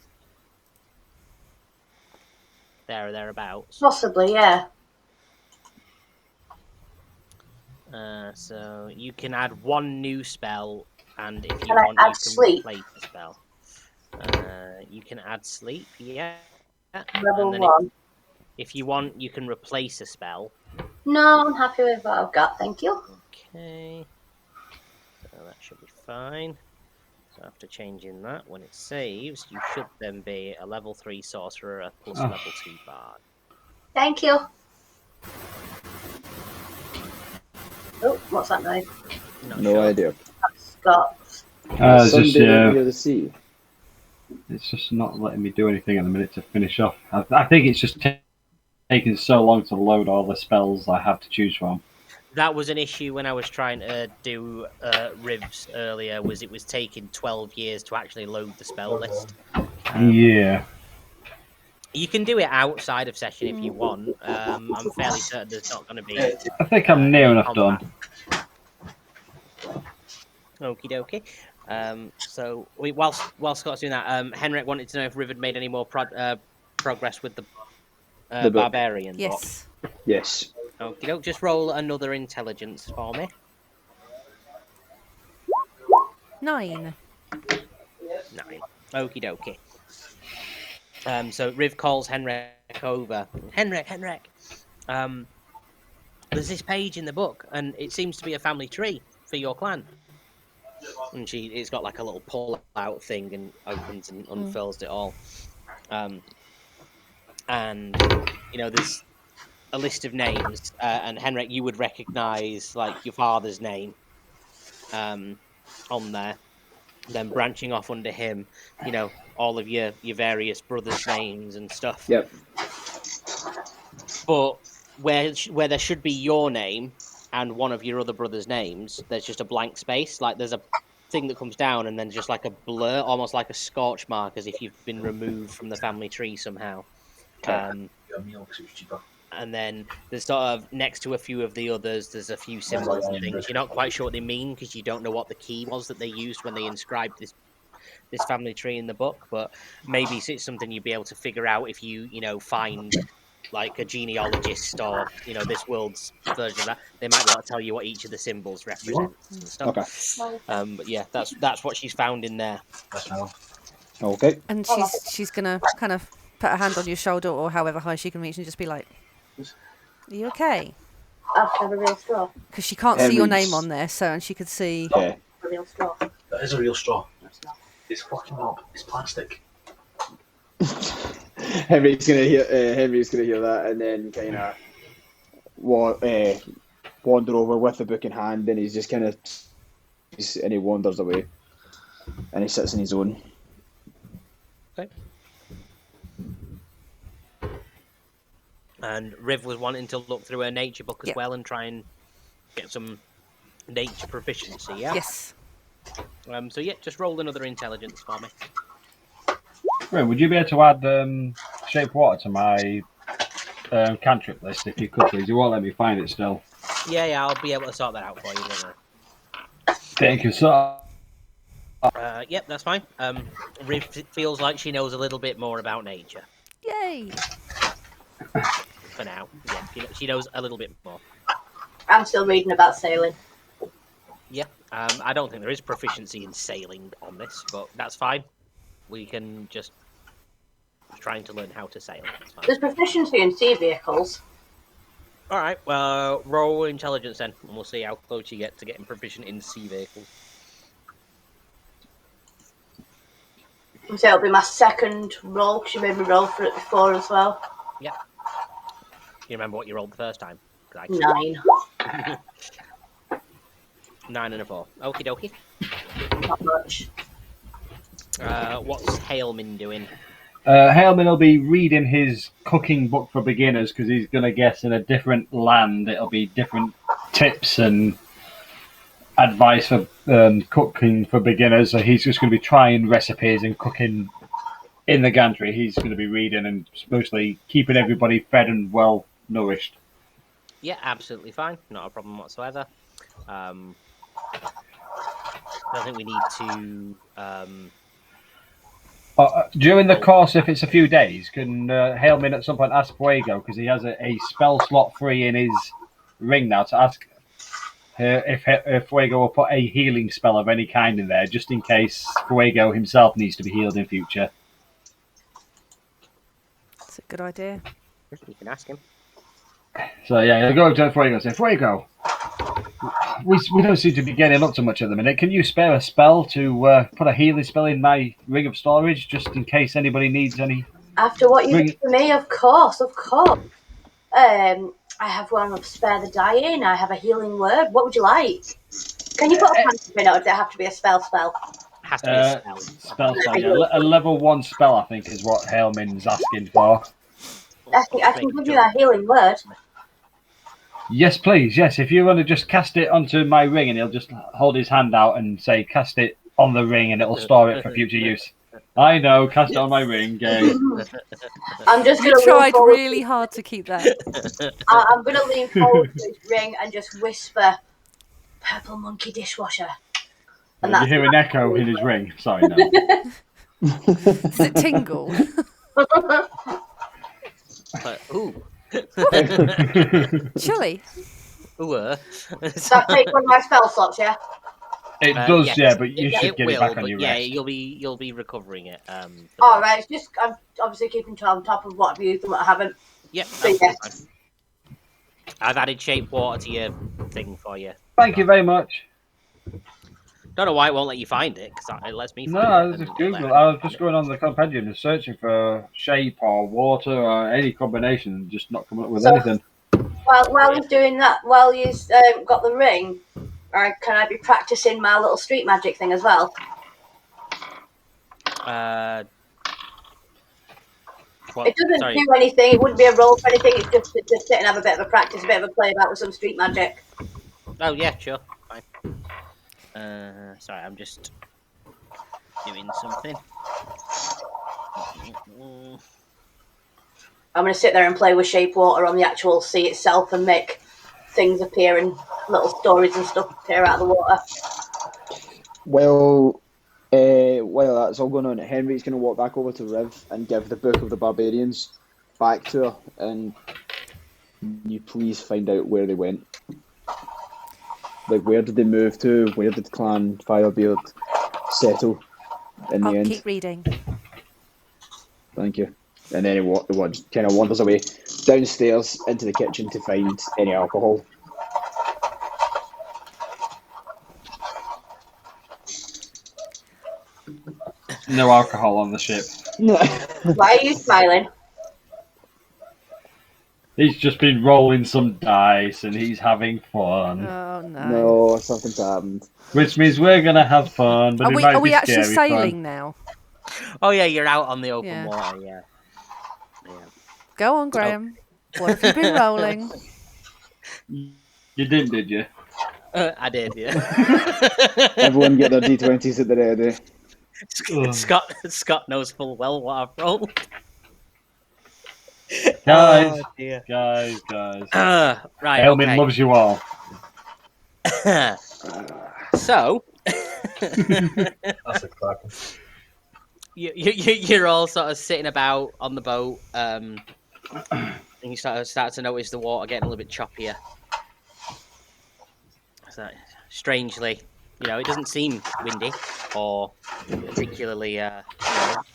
There or thereabouts. Possibly, yeah. So you can add 1 new spell, and if you Can I want, add you can sleep? replace the spell. You can add sleep, yeah. Level And then 1. if you want, you can replace a spell. No, I'm happy with what I've got, thank you. Okay. So that should be fine. So after changing that, when it saves, you should then be a level 3 sorcerer plus level 2 bard. Thank you. Oh, what's that noise? Not No sure. idea. That's got. It's just, Sunday near the sea. it's just not letting me do anything at the minute to finish off. I think it's just taking so long to load all the spells I have to choose from. That was an issue when I was trying to do Rivs earlier, was it was taking 12 years to actually load the spell list. Yeah. You can do it outside of session if you want. I'm fairly certain there's not going to be... I think I'm near enough done. Okie dokie. So whilst Scott's doing that, Henrik wanted to know if Riv had made any more progress with the book. barbarian book? Yes. Yes. Okay, don't just roll another intelligence for me. 9. 9. Okie dokie. So Riv calls Henrik over. Henrik. There's this page in the book, and it seems to be a family tree for your clan. And it's got like a little pull-out thing, and opens and unfurls it all. And there's a list of names, and Henrik, you would recognise like your father's name, on there. Then branching off under him, all of your various brothers' names and stuff. Yep. But where there should be your name and one of your other brothers' names, there's just a blank space. Like there's a thing that comes down, and then just like a blur, almost like a scorch mark, as if you've been removed from the family tree somehow. And then there's sort of next to a few of the others, there's a few symbols and things. You're not quite sure what they mean because you don't know what the key was that they used when they inscribed this family tree in the book. But maybe it's something you'd be able to figure out if you find like a genealogist or this world's version of that. They might be able to tell you what each of the symbols represents and stuff. Okay. But yeah, that's what she's found in there. Okay. And she's gonna kind of put her hand on your shoulder or however high she can reach and just be like, "Are you okay?" After the real straw. Because she can't see your name on there, and she could see. Yeah. The real straw. That is a real straw. No, it's not. It's fucking up. It's plastic. Henry's gonna hear that, and then kind of wander over with the book in hand, and he's just and he wanders away, and he sits in his own. Okay. And Riv was wanting to look through her nature book as well and try and get some nature proficiency. Yeah. Yes. So yeah, just roll another intelligence for me. Right, would you be able to add shape water to my cantrip list if you could, please? You won't let me find it still. Yeah, I'll be able to sort that out for you. Don't worry. Thank you, sir. Yep, that's fine. Riv feels like she knows a little bit more about nature. Yay! For now, yeah, she knows a little bit more. I'm still reading about sailing. Yeah, I don't think there is proficiency in sailing on this, but that's fine. We can just trying to learn how to sail. There's proficiency in sea vehicles. All right, well, roll intelligence then, and we'll see how close you get to getting proficient in sea vehicles. So it'll be my second roll, because you made me roll for it before as well. Yeah. You remember what you rolled the first time? 9. 9 and a 4. Okie dokie. Not much. What's Haleman doing? Haleman will be reading his cooking book for beginners because he's going to guess in a different land. It'll be different tips and advice for cooking for beginners. So he's just going to be trying recipes and cooking in the gantry. He's going to be reading and mostly keeping everybody fed and well nourished. Yeah, absolutely fine. Not a problem whatsoever. I don't think we need to... during the course, if it's a few days, can Haleman at some point ask Fuego, because he has a spell slot free in his ring now, to ask if Fuego will put a healing spell of any kind in there, just in case Fuego himself needs to be healed in future. That's a good idea. You can ask him. So yeah, he'll go up to Fuego and say, Fuego, we don't seem to be getting up to much at the minute. Can you spare a spell to put a healing spell in my ring of storage, just in case anybody needs any? After what you did for me, of course. I have one of Spare the Dying. I have a healing word. What would you like? Can you put a cantrip in, or does it have to be a spell? Has to be a spell. Yeah. A level 1 spell, I think, is what Haleman's asking for. I can give you a healing word. Yes, please. Yes, if you want to just cast it onto my ring, and he'll just hold his hand out and say, cast it on the ring, and it'll store it for future use. I know, cast it on my ring, gay. I'm just going to tried really hard to keep that. I'm going to lean forward to his ring and just whisper, "Purple monkey dishwasher." And you hear an echo in his ring. Sorry, no. Does it tingle? But, ooh. Chilly. Ooh. Does that take one of my spell slots, yeah? It does, yes, yeah, but you should it get will, it back on but your yeah, rest. you'll be recovering it. All right, it's just I'm obviously keeping on top of what I've used and what I haven't. Yep, So, that's yeah. fine. I've added shape water to your thing for you. Thank you very much. Don't know why it won't let you find it, because it lets me No, find I it. was and just it let Google. her I was find just it. going on the compendium and searching for shape or water or any combination, and just not coming up with So- anything. While he's doing that, while he's got the ring, can I be practicing my little street magic thing as well? It doesn't Sorry. do anything. It wouldn't be a roll for anything. It's just to sit and have a bit of a practice, a bit of a play about with some street magic. Oh yeah, sure, fine. Sorry, I'm just doing something. I'm going to sit there and play with shape water on the actual sea itself and make things appear and little stories and stuff appear out of the water. While that's all going on, Henry's going to walk back over to Riv and give the Book of the Barbarians back to her, and you please find out where they went. Like, where did they move to? Where did Clan Firebeard settle in the I'll end? keep reading. Thank you. And then he kind of wanders away downstairs into the kitchen to find any alcohol. No alcohol on the ship. Why are you smiling? He's just been rolling some dice and he's having fun. Oh no. No, something's happened. Which means we're gonna have fun, but Are it we might are be we actually scary sailing fun. now? Oh yeah, you're out on the open Yeah. water. Yeah. Go on, Graham. What have you been rolling? You didn't, did you? I did, yeah. Everyone get their D20s at the ready. Scott knows full well what I've rolled. Guys, Oh, dear. guys. Right. Elmin Okay. loves you all. So, That's a cracker. you're all sort of sitting about on the boat, and you start to notice the water getting a little bit choppier. So, strangely, it doesn't seem windy or particularly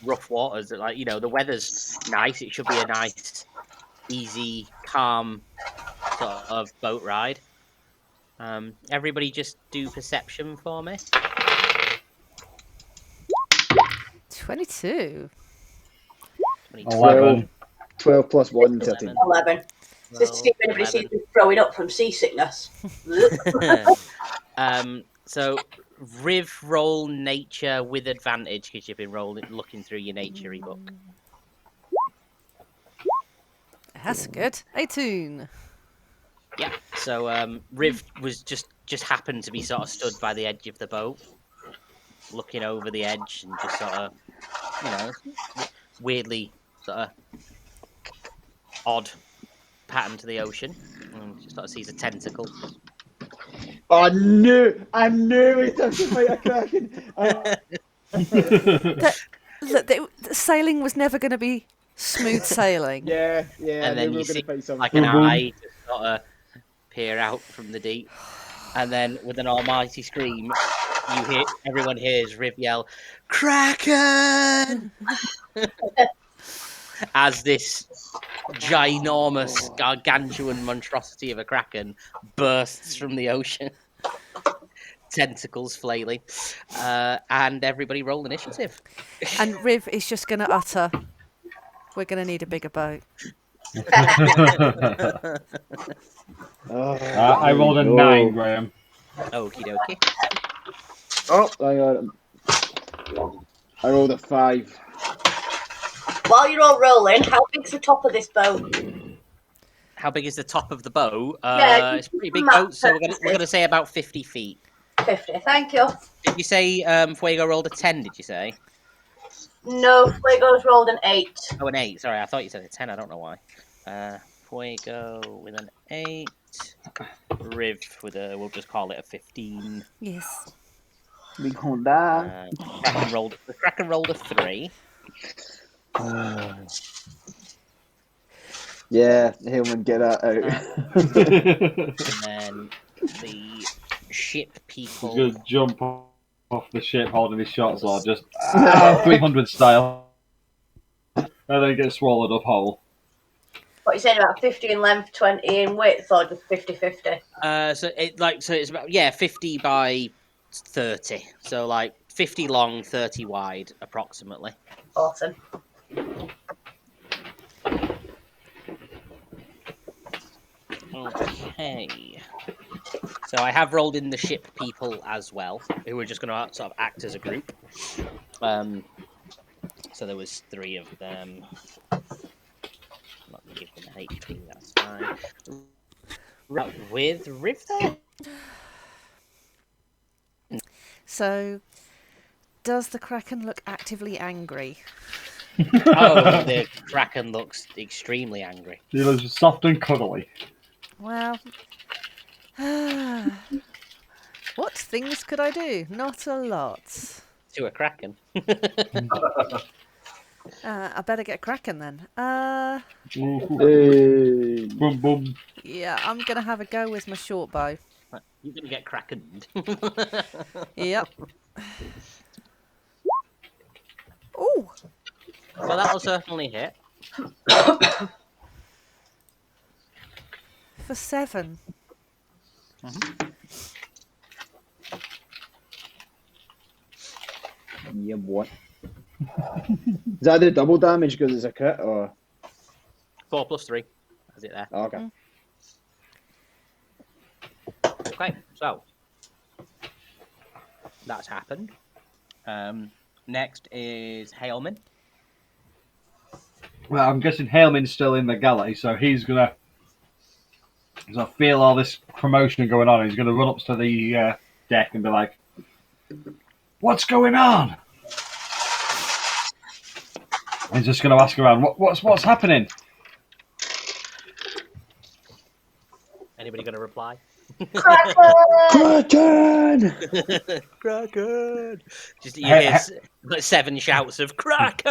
rough waters. Like, the weather's nice. It should be a nice, easy, calm sort of boat ride. Everybody just do perception for me. 22. 11. 12 plus 1, 13. 11. It's just to see if anybody seems to be throwing up from seasickness. So Riv, roll nature with advantage because you've been looking through your nature book. That's good. 18. Yeah. So Riv was just happened to be sort of stood by the edge of the boat, looking over the edge and just sort of, weirdly sort of odd pattern to the ocean, and just sort of sees a tentacle. I knew it was to fight a kraken. Look, sailing was never going to be smooth sailing. Yeah. And then we you were see going to fight something. like an eye just sort of peer out from the deep, and then with an almighty scream, everyone hears Riv yell, "Kraken!" as this ginormous, gargantuan monstrosity of a kraken bursts from the ocean, tentacles flailing, and everybody roll initiative. And Riv is just going to utter, "We're going to need a bigger boat." I rolled a 9, Graham. Okie dokie. Oh, hang on. I rolled a 5. While you're all rolling, how big's the top of this boat? How big is the top of the boat? Yeah, It's a pretty big map boat, so we're gonna say about 50 feet. 50. Thank you. Did you say Fuego rolled a 10? Did you say? No, Fuego's rolled an 8. Oh, an 8. Sorry, I thought you said a 10. I don't know why. Fuego with an 8. Riv with we'll just call it a 15. Yes. Big Honda. The Kraken rolled a 3. Yeah, Hillman, get that out. And then the ship He's people. going to jump off the ship holding his shot sword, just 300 style, and then get swallowed up whole. What are you saying about 50 in length, 20 in width, or just 50-50? So it's about 50 by 30. So like 50 long, 30 wide, approximately. Awesome. Okay. So I have rolled in the ship people as well, who are just going to sort of act as a group. So there was 3 of them. I'm not going to give them HP. That's fine. Right, with Riv there. So, does the Kraken look actively angry? Oh, the Kraken looks extremely angry. He looks soft and cuddly. Well, what things could I do? Not a lot. To a Kraken. I better get Kraken then. Hey. Boom, boom. Yeah, I'm gonna have a go with my short bow. You're going to get Krakened. Yep. Oh, So that'll certainly hit. for 7. Yeah, boy. Is that the double damage because it's a crit, or? 4 plus 3. Is it there? Oh, okay. Okay, so that's happened. Next is Hailman. Well, I'm guessing Haleman's still in the galley, so he's gonna feel all this commotion going on. He's gonna run up to the deck and be like, "What's going on?" He's just gonna ask around, "What's happening?" Anybody going to reply? Kraken! Kraken! Just you hear like 7 shouts of Kraken.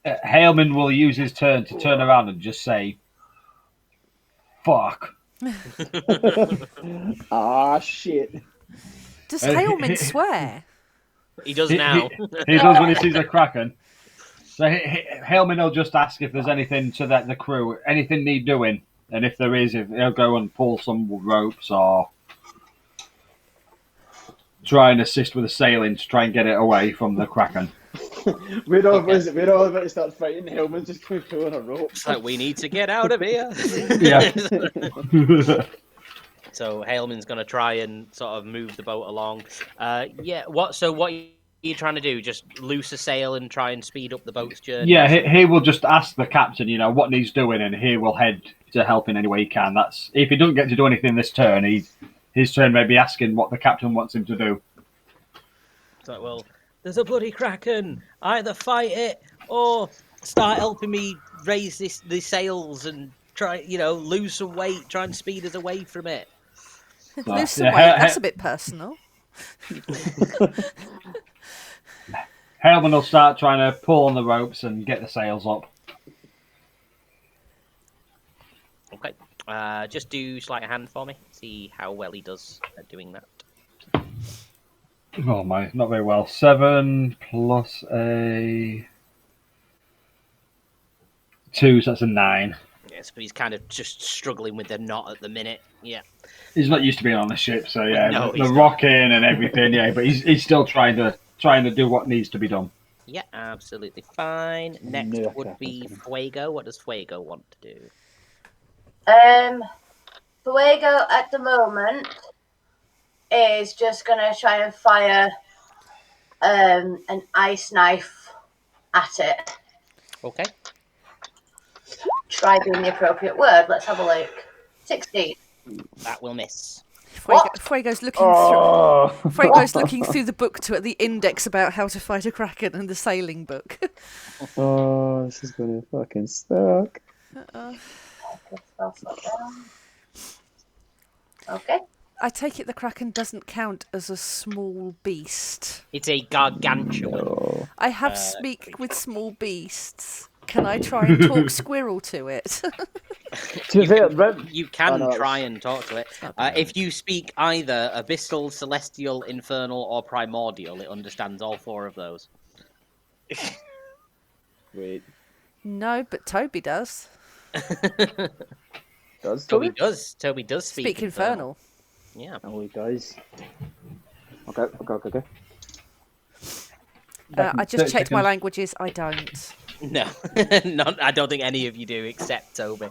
Haleman will use his turn to turn around and just say, "Fuck." Ah, shit. Does Hailman swear? He does now. He does when he sees a Kraken. So Haleman will just ask if there's anything to the crew, anything need doing, and if there is, he'll go and pull some ropes or try and assist with the sailing to try and get it away from the Kraken. We're all about to start fighting. Hellman's just pulling a rope. It's like, we need to get out of here. Yeah. So Hailman's going to try and sort of move the boat along. What are you trying to do? Just loose a sail and try and speed up the boat's journey? Yeah, he will just ask the captain, what needs doing, and he will head to help in any way he can. That's if he doesn't get to do anything this turn, his turn may be asking what the captain wants him to do. It's like, well, there's a bloody Kraken. Either fight it or start helping me raise the sails and try, lose some weight, try and speed us away from it. Lose some weight. That's a bit personal. Hellman will start trying to pull on the ropes and get the sails up. Okay. Just do sleight of hand for me. See how well he does at doing that. Oh my, not very well. 7 plus a 2, so that's a 9. Yes, but he's kind of just struggling with the knot at the minute. Yeah. He's not used to being on the ship, so yeah, No, the rocking and everything, yeah, but he's still trying to do what needs to be done. Yeah, absolutely fine. Next would be Fuego. What does Fuego want to do? Fuego at the moment is just gonna try and fire an ice knife at it. Okay. Try being the appropriate word. Let's have a look. 16. That will miss. Fuego's looking through. Fuego's looking through the book at the index about how to fight a Kraken and the sailing book. Oh, this is gonna fucking suck. Okay. I take it the Kraken doesn't count as a small beast. It's a gargantuan. No. I have speak with small beasts. Can I try and talk squirrel to it? To be fair, Rib, You can no, try and talk to it. If you speak either abyssal, celestial, infernal, or primordial, it understands all 4 of those. wait, No, but Toby does. does Toby Toby? does. Toby does Speak infernal. Yeah. Oh, he does. Okay. I just checked my languages. I don't. No, I don't think any of you do except Toby.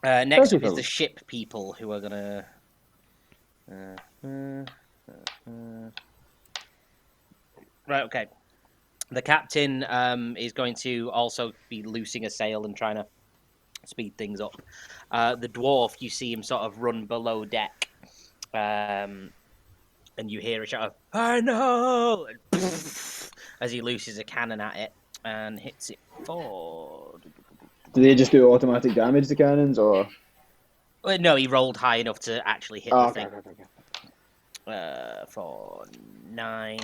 Next up is the ship people who are gonna. Right. Okay. The captain is going to also be loosing a sail and trying to speed things up. The dwarf, you see him sort of run below deck, and you hear a shout of "I know!" as he looses a cannon at it and hits it for. Do they just do automatic damage, the cannons, or? Well, no, he rolled high enough to actually hit the thing. Okay. For 9.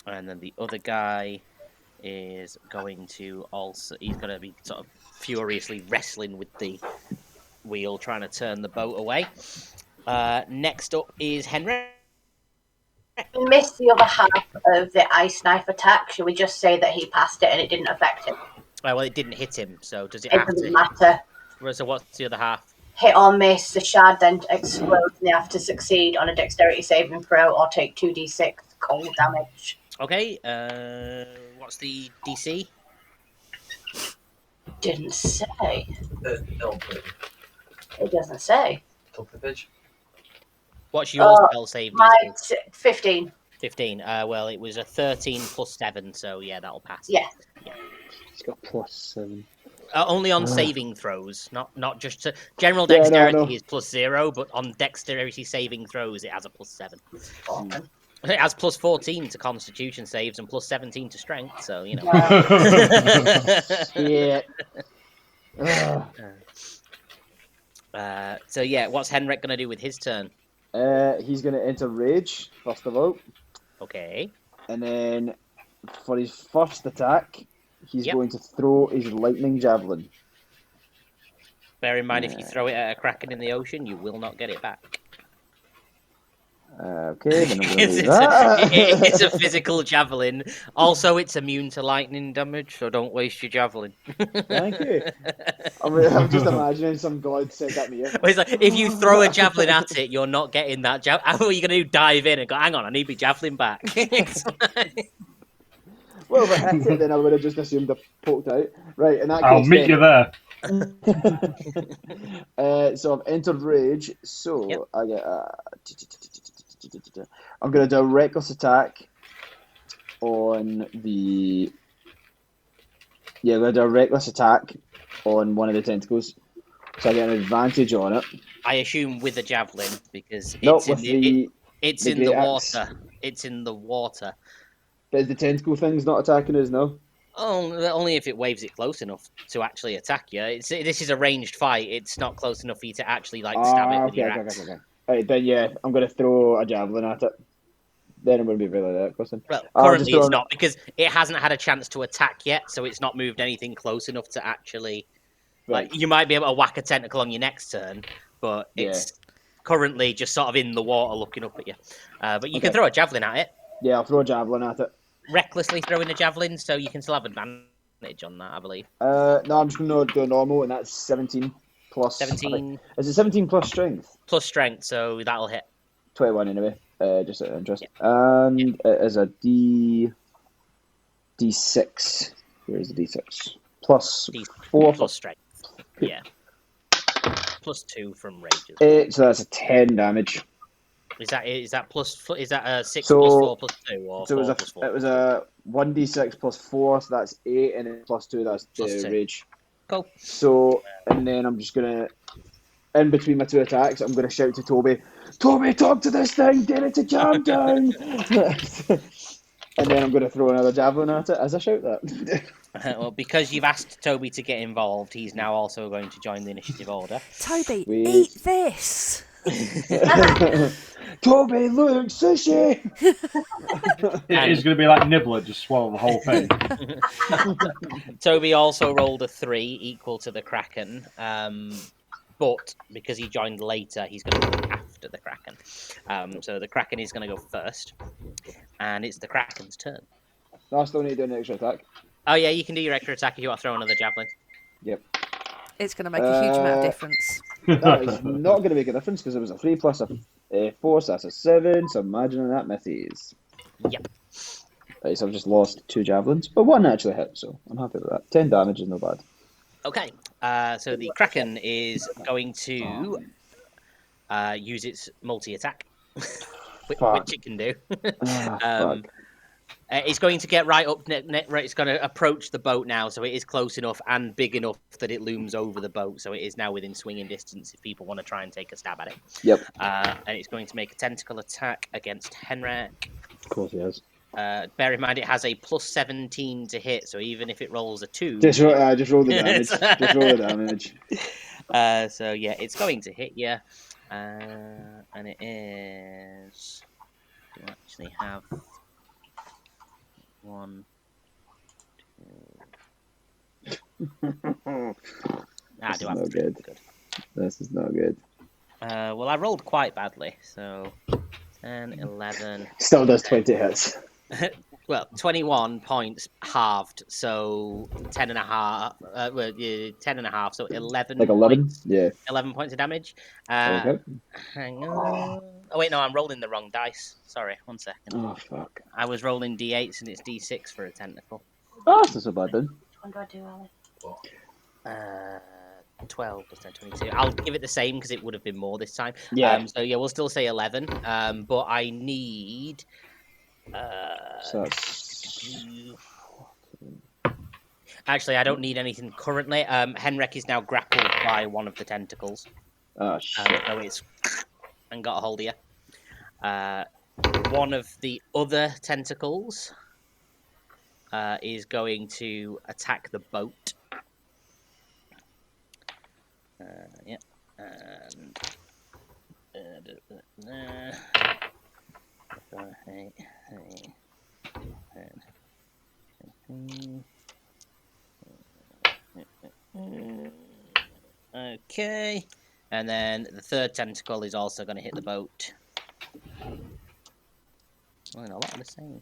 And then the other guy is going to also... He's going to be sort of furiously wrestling with the wheel, trying to turn the boat away. Next up is Henry. He missed the other half of the ice knife attack. Should we just say that he passed it and it didn't affect him? Well, it didn't hit him, so does it It have doesn't to? matter. So what's the other half? Hit or miss, the shard then explodes and they have to succeed on a dexterity saving throw or take 2d6 cold damage. Okay, what's the DC? Didn't say. No, It doesn't say. top of the page. What's your spell save DC? Mine's 15. 15. Well, it was a 13 plus 7, so yeah, that'll pass. Yeah. It's got +7. Only on saving throws, not just to... General dexterity is +0, but on dexterity saving throws, it has a +7. It has +14 to Constitution saves and +17 to Strength, so you know. Yeah. So yeah, what's Henrik gonna do with his turn? He's going to enter rage first of all, Okay. and then for his first attack, he's Yep. going to throw his lightning javelin. Bear in mind, if you throw it at a kraken in the ocean, you will not get it back. Okay, then I'm going to it's, do that. it's a physical javelin. Also, it's immune to lightning damage, so don't waste your javelin. Thank you. I'm just imagining some god said that to me. It's like, if you throw a javelin at it, you're not getting that javelin. How are you going to do? Dive in and go, hang on, I need my javelin back. Well, if I hit it, then I would have just assumed I poked out. Right, in that case, I'll meet you there. So I've entered rage, so Yep. I get I'm going to do a reckless attack on the... Yeah, I'm going to do a reckless attack on one of the tentacles, so I get an advantage on it. I assume with a javelin, because Not it's in with the, it's the in the great axe. water. It's in the water. But is the tentacle thing's not attacking us, no? Oh, only if it waves it close enough to actually attack you. This is a ranged fight. It's not close enough for you to actually stab it with your axe. Okay. Right, then yeah, I'm going to throw a javelin at it. Then I'm going to be really that close. Well, currently it's not, because it hasn't had a chance to attack yet, so it's not moved anything close enough to actually... Right. You might be able to whack a tentacle on your next turn, but it's currently just sort of in the water looking up at you. But you can throw a javelin at it. Yeah, I'll throw a javelin at it. Recklessly throwing a javelin, so you can still have advantage on that, I believe. No, I'm just going to do a normal, and that's 17 plus... 17 Is it 17 plus strength? plus strength, so that'll hit. 21 anyway, just out of interest. And it is a D6. Where's the D6? Plus D 4. plus strength. Yeah. Plus 2 from rages. 8, so that's a 10 damage. Is that a 6 So- plus 4 plus 2 or So 4 it plus 4? was a 1d6 plus 4, so that's 8, and then plus 2, that's Plus the 2. rage. Cool. So, and then I'm just going to, in between my two attacks, I'm going to shout to Toby, Toby, talk to this thing, get it to jam down! And then I'm going to throw another javelin at it as I shout that. Well, because you've asked Toby to get involved, he's now also going to join the initiative order. Toby, Wait. eat this. Toby, look, sushi! It is going to be like Nibbler, just swallow the whole thing. Toby also rolled a 3 equal to the Kraken. But because he joined later, he's going to go after the Kraken. So the Kraken is going to go first. And it's the Kraken's turn. No, I still need to do an extra attack. Oh, yeah, you can do your extra attack if you want to throw another javelin. Yep. It's going to make a huge amount of difference. That is not going to make a difference because it was a 3 plus a 4, so that's a 7. So imagining that misses. Yep. Right, so I've just lost 2 javelins, but 1 actually hit, so I'm happy with that. 10 damage is no bad. Okay. So the Kraken is going to use its multi-attack, which it can do. It's going to get right up. It's going to approach the boat now, so it is close enough and big enough that it looms over the boat. So it is now within swinging distance if people want to try and take a stab at it. Yep. And it's going to make a tentacle attack against Henrik. Of course he has. Bear in mind it has a plus 17 to hit, so even if it rolls a 2... Just roll the damage. Just roll the damage. So yeah, it's going to hit you. And it is... You actually have... 1, 2... This is not good. This is not good. Well, I rolled quite badly, so 10, 11... Still does 20 hits. Well, 21 points halved, so 10 and a half. 10 and a half, so 11. Like 11? Points, yeah. 11 points of damage. Okay. Hang on. Oh wait, no, I'm rolling the wrong dice. Sorry, 1 second. Oh fuck. I was rolling d8s and it's d6 for a tentacle. Oh, that's not so bad then. What do I do, Ali? 12 plus 10, 22. I'll give it the same because it would have been more this time. Yeah. So yeah, we'll still say 11. But I need. So that's... Actually, I don't need anything currently. Henrik is now grappled by one of the tentacles. Oh shit. So it's and got a hold of you. One of the other tentacles is going to attack the boat. Yeah. And... Okay, and then the third tentacle is also going to hit the boat. Well, a lot of the same.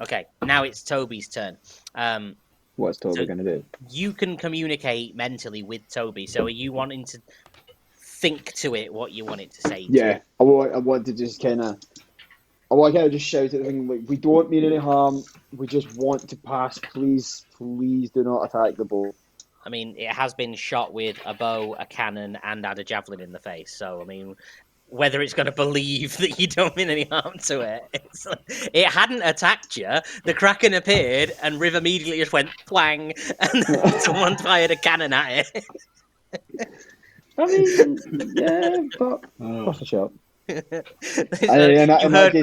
Okay, now it's Toby's turn. What's Toby going to do? You can communicate mentally with Toby, so are you wanting to think to it what you want it to say? Yeah, I want to just kind of... I want to kind of just shout at the thing, like, we don't mean any harm, we just want to pass, please do not attack the boat. I mean, it has been shot with a bow, a cannon, and had a javelin in the face, so, I mean... Whether it's going to believe that you don't mean any harm to it. It hadn't attacked you. The Kraken appeared, and Riv immediately just went twang, and then someone fired a cannon at it. I mean, yeah, but what's the shot? You heard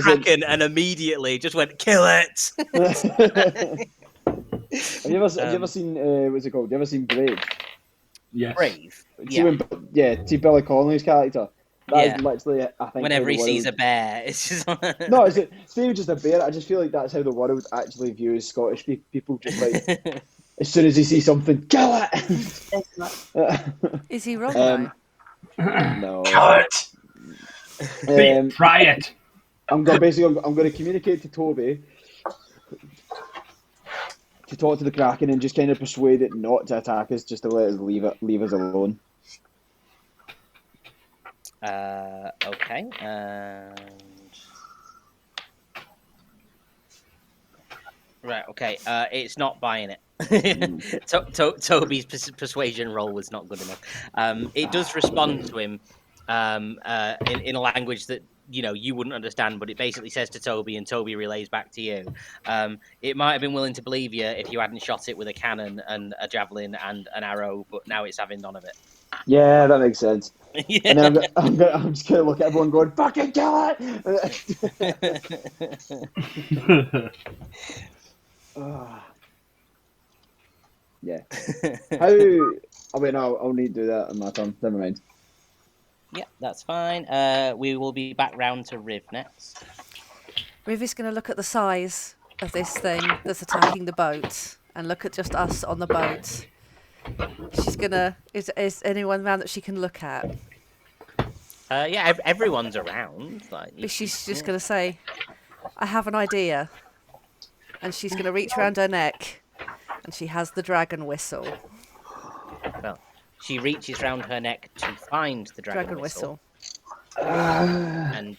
Kraken and immediately just went, kill it! Have you ever seen, what's it called? Have you ever seen Brave? Yes. Brave? See Billy Connolly's character? That is literally, I think... Whenever he sees a bear, it's just... No, it's maybe just a bear. I just feel like that's how the world actually views Scottish people. Just like, as soon as they see something, kill it! Is he wrong? No. Kill it! Try it! I'm going to communicate to Toby to talk to the Kraken and just kind of persuade it not to attack us, just to let us leave us alone. Okay, right, okay, it's not buying it. Toby's persuasion roll was not good enough. It does respond to him in a language that, you wouldn't understand, but it basically says to Toby, and Toby relays back to you. It might have been willing to believe you if you hadn't shot it with a cannon and a javelin and an arrow, but now it's having none of it. Yeah, that makes sense. Yeah. And then I'm just going to look at everyone going, fucking kill it! Yeah. How? I mean, I'll need to do that on my turn. Never mind. Yeah, that's fine. We will be back round to Riv next. Riv is going to look at the size of this thing that's attacking the boat and look at just us on the boat. She's going to... Is anyone around that she can look at? Yeah, everyone's around. Like, But she's just going to say, I have an idea. And she's going to reach around her neck and she has the dragon whistle. Well, she reaches round her neck to find the dragon whistle. And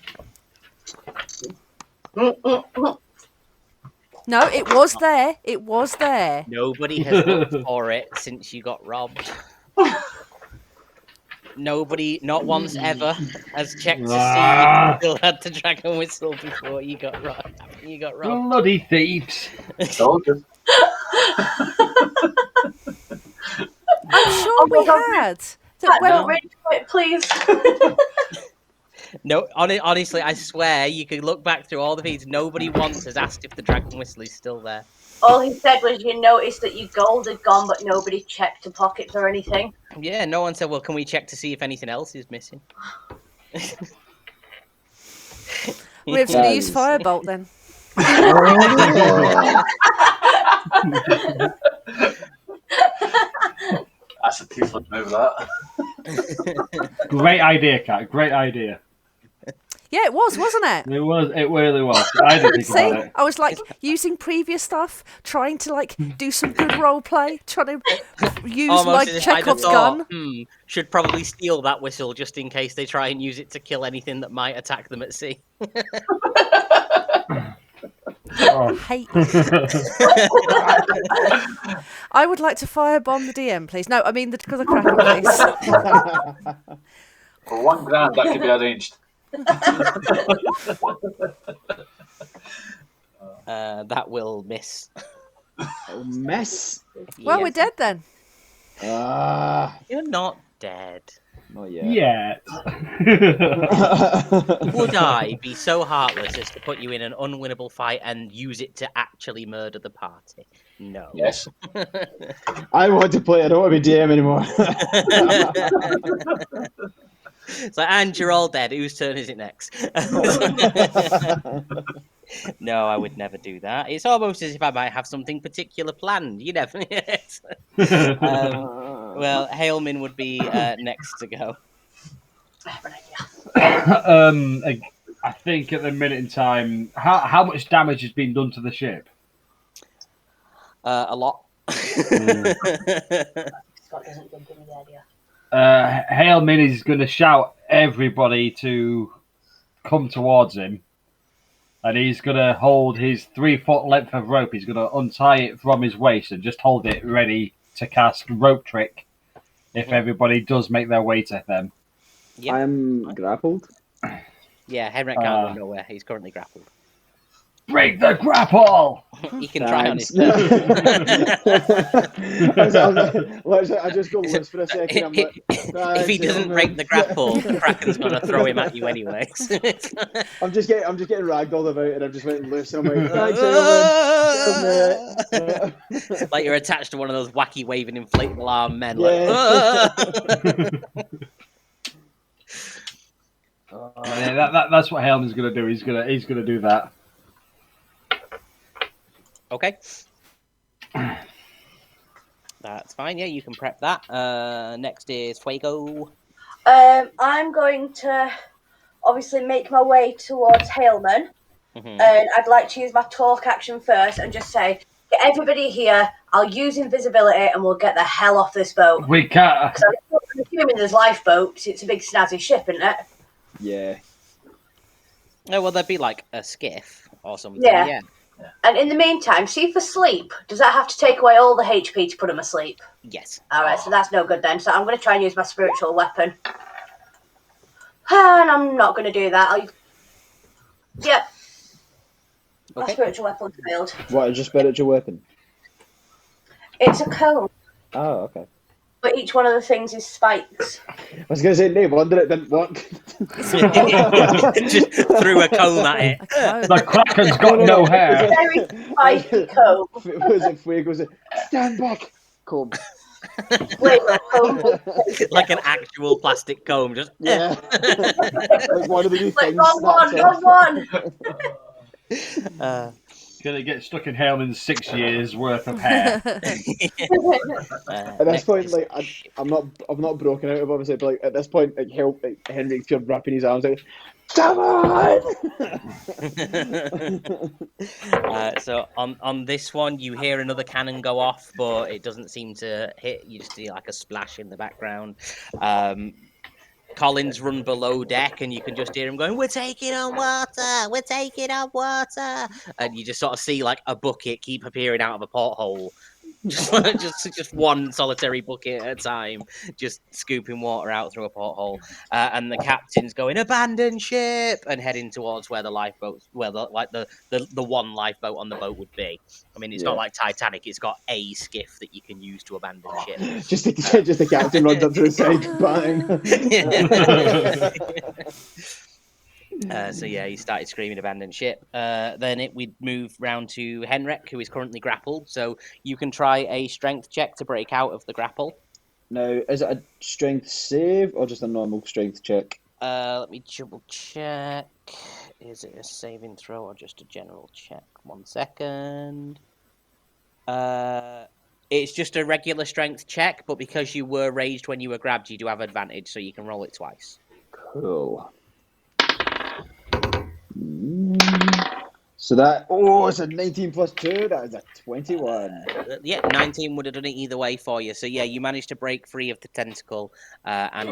No, it was there. It was there. nobody has looked for it since you got robbed. Nobody, not once ever, has checked to see if you still had the dragon whistle before you got robbed. Bloody thieves! Soldiers. I'm sure we had. That No, when, read it, please. No, honestly, I swear you could look back through all the feeds. Nobody once has asked if the dragon whistle is still there. All he said was you noticed that your gold had gone, but nobody checked the pockets or anything. Yeah, no one said, well, can we check to see if anything else is missing? Riv's going to use Firebolt then. That's a two-foot move, that. Great idea, Kat. Great idea. Yeah, it was, wasn't it? It was. It really was. I didn't think See, about it. I was like using previous stuff, trying to like do some good role play, trying to use Almost like as if I'd have Chekhov's thought, gun. should probably steal that whistle just in case they try and use it to kill anything that might attack them at sea. Oh. Hate. I would like to firebomb the DM, please. No, I mean the Kraken, please. For $1,000, that could be arranged. That will miss. Oh, miss. Well, Yes. we're dead then. You're not dead. Not yet. Yeah. Would I be so heartless as to put you in an unwinnable fight and use it to actually murder the party? No. Yes. I want to play. I don't want to be DM anymore. It's like, and you're all dead. Whose turn is it next? No, I would never do that. It's almost as if I might have something particular planned. You never. Well, Hailman would be next to go. I think at the minute in time, how much damage has been done to the ship? A lot. Scott doesn't give me the idea. Hailman is going to shout everybody to come towards him, and he's going to hold his 3-foot length of rope. He's going to untie it from his waist and just hold it ready to cast rope trick if everybody does make their way to them. Yep. I'm grappled. Yeah, Henrik can't go nowhere. He's currently grappled. Break the grapple! He can try on his Thanks. turn. I just go loose for a second. I'm like, If he doesn't break the grapple, Kraken's going to throw him at you anyway. I'm just getting ragdolled about, and I'm just went loose. And I'm like, thanks, Like you're attached to one of those wacky waving inflatable arm men. Yeah. That's what Hailman's going to do. He's going to do that. Okay. That's fine. Yeah, you can prep that. Next is Fuego. I'm going to obviously make my way towards Hailman, and I'd like to use my talk action first and just say, get everybody here, I'll use invisibility and we'll get the hell off this boat. We can't. Because I'm assuming there's lifeboats, it's a big snazzy ship, isn't it? Yeah. Oh, well, there'd be like a skiff or something. Yeah. And in the meantime, see for sleep, does that have to take away all the HP to put him asleep? Yes. Alright, so that's no good then. So I'm going to try and use my spiritual weapon. And I'm not going to do that. Yep. My Okay. spiritual weapon failed. What is your spiritual weapon? It's a cone, Oh, okay. but each one of the things is spikes. I was going to say, no wonder it didn't work. Just threw a comb at it. A cone. The Kraken's got no hair. Very spiky cone. Was it Fuego? Stand back! comb. Wait, comb. Like an actual plastic comb, just Yeah. Like one of the new Like, things wrong one, snaps wrong off. one. Gonna get stuck in Haleman's 6 years worth of hair. At this next point, is like I'm not broken out of obviously, but like at this point, like Henry's pure wrapping his arms like, come on. So on this one, you hear another cannon go off, but it doesn't seem to hit. You just see like a splash in the background. Collins run below deck, and you can just hear him going, "We're taking on water! We're taking on water!" And you just sort of see like a bucket keep appearing out of a porthole, just one solitary bucket at a time, just scooping water out through a porthole. And the captain's going, "Abandon ship!" and heading towards where the lifeboats, where the one lifeboat on the boat would be. I mean, it's not like Titanic; it's got a skiff that you can use to abandon ship. just the captain runs up to the side, bang. So yeah, he started screaming abandon ship. Then we'd move round to Henrik, who is currently grappled. So you can try a strength check to break out of the grapple. Now, is it a strength save or just a normal strength check? Let me double check. Is it a saving throw or just a general check? 1 second. It's just a regular strength check, but because you were raised when you were grabbed, you do have advantage, so you can roll it twice. Cool. So it's a 19 plus 2. That is a 21. Yeah, 19 would have done it either way for you. So yeah, you managed to break free of the tentacle and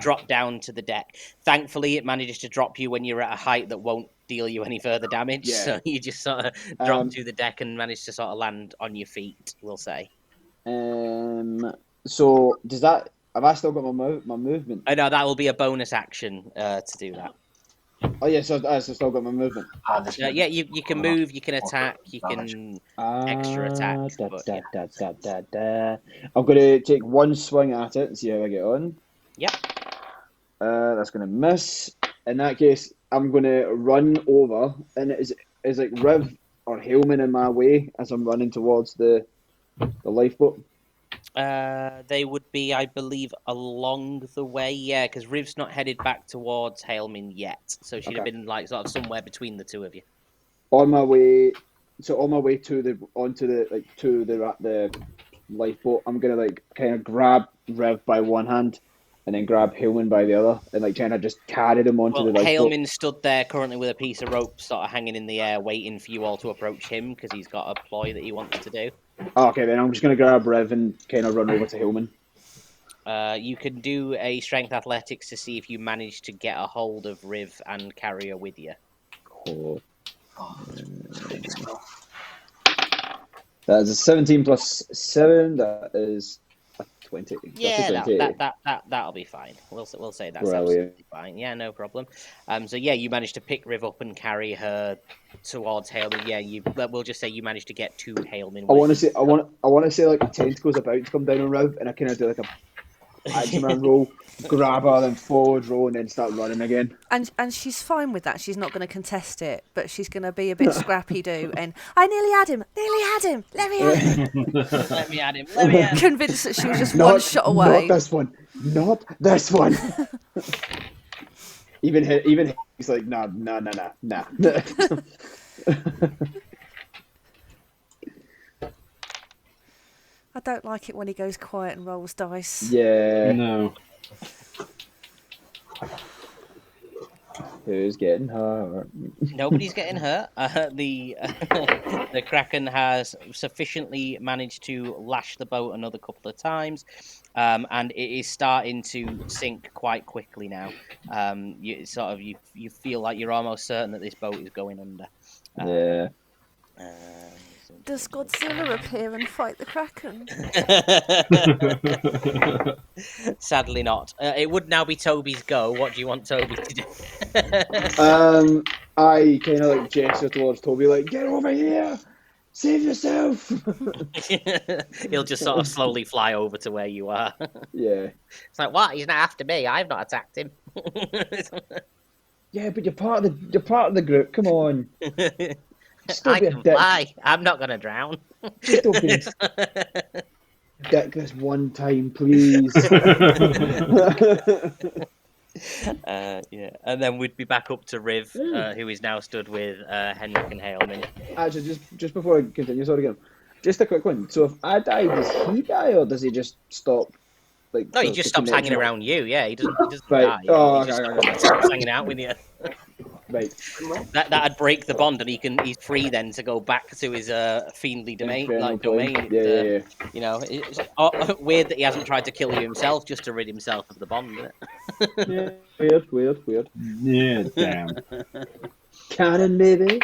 drop down to the deck. Thankfully, it manages to drop you when you're at a height that won't deal you any further damage. Yeah. So you just sort of drop to the deck and manage to sort of land on your feet, we'll say. So does that? Have I still got my movement? I know that will be a bonus action to do that. Oh yeah, so I've still got my movement. Yeah, you can move, you can attack, you can extra attack. I'm going to take one swing at it and see how I get on. Yep. That's going to miss. In that case, I'm going to run over, and is like Riv or Haleman in my way as I'm running towards the lifeboat? They would be, I believe, along the way, yeah, because Riv's not headed back towards Haleman yet, so she'd have been like sort of somewhere between the two of you. On my way to the lifeboat, I'm gonna like kind of grab Riv by one hand and then grab Haleman by the other and like kind of just carry them onto the lifeboat. Haleman stood there currently with a piece of rope sort of hanging in the air, waiting for you all to approach him because he's got a ploy that he wants to do. Okay, then I'm just going to grab Riv and kind of run over to Haleman. You can do a strength athletics to see if you manage to get a hold of Riv and carry her with you. Cool. That is a 17 plus 7. That is a 20. Yeah, that'll be fine. We'll say that's absolutely fine. Yeah, no problem. So yeah, you managed to pick Riv up and carry her towards Haleman. Yeah, we'll just say you managed to get to Haleman. I want to say like a tentacle's about to come down on Riv, and I kind of do like a X-Man roll, grab her, then forward roll, and then start running again. And she's fine with that. She's not going to contest it, but she's going to be a bit scrappy-do. And I nearly had him. Let me at him. Convinced that she was just one shot away. Not this one. Even he's like, nah. I don't like it when he goes quiet and rolls dice. Yeah. No. Who's getting hurt? Nobody's getting hurt. The Kraken has sufficiently managed to lash the boat another couple of times, and it is starting to sink quite quickly now. You feel like you're almost certain that this boat is going under. Yeah. Does Godzilla appear and fight the Kraken? Sadly not. It would now be Toby's go. What do you want Toby to do? I kind of like gesture towards Toby, like, get over here! Save yourself! He'll just sort of slowly fly over to where you are. Yeah. It's like, what? He's not after me. I've not attacked him. Yeah, but you're part of the group. Come on. I can fly. I'm not going to drown. Dick this one time, please. Yeah, and then we'd be back up to Riv, who is now stood with Henrik and Haleman. Actually, just before I continue, sorry again. Just a quick one. So if I die, does he die or does he just stop? Like, No, he the just stops hanging connection? around you. Yeah, he doesn't Right. die. Oh, He just okay. stops hanging out with you. Right. That'd break the bond, and he's free then to go back to his fiendly domain. Infernal plane. Yeah. You know, it's weird that he hasn't tried to kill you himself just to rid himself of the bond, isn't it? Yeah. Weird. Yeah, damn. Cannon, maybe.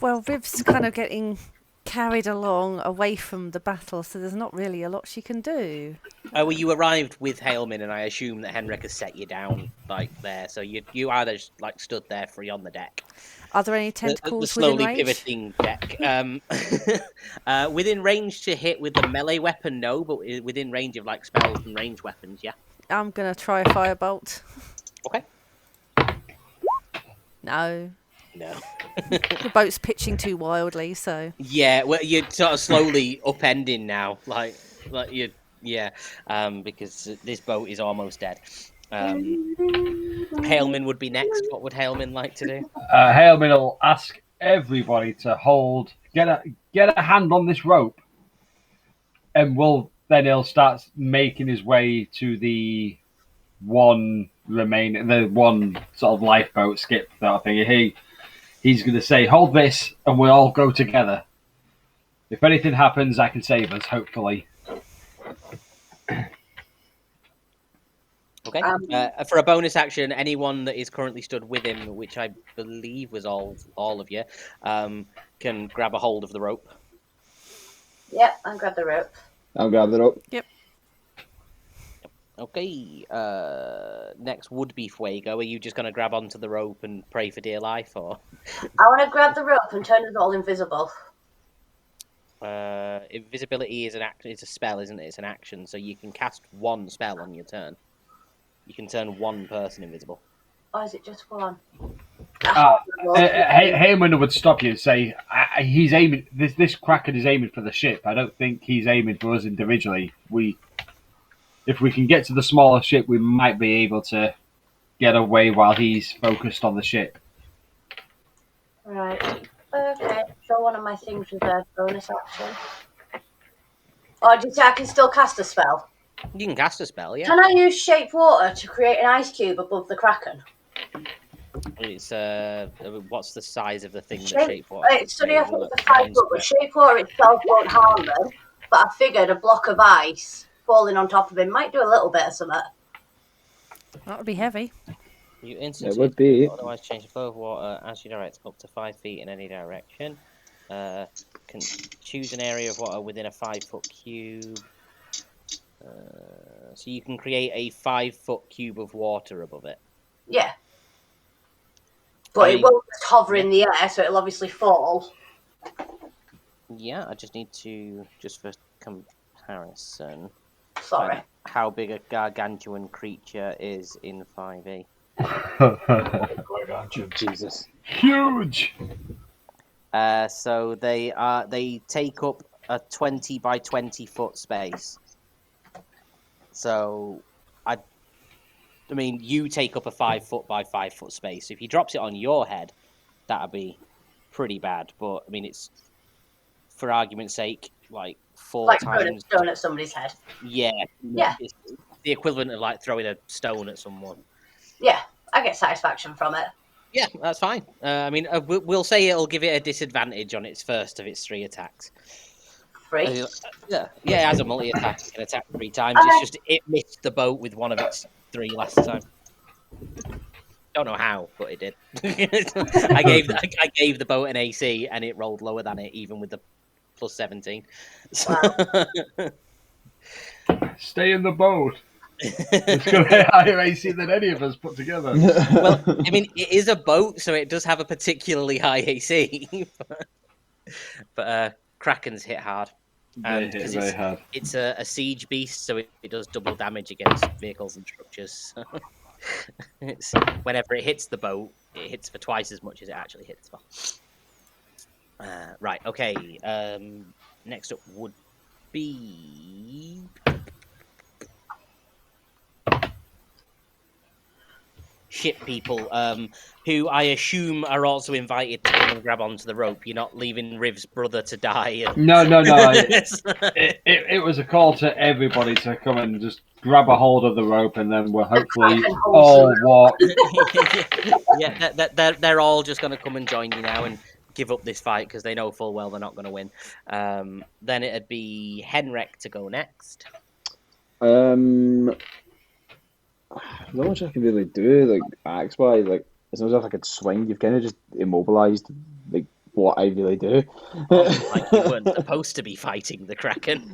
Well, Riv's kind of getting carried along away from the battle, so there's not really a lot she can do. Oh, well, you arrived with Haleman, and I assume that Henrik has set you down like there, so you either like stood there free on the deck. Are there any The tentacles slowly within range? pivoting deck. Within range to hit with the melee weapon, no, but within range of like spells and ranged weapons, yeah. I'm gonna try a firebolt. Okay. No, No. the boat's pitching too wildly, so Yeah, well, you're sort of slowly upending now, like you, yeah, because this boat is almost dead. Haleman would be next. What would Haleman like to do? Haleman will ask everybody to get a hand on this rope, and he'll start making his way to the one sort of lifeboat skip that I think he's going to say, "Hold this, and we'll all go together. If anything happens, I can save us, hopefully." Okay. For a bonus action, anyone that is currently stood with him, which I believe was all of you, can grab a hold of the rope. Yep, I'll grab the rope. I'll grab the rope. yep. Okay. Next would be Fuego. Are you just going to grab onto the rope and pray for dear life, or? I want to grab the rope and turn us all invisible. Invisibility is it's a spell, isn't it? It's an action, so you can cast one spell on your turn. You can turn one person invisible. Or is it just one? Heyman would stop you and say, "He's aiming. This Kraken is aiming for the ship. I don't think he's aiming for us individually. If we can get to the smaller ship, we might be able to get away while he's focused on the ship." Right. Okay. So one of my things was a bonus action. Or do you say I can still cast a spell? You can cast a spell, yeah. Can I use shape water to create an ice cube above the Kraken? It's what's the size of the thing that Shape shape water? It's only I think it's a 5 foot, but shape water itself won't harm them. But I figured a block of ice falling on top of him might do a little bit of something. That would be heavy. You It instantly would be. otherwise change the flow of water as you direct up to 5 feet in any direction. Can choose an area of water within a 5-foot cube. So you can create a 5-foot cube of water above it. Yeah. But it won't just hover in the air, so it'll obviously fall. Yeah, I just need to, just for comparison, Sorry. find how big a gargantuan creature is in 5e. Jesus. Huge. So they take up a 20 by 20 foot space. So I mean, you take up a 5 foot by 5 foot space. If he drops it on your head, that'd be pretty bad. But I mean, it's, for argument's sake, like 4 Like times. throwing a stone at somebody's head. Yeah. Yeah. It's the equivalent of like throwing a stone at someone. Yeah, I get satisfaction from it. Yeah, that's fine. I mean, we'll say it'll give it a disadvantage on its first of its 3 attacks. 3. Yeah, it has a multi-attack. It can attack 3 times. It's just it missed the boat with one of its 3 last time. Don't know how, but it did. I gave the boat an AC, and it rolled lower than it, even with the plus 17. So... Wow. Stay in the boat. It's going to have higher AC than any of us put together. Well, I mean, it is a boat, so it does have a particularly high AC. But Kraken's hit hard. They hit very hard. It's a siege beast, so it does double damage against vehicles and structures. It's, whenever it hits the boat, it hits for twice as much as it actually hits for. Right. Okay. Next up would be ship people, who I assume are also invited to come and grab onto the rope. You're not leaving Riv's brother to die. And... No. It was a call to everybody to come and just grab a hold of the rope, and then we'll hopefully all walk. Yeah, they're all just going to come and join you now and give up this fight because they know full well they're not going to win. Then it'd be Henrik to go next. Not much I can really do, like axe wise. Like it's not as if I could swing. You've kind of just immobilized like what I really do. Like you weren't supposed to be fighting the Kraken.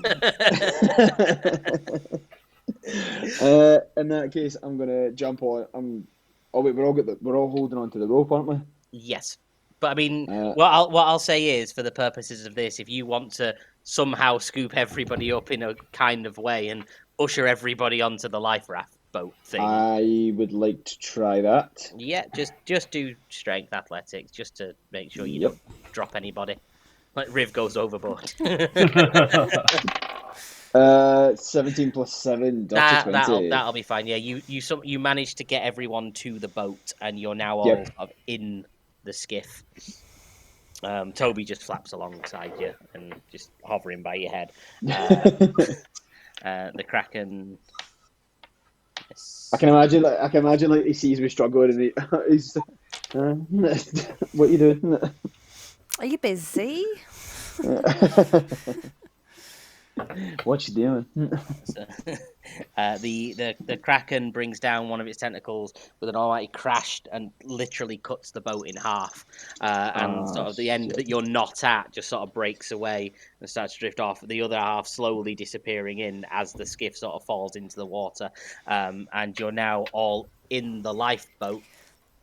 In that case, I'm gonna jump on. Oh wait, we're all holding on to the rope, aren't we? Yes, but I mean, what I'll say is, for the purposes of this, if you want to somehow scoop everybody up in a kind of way and usher everybody onto the life raft boat thing, I would like to try that. yeah, just do strength athletics just to make sure you don't drop anybody. Like Riv goes overboard. 17 plus 7, that's 20. That'll be fine. Yeah, you managed to get everyone to the boat, and you're now all in the skiff. Toby just flaps alongside you and just hovering by your head. The Kraken. I can imagine like he sees me struggling and he's what are you doing? Are you busy? What you doing? So, the Kraken brings down one of its tentacles with an almighty crash and literally cuts the boat in half. And sort of the end that you're not at just sort of breaks away and starts to drift off. The other half slowly disappearing in as the skiff sort of falls into the water. And you're now all in the lifeboat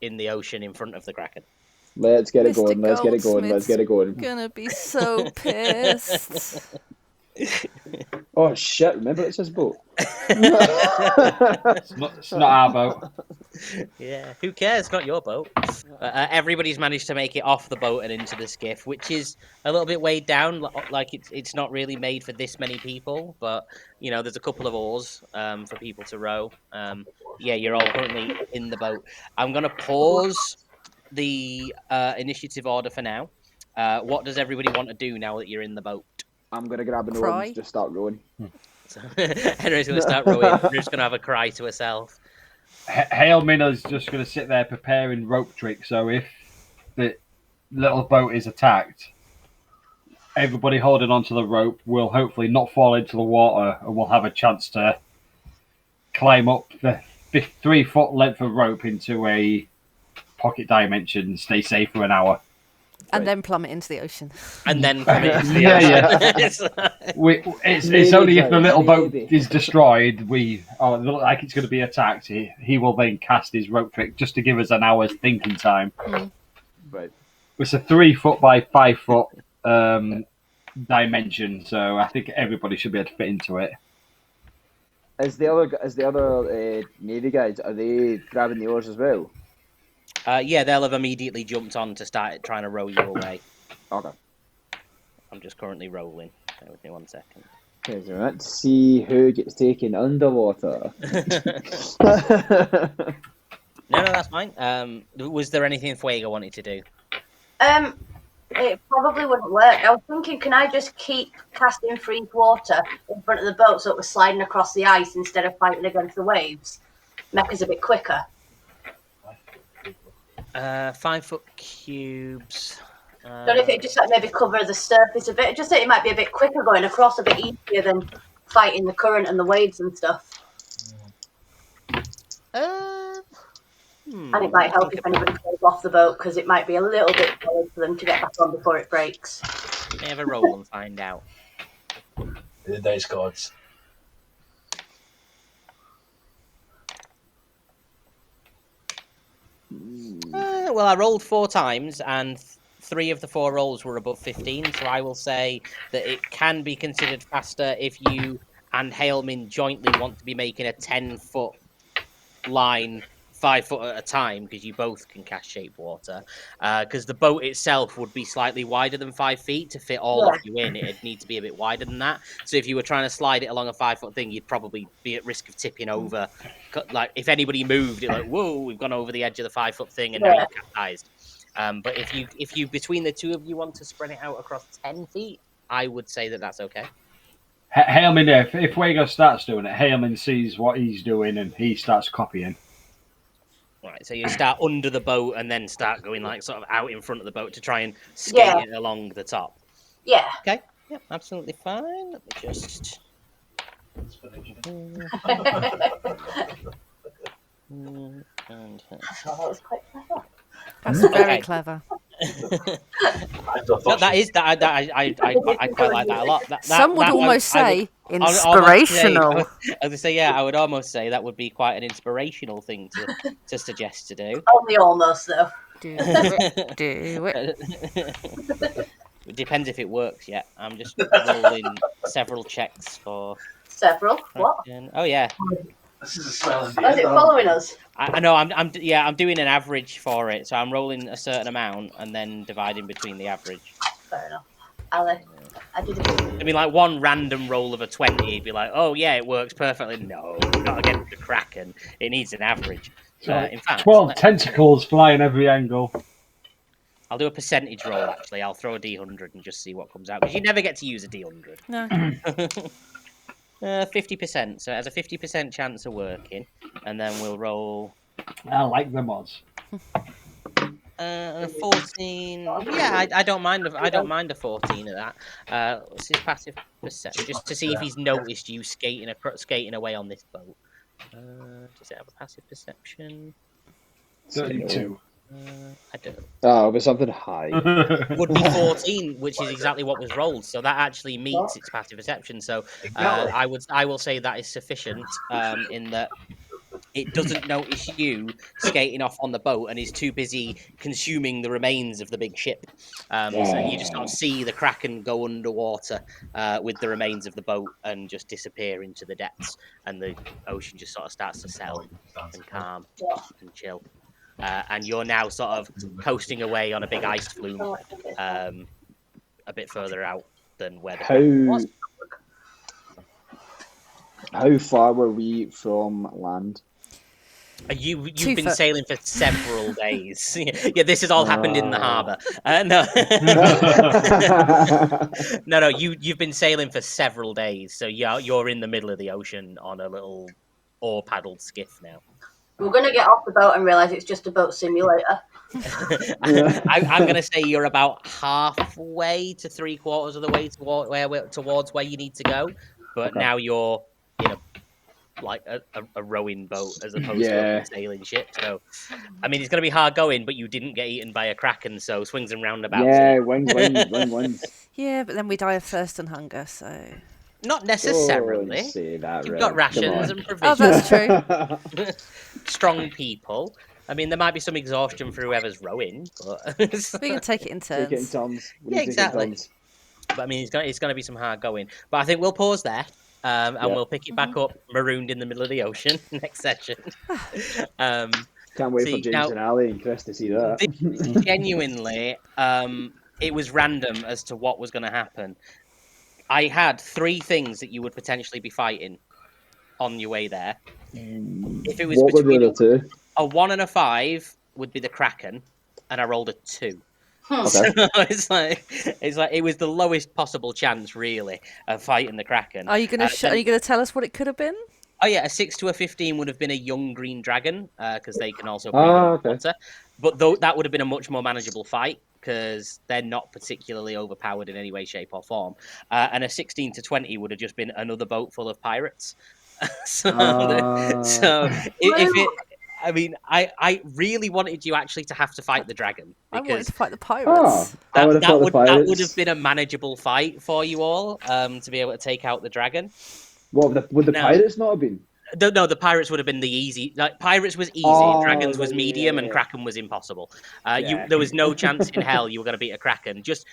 in the ocean in front of the Kraken. Let's get it Mr. going. Let's get it going. Let's get it going. Gonna be so pissed. Oh shit! Remember, it's his boat. It's not our boat. Yeah, who cares? It's not your boat. Everybody's managed to make it off the boat and into the skiff, which is a little bit weighed down. Like it's not really made for this many people, but you know, there's a couple of oars for people to row. Yeah, you're all currently in the boat. I'm gonna pause the initiative order for now. What does everybody want to do now that you're in the boat? I'm gonna grab an oar and just start rowing. So, Henry's going to start rowing. Drew's going to have a cry to herself. Hail Minna's just going to sit there preparing rope tricks. So if the little boat is attacked, everybody holding onto the rope will hopefully not fall into the water and will have a chance to climb up the 3 foot length of rope into a pocket dimension and stay safe for an hour. And then plummet into the ocean. And then plummet into the ocean. It's only if the little boat is destroyed, like it's going to be attacked, he will then cast his rope trick just to give us an hour's thinking time. Right. It's a 3 foot by 5 foot dimension, so I think everybody should be able to fit into it. Is the other Navy guys, are they grabbing the oars as well? Yeah, they'll have immediately jumped on to start trying to row you away. Okay. I'm just currently rolling. Bear with me 1 second. Okay, so let's see who gets taken underwater. No, that's fine. Was there anything Fuego wanted to do? It probably wouldn't work. I was thinking, can I just keep casting freeze water in front of the boat so it was sliding across the ice instead of fighting against the waves? Make us a bit quicker. 5 foot cubes. Don't know if it just like maybe cover the surface a bit. Just that it might be a bit quicker going across, a bit easier than fighting the current and the waves and stuff. And it might help if anybody falls off the boat because it might be a little bit solid for them to get back on before it breaks. May have a roll and find out. The dice gods. Well, I rolled 4 times, and 3 of the 4 rolls were above 15, so I will say that it can be considered faster if you and Hailmin jointly want to be making a 10-foot line 5 foot at a time because you both can cast shape water. Because the boat itself would be slightly wider than 5 feet to fit all of you in. It'd need to be a bit wider than that. So if you were trying to slide it along a 5 foot thing, you'd probably be at risk of tipping over. Like if anybody moved, it like whoa, we've gone over the edge of the 5 foot thing, and now you're capsized. But if you between the two of you want to spread it out across 10 feet, I would say that that's okay. Hailman, if Wago starts doing it, Hailman sees what he's doing and he starts copying. Right, so you start under the boat and then start going like sort of out in front of the boat to try and skate it along the top. Yeah. Okay. Yep, absolutely fine. Let me just. That was quite clever. That's very clever. I quite like that a lot. Some would almost say inspirational. I was gonna say, yeah, I would almost say that would be quite an inspirational thing to suggest to do. Only almost though. Do it. Do it. It depends if it works yet. I'm just rolling several checks for Several? What? Oh yeah. This is a smell in the Is it following us? I know. I'm doing an average for it, so I'm rolling a certain amount and then dividing between the average. Fair enough. I did it. I mean, like one random roll of a 20, you'd be like, "Oh yeah, it works perfectly." No, not against the Kraken. It needs an average. In fact, 12 tentacles fly in every angle. I'll do a percentage roll. Actually, I'll throw a D100 and just see what comes out because you never get to use a D100. No. 50%. So it has a 50% chance of working, and then we'll roll. I like the mods. 14. Yeah, I don't mind. I don't mind a 14 of that. What's his passive perception? Just to see if he's noticed you skating away on this boat. Does it have a passive perception? 32. I don't. Oh, it was something high. Would be 14, which is exactly what was rolled. So that actually meets its passive perception. So I will say that is sufficient in that it doesn't notice you skating off on the boat and is too busy consuming the remains of the big ship. So you just sort of see the Kraken go underwater with the remains of the boat and just disappear into the depths, and the ocean just sort of starts to settle and calm and chill. And you're now sort of coasting away on a big ice flume, a bit further out than where the Kraken was. How far were we from land? You've been sailing for several days. Yeah, this has all happened in the harbour. No, you've been sailing for several days, so you're in the middle of the ocean on a little oar-paddled skiff now. We're going to get off the boat and realise it's just a boat simulator. I'm going to say you're about halfway to 3/4 of the way towards where you need to go, but now you're in a rowing boat as opposed to a sailing ship. So, I mean, it's going to be hard going, but you didn't get eaten by a Kraken, so swings and roundabouts. Yeah, wins. Yeah, but then we die of thirst and hunger, so... Not necessarily. Don't say that, You've Ray. got rations and provisions. Oh, that's true. Strong people. I mean, there might be some exhaustion for whoever's rowing, but We can take it in turns. Take it in turns. Yeah, exactly. But I mean, it's going to be some hard going. But I think we'll pause there, and we'll pick it back up, marooned in the middle of the ocean next session. Can't wait for James and Ali and Chris to see that. Genuinely, it was random as to what was going to happen. I had 3 things that you would potentially be fighting on your way there. If it was what between were the two? A 1 and a 5 would be the Kraken, and I rolled a 2. Okay. So it's like it was the lowest possible chance, really, of fighting the Kraken. Are you going to tell us what it could have been? Oh yeah, a 6 to a 15 would have been a young green dragon, because they can also breathe underwater. But that would have been a much more manageable fight, because they're not particularly overpowered in any way, shape, or form. And a 16 to 20 would have just been another boat full of pirates. I mean, I really wanted you actually to have to fight the dragon. I wanted to fight the Oh, pirates. that would have been a manageable fight for you all, to be able to take out the dragon. What would the pirates not have been? No, the pirates would have been the easy. Like pirates was easy, dragons was medium, and Kraken was impossible. There was no chance in hell you were going to beat a Kraken. Just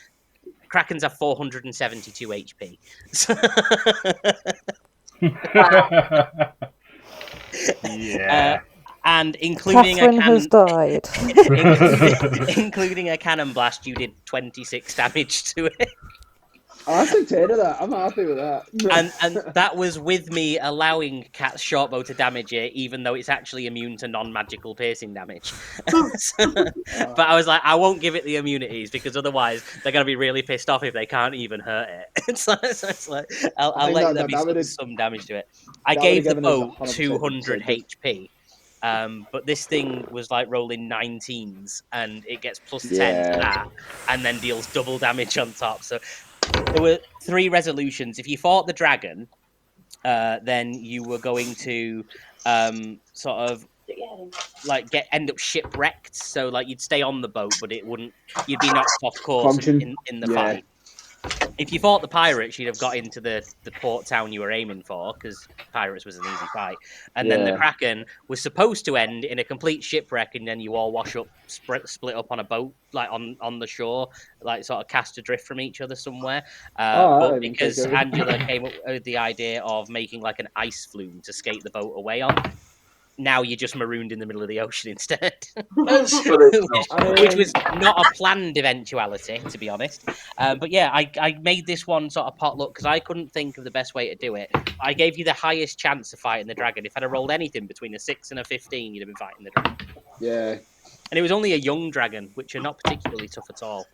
Krakens have 472 HP. Yeah. And including Catherine has died. including a cannon blast, you did 26 damage to it. I took 10 of that. I'm happy with that. And that was with me allowing Cat's shortbow to damage it, even though it's actually immune to non-magical piercing damage. But I was like, I won't give it the immunities because otherwise they're going to be really pissed off if they can't even hurt it. It's like I'll let there be some damage to it. I gave the bow 200 HP. But this thing was like rolling 19s and it gets plus 10 to that and then deals double damage on top. So there were 3 resolutions. If you fought the dragon, then you were going to sort of like end up shipwrecked. So like you'd stay on the boat, but you'd be knocked off course in the fight. If you fought the pirates, you'd have got into the port town you were aiming for, because pirates was an easy fight. And then the Kraken was supposed to end in a complete shipwreck, and then you all wash up, split up on a boat, like on the shore, like sort of cast adrift from each other somewhere. But because Angela came up with the idea of making like an ice flume to skate the boat away on, now you're just marooned in the middle of the ocean instead, which was not a planned eventuality, to be honest. But yeah, I made this one sort of potluck because I couldn't think of the best way to do it. I gave you the highest chance of fighting the dragon. If I'd have rolled anything between a 6 and a 15, you'd have been fighting the dragon. Yeah. And it was only a young dragon, which are not particularly tough at all.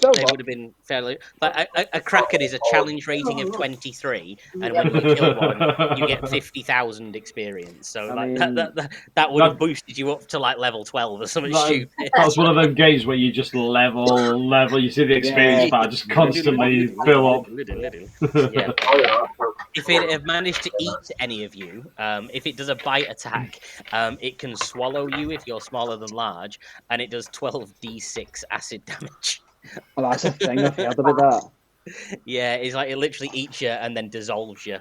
They would have been fairly. But a Kraken is a challenge rating of 23, and when you kill one, you get 50,000 experience. So that would have boosted you up to like level 12 or something stupid. That's one of them games where you just level. You see the experience bar just constantly fill up. Yeah. If it have managed to eat any of you, if it does a bite attack, it can swallow you if you're smaller than large, and it does 12d6 acid damage. Oh, that's a thing. I've heard about that. Yeah, it's like it literally eats you and then dissolves you.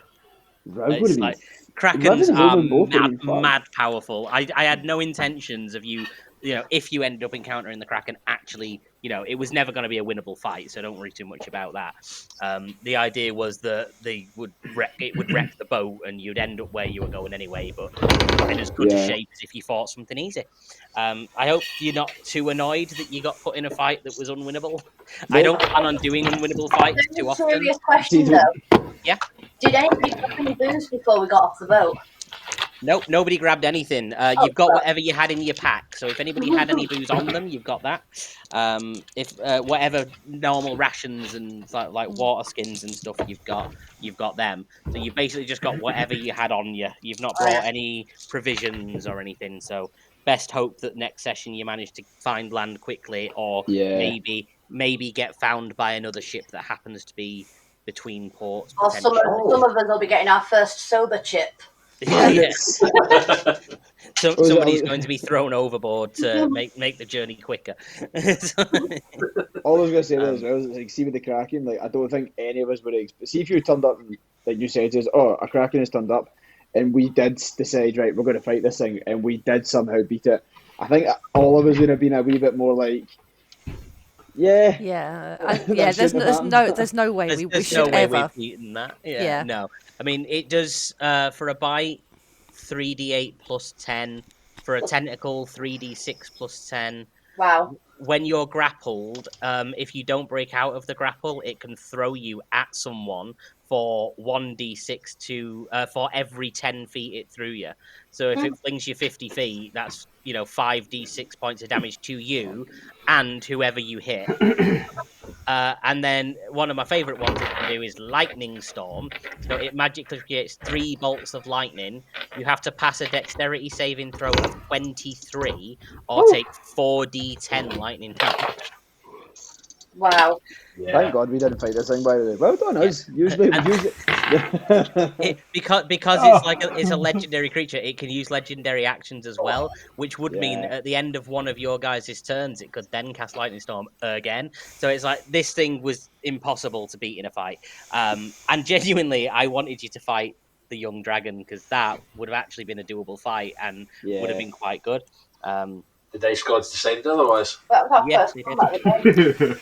It's like Krakens are mad powerful. I had no intentions of you know, if you end up encountering the Kraken, actually, you know, it was never going to be a winnable fight, so don't worry too much about that. The idea was that it would wreck the boat, and you'd end up where you were going anyway, but in as good a shape as if you fought something easy. I hope you're not too annoyed that you got put in a fight that was unwinnable. I don't plan on doing unwinnable fights too often. Serious question, though. Yeah? Did anybody grab any booze before we got off the boat? Nope, nobody grabbed anything. You've got whatever you had in your pack. So if anybody had any booze on them, you've got that. If whatever normal rations and like water skins and stuff you've got them. So you've basically just got whatever you had on you. You've not brought any provisions or anything. So best hope that next session you manage to find land quickly, or maybe get found by another ship that happens to be between ports. Or some of us will be getting our first sober chip. Yes. Somebody's going to be thrown overboard to make the journey quicker. All I was going to say as well is, like, see with the Kraken, like, I don't think any of us would see if you turned up and, like you said, is a Kraken has turned up, and we did decide, right, we're going to fight this thing, and we did somehow beat it. I think all of us would have been a wee bit more like, there's no way we should no way ever we've beaten that. Yeah, no. I mean, it does for a bite 3d8 plus 10, for a tentacle 3d6 plus 10. Wow. When you're grappled, if you don't break out of the grapple, it can throw you at someone for 1d6 for every 10 feet it threw you. So if it flings you 50 feet, that's 5d6 points of damage to you and whoever you hit. And then one of my favourite ones it can do is Lightning Storm. So it magically creates 3 bolts of lightning. You have to pass a dexterity saving throw of 23 or take 4d10 lightning damage. Wow. Yeah. Thank God we didn't fight this thing, by the way. Well done, us. Usually. Because it's a legendary creature, it can use legendary actions as well, which would mean at the end of one of your guys' turns, it could then cast Lightning Storm again. So it's like this thing was impossible to beat in a fight. And genuinely, I wanted you to fight the young dragon because that would have actually been a doable fight and would have been quite good. The dice gods decided otherwise. Yes, they did.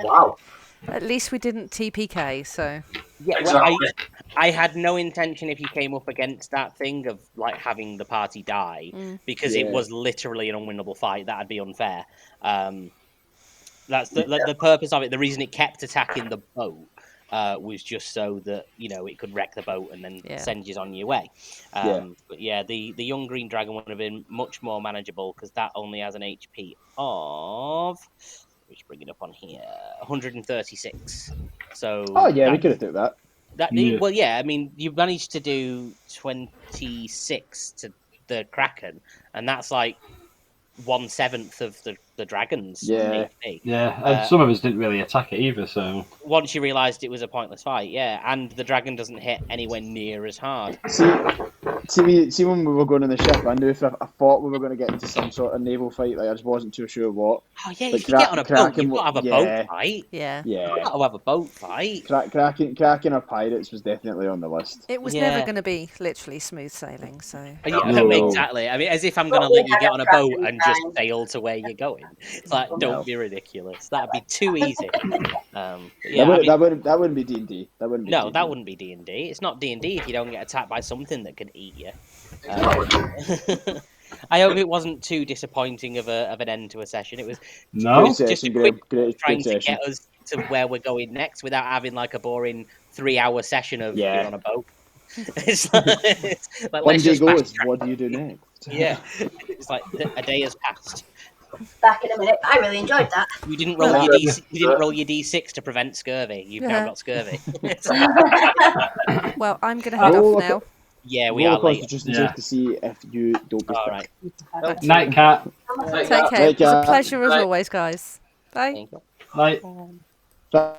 Wow. At least we didn't TPK, so... Yeah, exactly. I had no intention if you came up against that thing of like having the party die because it was literally an unwinnable fight. That'd be unfair. That's the purpose of it. The reason it kept attacking the boat was just so that it could wreck the boat and then send you on your way. But yeah, the young green dragon would have been much more manageable because that only has an HP of. Let me just bring it up on here. 136. So. Oh yeah, we could have took that. Well, yeah. I mean, you managed to do 26 to the Kraken, and that's like 1/7 of the dragons. HP. Yeah, and some of us didn't really attack it either. So once you realised it was a pointless fight, and the dragon doesn't hit anywhere near as hard. See when we were going on the ship, I thought we were going to get into some sort of naval fight. Like I just wasn't too sure what. Oh yeah, if you get on a boat, you've got to have a boat fight. Yeah, you've got to have a boat fight. Kraken or pirates was definitely on the list. It was never going to be literally smooth sailing. So exactly. I mean, as if I'm going to let you get on a boat and just sail to where you're going. It's like, don't be ridiculous. That'd be too easy. That wouldn't be D&D. That wouldn't be D&D. It's not D&D if you don't get attacked by something that can eat you. I hope it wasn't too disappointing of an end to a session. It was just a quick trying to get us to where we're going next without having like a boring 3-hour session of being on a boat. It's like one day goes. What do you do next? Yeah, it's like a day has passed. Back in a minute. I really enjoyed that. You didn't roll your D. You didn't roll your D6 to prevent scurvy. You've now got scurvy. Well, I'm going to head off now. Yeah, we are late. Just to see if you don't be all right. Night, Cat. Take care. It was a pleasure as always, guys. Bye. Bye.